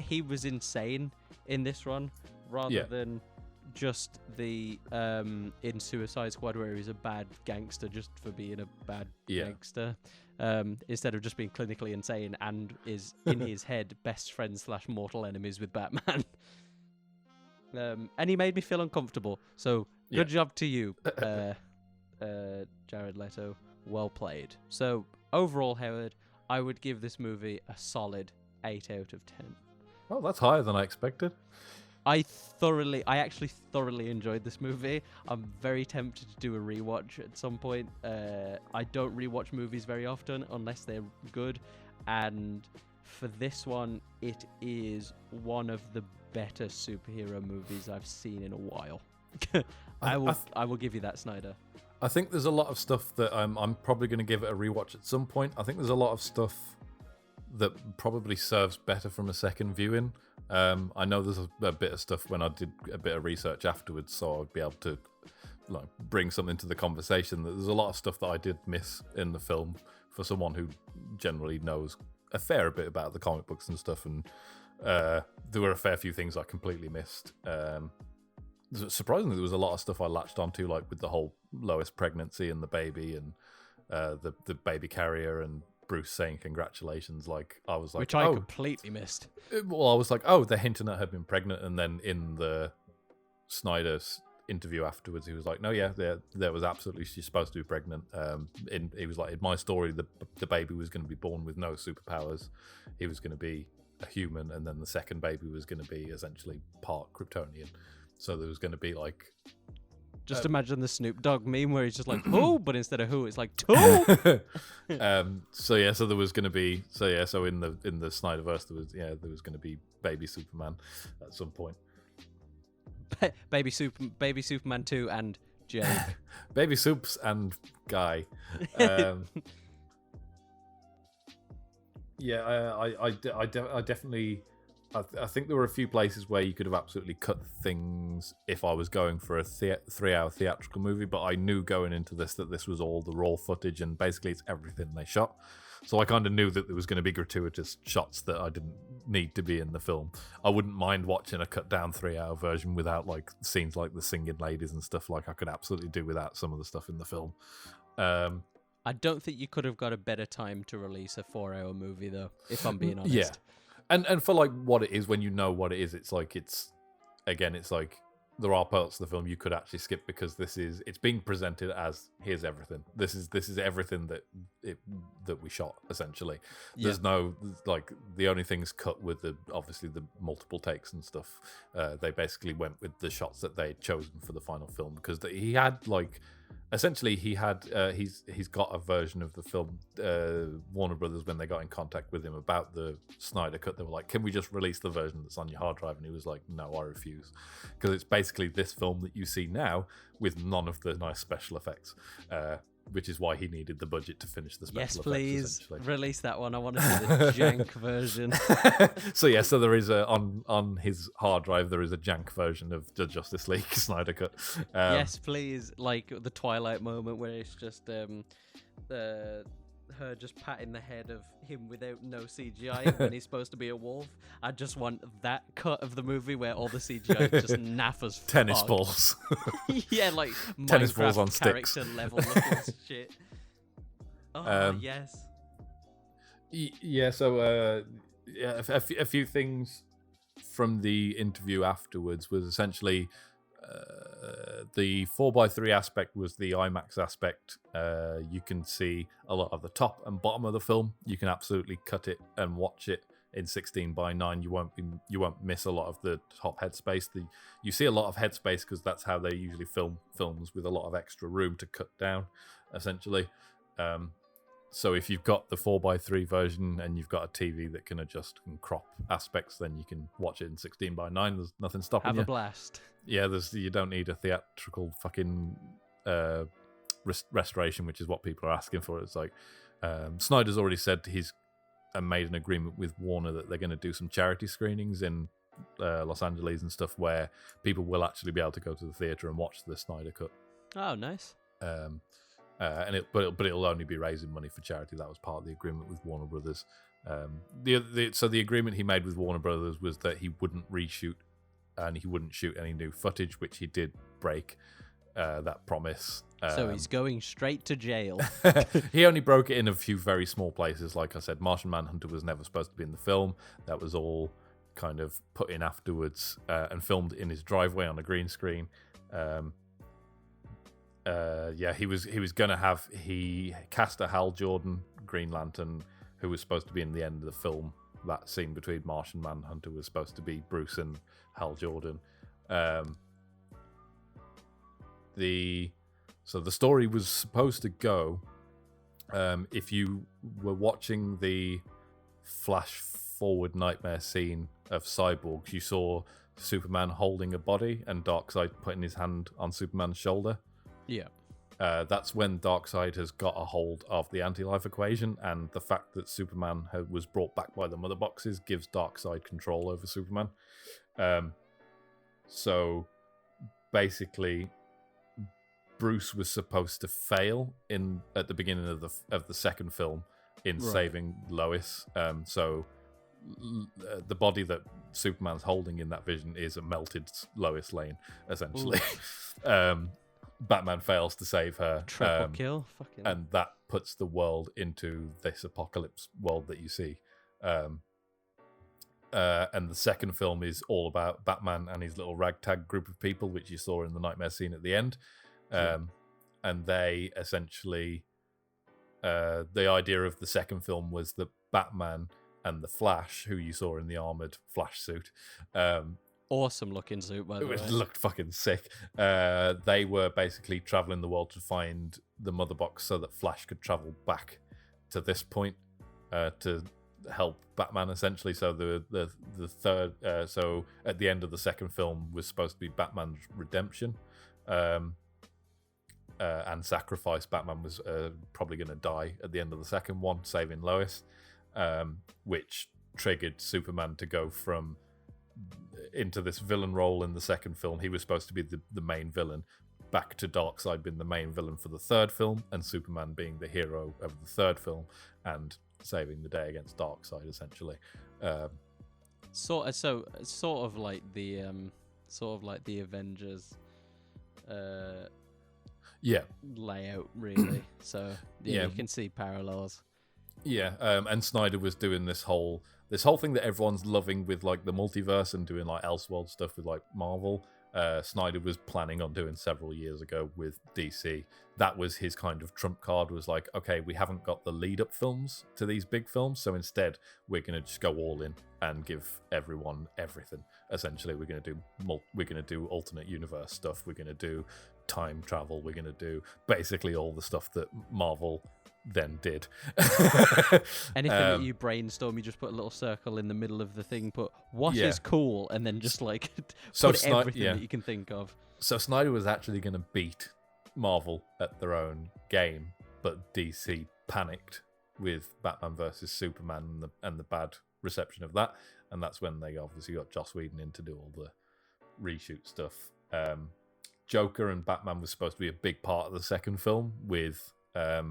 [SPEAKER 6] he was insane in this run, rather than just the in Suicide Squad where he's a bad gangster just for being a bad gangster, instead of just being clinically insane and is in his head best friends / mortal enemies with Batman. And he made me feel uncomfortable. So good job to you, Jared Leto. Well played. So overall, Howard, I would give this movie a solid 8 out of 10.
[SPEAKER 3] Oh, that's higher than I expected.
[SPEAKER 6] I actually thoroughly enjoyed this movie. I'm very tempted to do a rewatch at some point. I don't rewatch movies very often unless they're good, and for this one, it is one of the better superhero movies I've seen in a while. I will give you that, Snyder.
[SPEAKER 3] I think there's a lot of stuff that I'm probably going to give it a rewatch at some point. I think there's a lot of stuff that probably serves better from a second viewing. I know there's a bit of stuff when I did a bit of research afterwards, so I'd be able to bring something to the conversation. There's a lot of stuff that I did miss in the film for someone who generally knows a fair bit about the comic books and stuff, and there were a fair few things I completely missed. Surprisingly, there was a lot of stuff I latched onto, like with the whole Lois pregnancy and the baby and the baby carrier and Bruce saying congratulations. Like I was like,
[SPEAKER 6] which I completely missed.
[SPEAKER 3] Well, I was like, oh, they're hinting at her being pregnant, and then in the Snyder's interview afterwards, he was like, no, yeah, there was absolutely, she's supposed to be pregnant. He was like, in my story, the baby was going to be born with no superpowers. He was going to be a human, and then the second baby was going to be essentially part Kryptonian. So there was going to be like...
[SPEAKER 6] Just imagine the Snoop Dogg meme where he's just like, who? But instead of who, it's like, two!
[SPEAKER 3] So there was going to be... So in the Snyderverse, there was going to be baby Superman at some point.
[SPEAKER 6] Baby Superman 2 and Jake.
[SPEAKER 3] Baby Soups and Guy. I definitely... I think there were a few places where you could have absolutely cut things if I was going for a 3-hour theatrical movie, but I knew going into this that this was all the raw footage and basically it's everything they shot. So I kind of knew that there was going to be gratuitous shots that I didn't need to be in the film. I wouldn't mind watching a cut down 3-hour version without like scenes like the singing ladies and stuff. Like I could absolutely do without some of the stuff in the film.
[SPEAKER 6] I don't think you could have got a better time to release a 4-hour movie though, if I'm being honest.
[SPEAKER 3] Yeah. And for like what it is, when you know what it is, it's like there are parts of the film you could actually skip because it's being presented as here's everything. This is everything that we shot essentially.
[SPEAKER 6] Yeah.
[SPEAKER 3] There's no like the only things cut with obviously the multiple takes and stuff. They basically went with the shots that they had chosen for the final film because he had like. Essentially, he's got a version of the film. Warner Brothers, when they got in contact with him about the Snyder Cut, they were like, "Can we just release the version that's on your hard drive?" And he was like, "No, I refuse," because it's basically this film that you see now with none of the nice special effects, which is why he needed the budget to finish the special effects.
[SPEAKER 6] Yes, please release that one. I want to see the jank version.
[SPEAKER 3] So there is on his hard drive there is a jank version of the Justice League Snyder Cut.
[SPEAKER 6] Yes, please. Like the Twilight moment where it's just her just patting the head of him without no CGI when he's supposed to be a wolf. I just want that cut of the movie where all the CGI is just naff as fuck.
[SPEAKER 3] Tennis balls.
[SPEAKER 6] Yeah, like
[SPEAKER 3] tennis
[SPEAKER 6] Minecraft
[SPEAKER 3] balls on
[SPEAKER 6] character
[SPEAKER 3] sticks.
[SPEAKER 6] level looking shit. Oh, yes.
[SPEAKER 3] Yeah, so a few things from the interview afterwards was essentially the 4:3 aspect was the IMAX aspect. You can see a lot of the top and bottom of the film. You can absolutely cut it and watch it in 16:9. You won't miss a lot of the top headspace. You see a lot of headspace because that's how they usually film films with a lot of extra room to cut down, essentially. So if you've got the 4:3 version and you've got a TV that can adjust and crop aspects, then you can watch it in 16:9. There's nothing stopping you.
[SPEAKER 6] Have a blast.
[SPEAKER 3] Yeah, you don't need a theatrical fucking restoration, which is what people are asking for. It's like Snyder's already said he's made an agreement with Warner that they're going to do some charity screenings in Los Angeles and stuff where people will actually be able to go to the theater and watch the Snyder Cut.
[SPEAKER 6] Oh, nice.
[SPEAKER 3] But it'll only be raising money for charity. That was part of the agreement with Warner Brothers. So the agreement he made with Warner Brothers was that he wouldn't reshoot and he wouldn't shoot any new footage, which he did break that promise.
[SPEAKER 6] So he's going straight to jail.
[SPEAKER 3] He only broke it in a few very small places. Like I said, Martian Manhunter was never supposed to be in the film. That was all kind of put in afterwards and filmed in his driveway on a green screen. He cast a Hal Jordan Green Lantern who was supposed to be in the end of the film. That scene between Martian Manhunter was supposed to be Bruce and Hal Jordan. So the story was supposed to go, if you were watching the flash forward nightmare scene of Cyborgs, you saw Superman holding a body and Darkseid putting his hand on Superman's shoulder.
[SPEAKER 6] Yeah.
[SPEAKER 3] That's when Darkseid has got a hold of the anti-life equation, and the fact that Superman was brought back by the mother boxes gives Darkseid control over Superman. So basically, Bruce was supposed to fail at the beginning of the second film in saving Lois. So the body that Superman's holding in that vision is a melted Lois Lane, essentially. Batman fails to save her.
[SPEAKER 6] Triple kill. Fucking.
[SPEAKER 3] And that puts the world into this apocalypse world that you see. And the second film is all about Batman and his little ragtag group of people, which you saw in the nightmare scene at the end. And they essentially, the idea of the second film was that Batman and the Flash, who you saw in the armored Flash suit,
[SPEAKER 6] awesome looking suit, by the way.
[SPEAKER 3] It looked fucking sick. They were basically traveling the world to find the mother box so that Flash could travel back to this point to help Batman, essentially. So the third, so at the end of the second film was supposed to be Batman's redemption. And sacrifice. Batman was probably going to die at the end of the second one, saving Lois, which triggered Superman to go into this villain role in the second film. He was supposed to be the main villain, back to Darkseid being the main villain for the third film, and Superman being the hero of the third film and saving the day against Darkseid, essentially.
[SPEAKER 6] Sort of like the Avengers. Layout, really. So you can see parallels.
[SPEAKER 3] And Snyder was doing this whole thing that everyone's loving with like the multiverse and doing like Elseworld stuff with like Marvel. Snyder was planning on doing several years ago with DC. That was his kind of trump card, was like, okay, we haven't got the lead up films to these big films, so instead we're going to just go all in and give everyone everything. Essentially, we're going to do alternate universe stuff. We're going to do time travel. We're going to do basically all the stuff that Marvel then did.
[SPEAKER 6] Anything that you brainstorm, you just put a little circle in the middle of the thing, put what is cool, and then just like put everything that you can think of.
[SPEAKER 3] So Snyder was actually going to beat Marvel at their own game, but DC panicked with Batman versus Superman and the bad reception of that, and that's when they obviously got Joss Whedon in to do all the reshoot stuff. Joker and Batman was supposed to be a big part of the second film, with a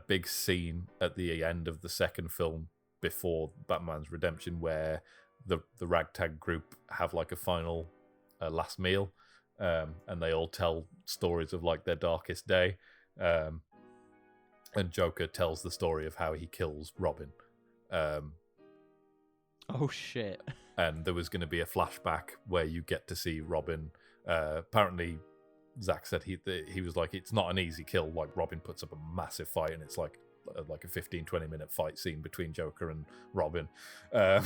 [SPEAKER 3] big scene at the end of the second film before Batman's redemption, where the ragtag group have like a final last meal, and they all tell stories of like their darkest day, and Joker tells the story of how he kills Robin.
[SPEAKER 6] Oh shit.
[SPEAKER 3] And there was going to be a flashback where you get to see Robin. Apparently Zack said he was like, it's not an easy kill. Like, Robin puts up a massive fight, and it's like a 15-20 minute fight scene between Joker and Robin. There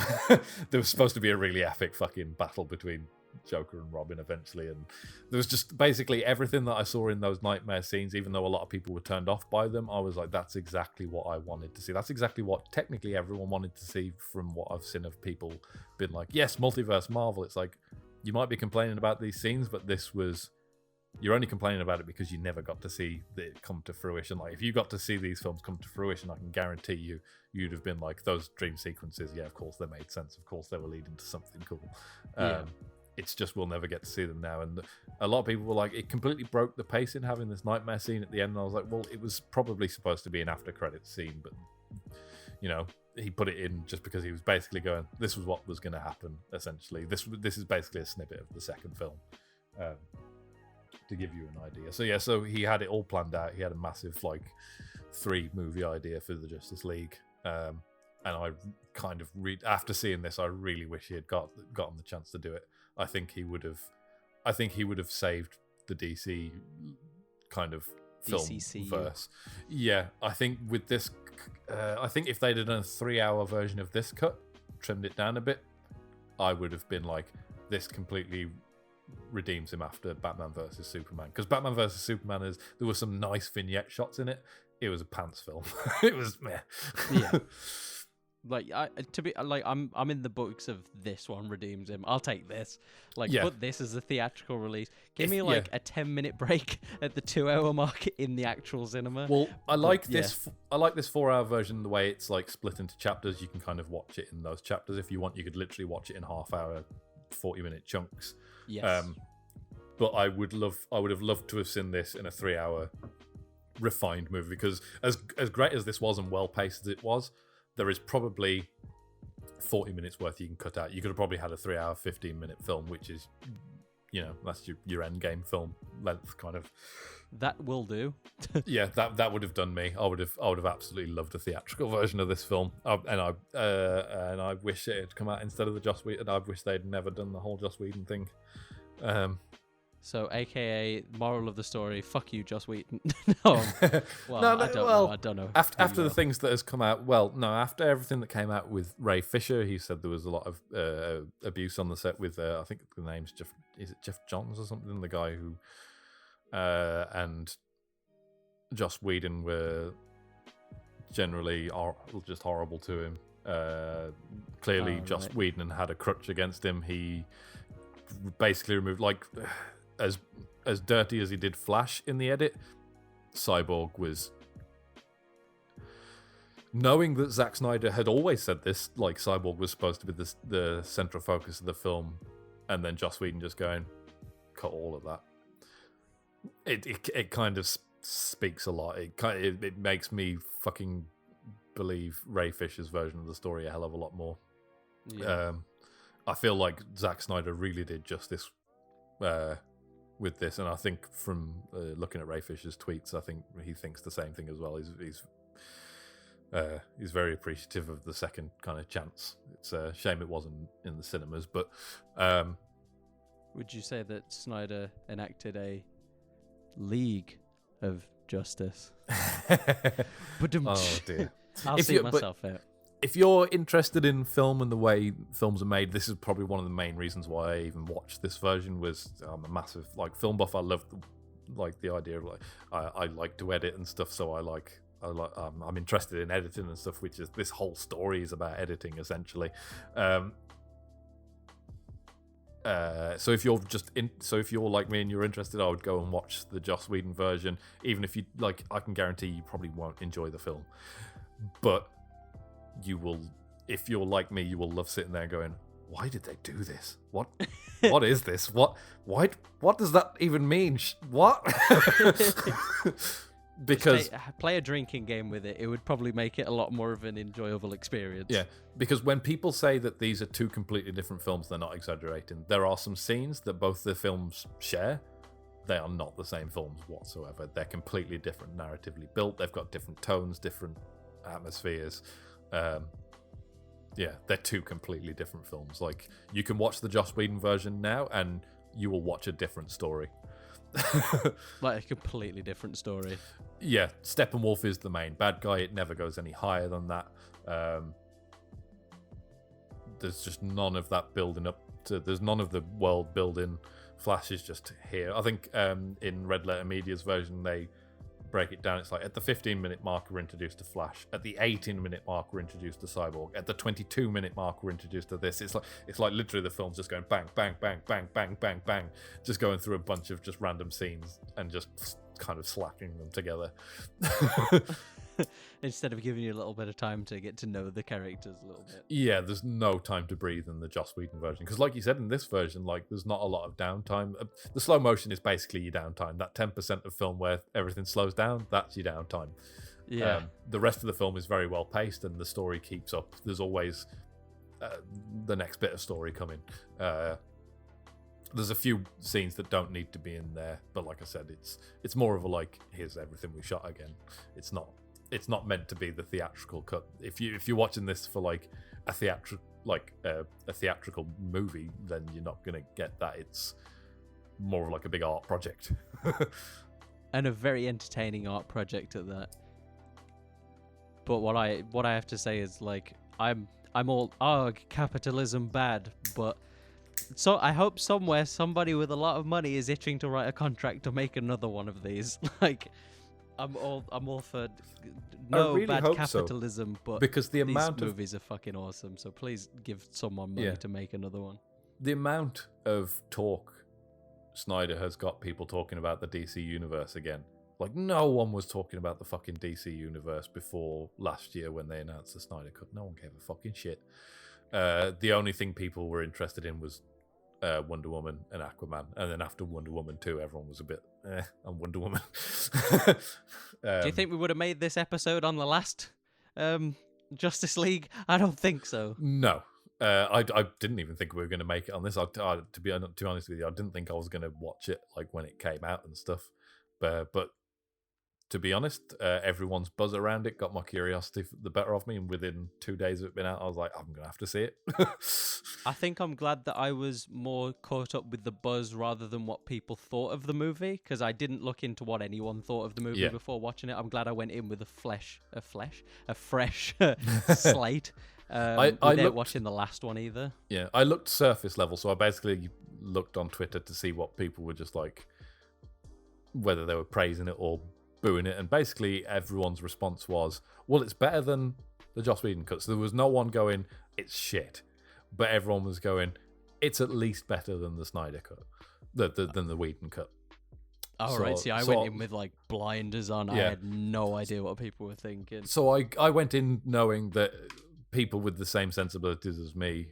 [SPEAKER 3] was supposed to be a really epic fucking battle between Joker and Robin eventually, and there was just basically everything that I saw in those nightmare scenes. Even though a lot of people were turned off by them, I was like, that's exactly what I wanted to see. That's exactly what technically everyone wanted to see, from what I've seen of people been like, yes, multiverse Marvel. It's like, you might be complaining about these scenes, but you're only complaining about it because you never got to see it come to fruition. Like, if you got to see these films come to fruition, I can guarantee you'd have been like, those dream sequences, yeah, of course they made sense. Of course they were leading to something cool. It's just we'll never get to see them now. And a lot of people were like, it completely broke the pacing having this nightmare scene at the end. And I was like, well, it was probably supposed to be an after credits scene, but he put it in just because he was basically going, this was what was going to happen, essentially. This is basically a snippet of the second film, to give you an idea. So he had it all planned out. He had a massive, 3-movie idea for the Justice League. And I kind of after seeing this, I really wish he had gotten the chance to do it. I think he would have saved the DC kind of film verse. Yeah, I think with this, I think if they'd have done a 3-hour version of this cut, trimmed it down a bit, I would have been like, this completely redeems him after Batman versus Superman. Because Batman versus Superman there were some nice vignette shots in it. It was a pants film. It was meh. Yeah. I'm in the books of this one redeems him. I'll take this. Put this as a theatrical release. Give me a 10-minute break at the 2-hour mark in the actual cinema. Well, I like this 4-hour version. The way it's split into chapters, you can kind of watch it in those chapters. If you want, you could literally watch it in half-hour, 40-minute chunks.
[SPEAKER 6] Yes.
[SPEAKER 3] But I would have loved to have seen this in a 3-hour refined movie, because as great as this was and well paced as it was, there is probably 40 minutes worth you can cut out. You could have probably had a 3-hour, 15-minute film, which is, that's your end game film length kind of.
[SPEAKER 6] That will do.
[SPEAKER 3] Yeah, that would have done me. I would have absolutely loved a theatrical version of this film, and I wish it had come out instead of the Joss Whedon. I wish they'd never done the whole Joss Whedon thing.
[SPEAKER 6] So, AKA moral of the story: fuck you, Joss Whedon. No, I don't know.
[SPEAKER 3] After the things that has come out, after everything that came out with Ray Fisher, he said there was a lot of abuse on the set with. I think the name's Jeff Johns or something. The guy who and Joss Whedon were generally just horrible to him. Clearly, Joss Whedon had a crutch against him. He basically removed as dirty as he did Flash in the edit. Cyborg was, knowing that Zack Snyder had always said this, Cyborg was supposed to be the central focus of the film, and then Joss Whedon just going, cut all of that. It kind of speaks a lot. It makes me fucking believe Ray Fisher's version of the story a hell of a lot more. Yeah. I feel like Zack Snyder really did justice with this, and I think from looking at Ray Fisher's tweets, I think he thinks the same thing as well. He's very appreciative of the second kind of chance. It's a shame it wasn't in the cinemas, but
[SPEAKER 6] would you say that Snyder enacted a League of Justice?
[SPEAKER 3] Oh dear.
[SPEAKER 6] I'll see myself out.
[SPEAKER 3] If you're interested in film and the way films are made, this is probably one of the main reasons why I even watched this version. Was I'm a massive film buff. I love the idea of I like to edit and stuff, so I'm interested in editing and stuff, which is this whole story is about editing essentially. So if you're like me and you're interested, I would go and watch the Joss Whedon version. Even if you I can guarantee you probably won't enjoy the film, but you will, if you're like me, you will love sitting there going, why did they do this? What is this? What does that even mean? What? Because
[SPEAKER 6] play a drinking game with it. It would probably make it a lot more of an enjoyable experience.
[SPEAKER 3] Yeah, because when people say that these are two completely different films, they're not exaggerating. There are some scenes that both the films share. They are not the same films whatsoever. They're completely different, narratively built. They've got different tones, different atmospheres. Yeah, they're two completely different films. You can watch the Joss Whedon version now and you will watch a different story.
[SPEAKER 6] A completely different story.
[SPEAKER 3] Yeah, Steppenwolf is the main bad guy. It never goes any higher than that. There's just none of that building up to, there's none of the world building. Flash is just here. I think in Red Letter Media's version they break it down. It's at the 15-minute mark we're introduced to Flash. At the 18-minute mark we're introduced to Cyborg. At the 22-minute mark we're introduced to this. It's like literally the film's just going bang, bang, bang, bang, bang, bang, bang, just going through a bunch of just random scenes and just kind of slacking them together.
[SPEAKER 6] Instead of giving you a little bit of time to get to know the characters a little bit.
[SPEAKER 3] Yeah, there's no time to breathe in the Joss Whedon version. Because like you said, in this version, there's not a lot of downtime. The slow motion is basically your downtime. That 10% of film where everything slows down, that's your downtime.
[SPEAKER 6] Yeah.
[SPEAKER 3] The rest of the film is very well paced, and the story keeps up. There's always the next bit of story coming. There's a few scenes that don't need to be in there, but like I said, it's more of a like, here's everything we shot again. It's not meant to be the theatrical cut. If you're watching this for like a theatrical movie, then you're not gonna get that. It's more of like a big art project.
[SPEAKER 6] And a very entertaining art project at that. But what I have to say is, like, I'm all, capitalism bad, but so I hope somewhere somebody with a lot of money is itching to write a contract to make another one of these. Like, I'm all for no
[SPEAKER 3] really
[SPEAKER 6] bad
[SPEAKER 3] hope
[SPEAKER 6] capitalism,
[SPEAKER 3] so,
[SPEAKER 6] but
[SPEAKER 3] because the
[SPEAKER 6] these
[SPEAKER 3] amount of
[SPEAKER 6] movies are fucking awesome. So please give someone money to make another one.
[SPEAKER 3] the amount of talk Snyder has got people talking about the DC universe again. Like, no one was talking about the fucking DC universe before last year when they announced the Snyder Cut. No one gave a fucking shit. The only thing people were interested in was Wonder Woman and Aquaman. And then after Wonder Woman 2, everyone was a bit, on Wonder Woman.
[SPEAKER 6] Do you think we would have made this episode on the last Justice League? I don't think so.
[SPEAKER 3] No. I didn't even think we were going to make it on this. To be honest with you, I didn't think I was going to watch it like when it came out and stuff. But to be honest, everyone's buzz around it got my curiosity the better of me, and within 2 days of it being out, I was like, I'm going to have to see it.
[SPEAKER 6] I think I'm glad that I was more caught up with the buzz rather than what people thought of the movie, because I didn't look into what anyone thought of the movie before watching it. I'm glad I went in with a fresh slate. I didn't watching the last one either.
[SPEAKER 3] Yeah, I looked surface level, so I basically looked on Twitter to see what people were just like, whether they were praising it or booing it, and basically everyone's response was, well, it's better than the Joss Whedon cut. So there was no one going, it's shit, but everyone was going, it's at least better than the Snyder cut, than the Whedon cut.
[SPEAKER 6] Right. See, I went in with like blinders on. I had no idea what people were thinking.
[SPEAKER 3] So I went in knowing that people with the same sensibilities as me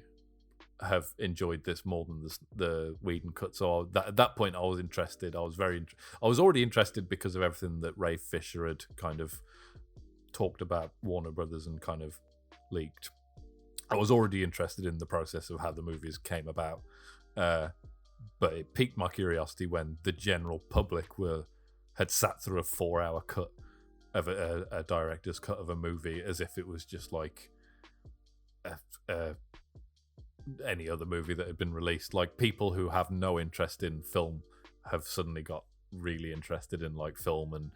[SPEAKER 3] have enjoyed this more than the Whedon cut. So at that point, I was interested. I was already interested because of everything that Ray Fisher had kind of talked about Warner Brothers and kind of leaked. I was already interested in the process of how the movies came about, but it piqued my curiosity when the general public had sat through a 4-hour cut of a director's cut of a movie as if it was just like any other movie that had been released. Like, people who have no interest in film have suddenly got really interested in like film and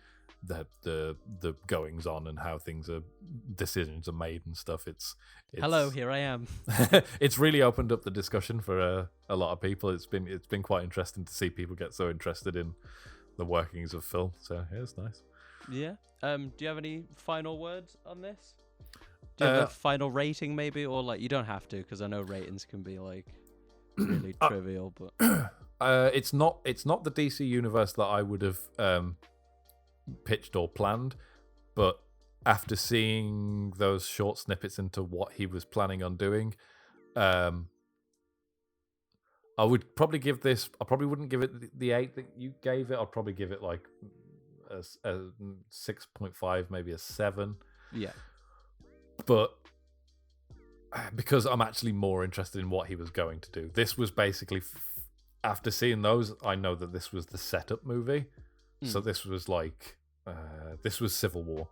[SPEAKER 3] the goings on and how decisions are made and stuff. It's
[SPEAKER 6] hello, here I am.
[SPEAKER 3] It's really opened up the discussion for a lot of people. It's been quite interesting to see people get so interested in the workings of film. So yeah, it's nice.
[SPEAKER 6] Yeah. Do you have any final words on this? Do you have a final rating, maybe, or like, you don't have to, because I know ratings can be like really trivial. But
[SPEAKER 3] it's not the DC universe that I would have pitched or planned, but after seeing those short snippets into what he was planning on doing, I would probably give this. I probably wouldn't give it the 8 that you gave it. I'd probably give it like a 6.5, maybe a 7.
[SPEAKER 6] Yeah.
[SPEAKER 3] But because I'm actually more interested in what he was going to do. This was basically, after seeing those, I know that this was the setup movie. So this was like, this was Civil War.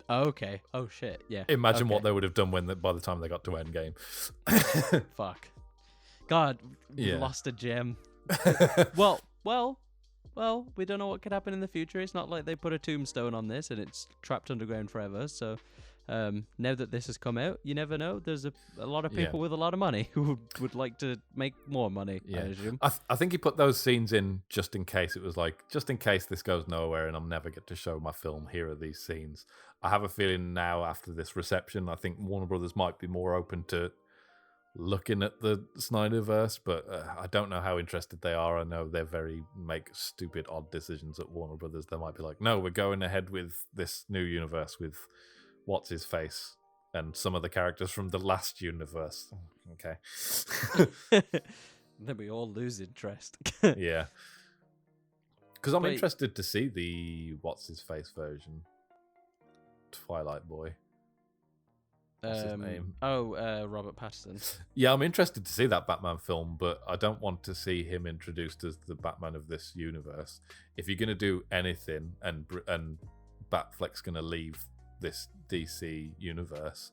[SPEAKER 6] Oh, okay. Oh, shit. Yeah.
[SPEAKER 3] Imagine what they would have done by the time they got to Endgame.
[SPEAKER 6] Fuck. God, we lost a gem. Well, we don't know what could happen in the future. It's not like they put a tombstone on this and it's trapped underground forever. So now that this has come out, you never know. There's a lot of people with a lot of money who would like to make more money, I assume.
[SPEAKER 3] I think he put those scenes in just in case. It was like, just in case this goes nowhere and I'll never get to show my film, here are these scenes. I have a feeling now, after this reception, I think Warner Brothers might be more open to looking at the Snyderverse, but I don't know how interested they are. I know they make stupid, odd decisions at Warner Brothers. They might be like, no, we're going ahead with this new universe with what's his face and some of the characters from the last universe. Okay.
[SPEAKER 6] Then we all lose interest.
[SPEAKER 3] Yeah. Because I'm interested to see the what's his face version. Twilight boy? What's his name?
[SPEAKER 6] Robert Pattinson.
[SPEAKER 3] Yeah, I'm interested to see that Batman film, but I don't want to see him introduced as the Batman of this universe. If you're going to do anything, and Batfleck's going to leave this DC universe,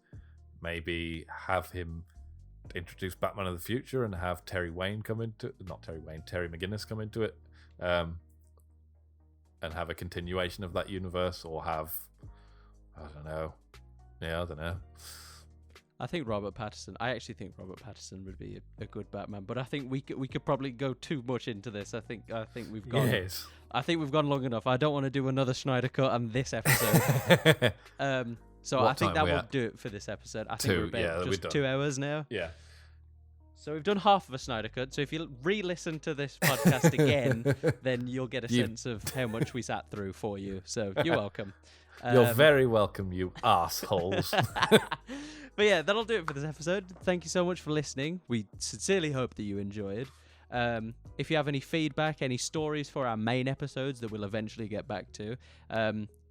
[SPEAKER 3] maybe have him introduce Batman of the future and have Terry McGinnis come into it, and have a continuation of that universe, or have, I don't know.
[SPEAKER 6] I think Robert Pattinson. I actually think Robert Pattinson would be a good Batman, but I think we could probably go too much into this. I think we've gone.
[SPEAKER 3] Yes.
[SPEAKER 6] I think we've gone long enough. I don't want to do another Snyder Cut on this episode. So
[SPEAKER 3] What
[SPEAKER 6] I think
[SPEAKER 3] time
[SPEAKER 6] that
[SPEAKER 3] we
[SPEAKER 6] will
[SPEAKER 3] at?
[SPEAKER 6] do it for this episode. I think
[SPEAKER 3] Two,
[SPEAKER 6] we're about
[SPEAKER 3] yeah, we're
[SPEAKER 6] just
[SPEAKER 3] done.
[SPEAKER 6] 2 hours now.
[SPEAKER 3] Yeah.
[SPEAKER 6] So we've done half of a Snyder Cut. So if you re-listen to this podcast again, then you'll get a sense of how much we sat through for you. So you're welcome.
[SPEAKER 3] You're very welcome, you assholes.
[SPEAKER 6] But yeah, that'll do it for this episode. Thank you so much for listening. We sincerely hope that you enjoyed. If you have any feedback, any stories for our main episodes that we'll eventually get back to,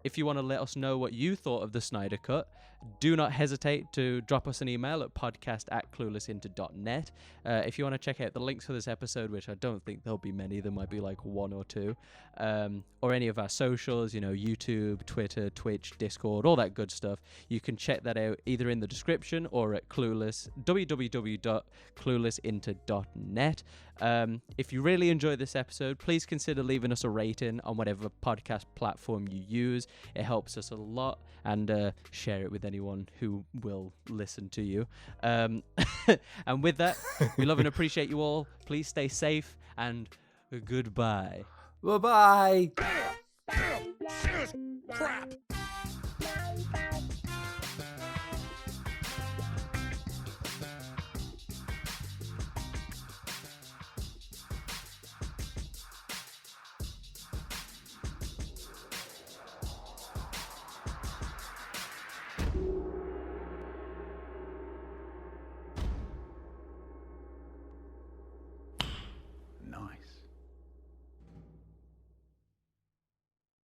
[SPEAKER 6] if you want to let us know what you thought of the Snyder Cut, do not hesitate to drop us an email at podcast@cluelessinter.net. If you want to check out the links for this episode, which I don't think there'll be many, there might be like 1 or 2, or any of our socials, YouTube, Twitter, Twitch, Discord, all that good stuff, you can check that out either in the description or at www.cluelessinter.net. If you really enjoyed this episode, please consider leaving us a rating on whatever podcast platform you use. It helps us a lot, and share it with anyone who will listen to you. And with that, we love and appreciate you all. Please stay safe, and goodbye.
[SPEAKER 3] Bye-bye.
[SPEAKER 1] Crap!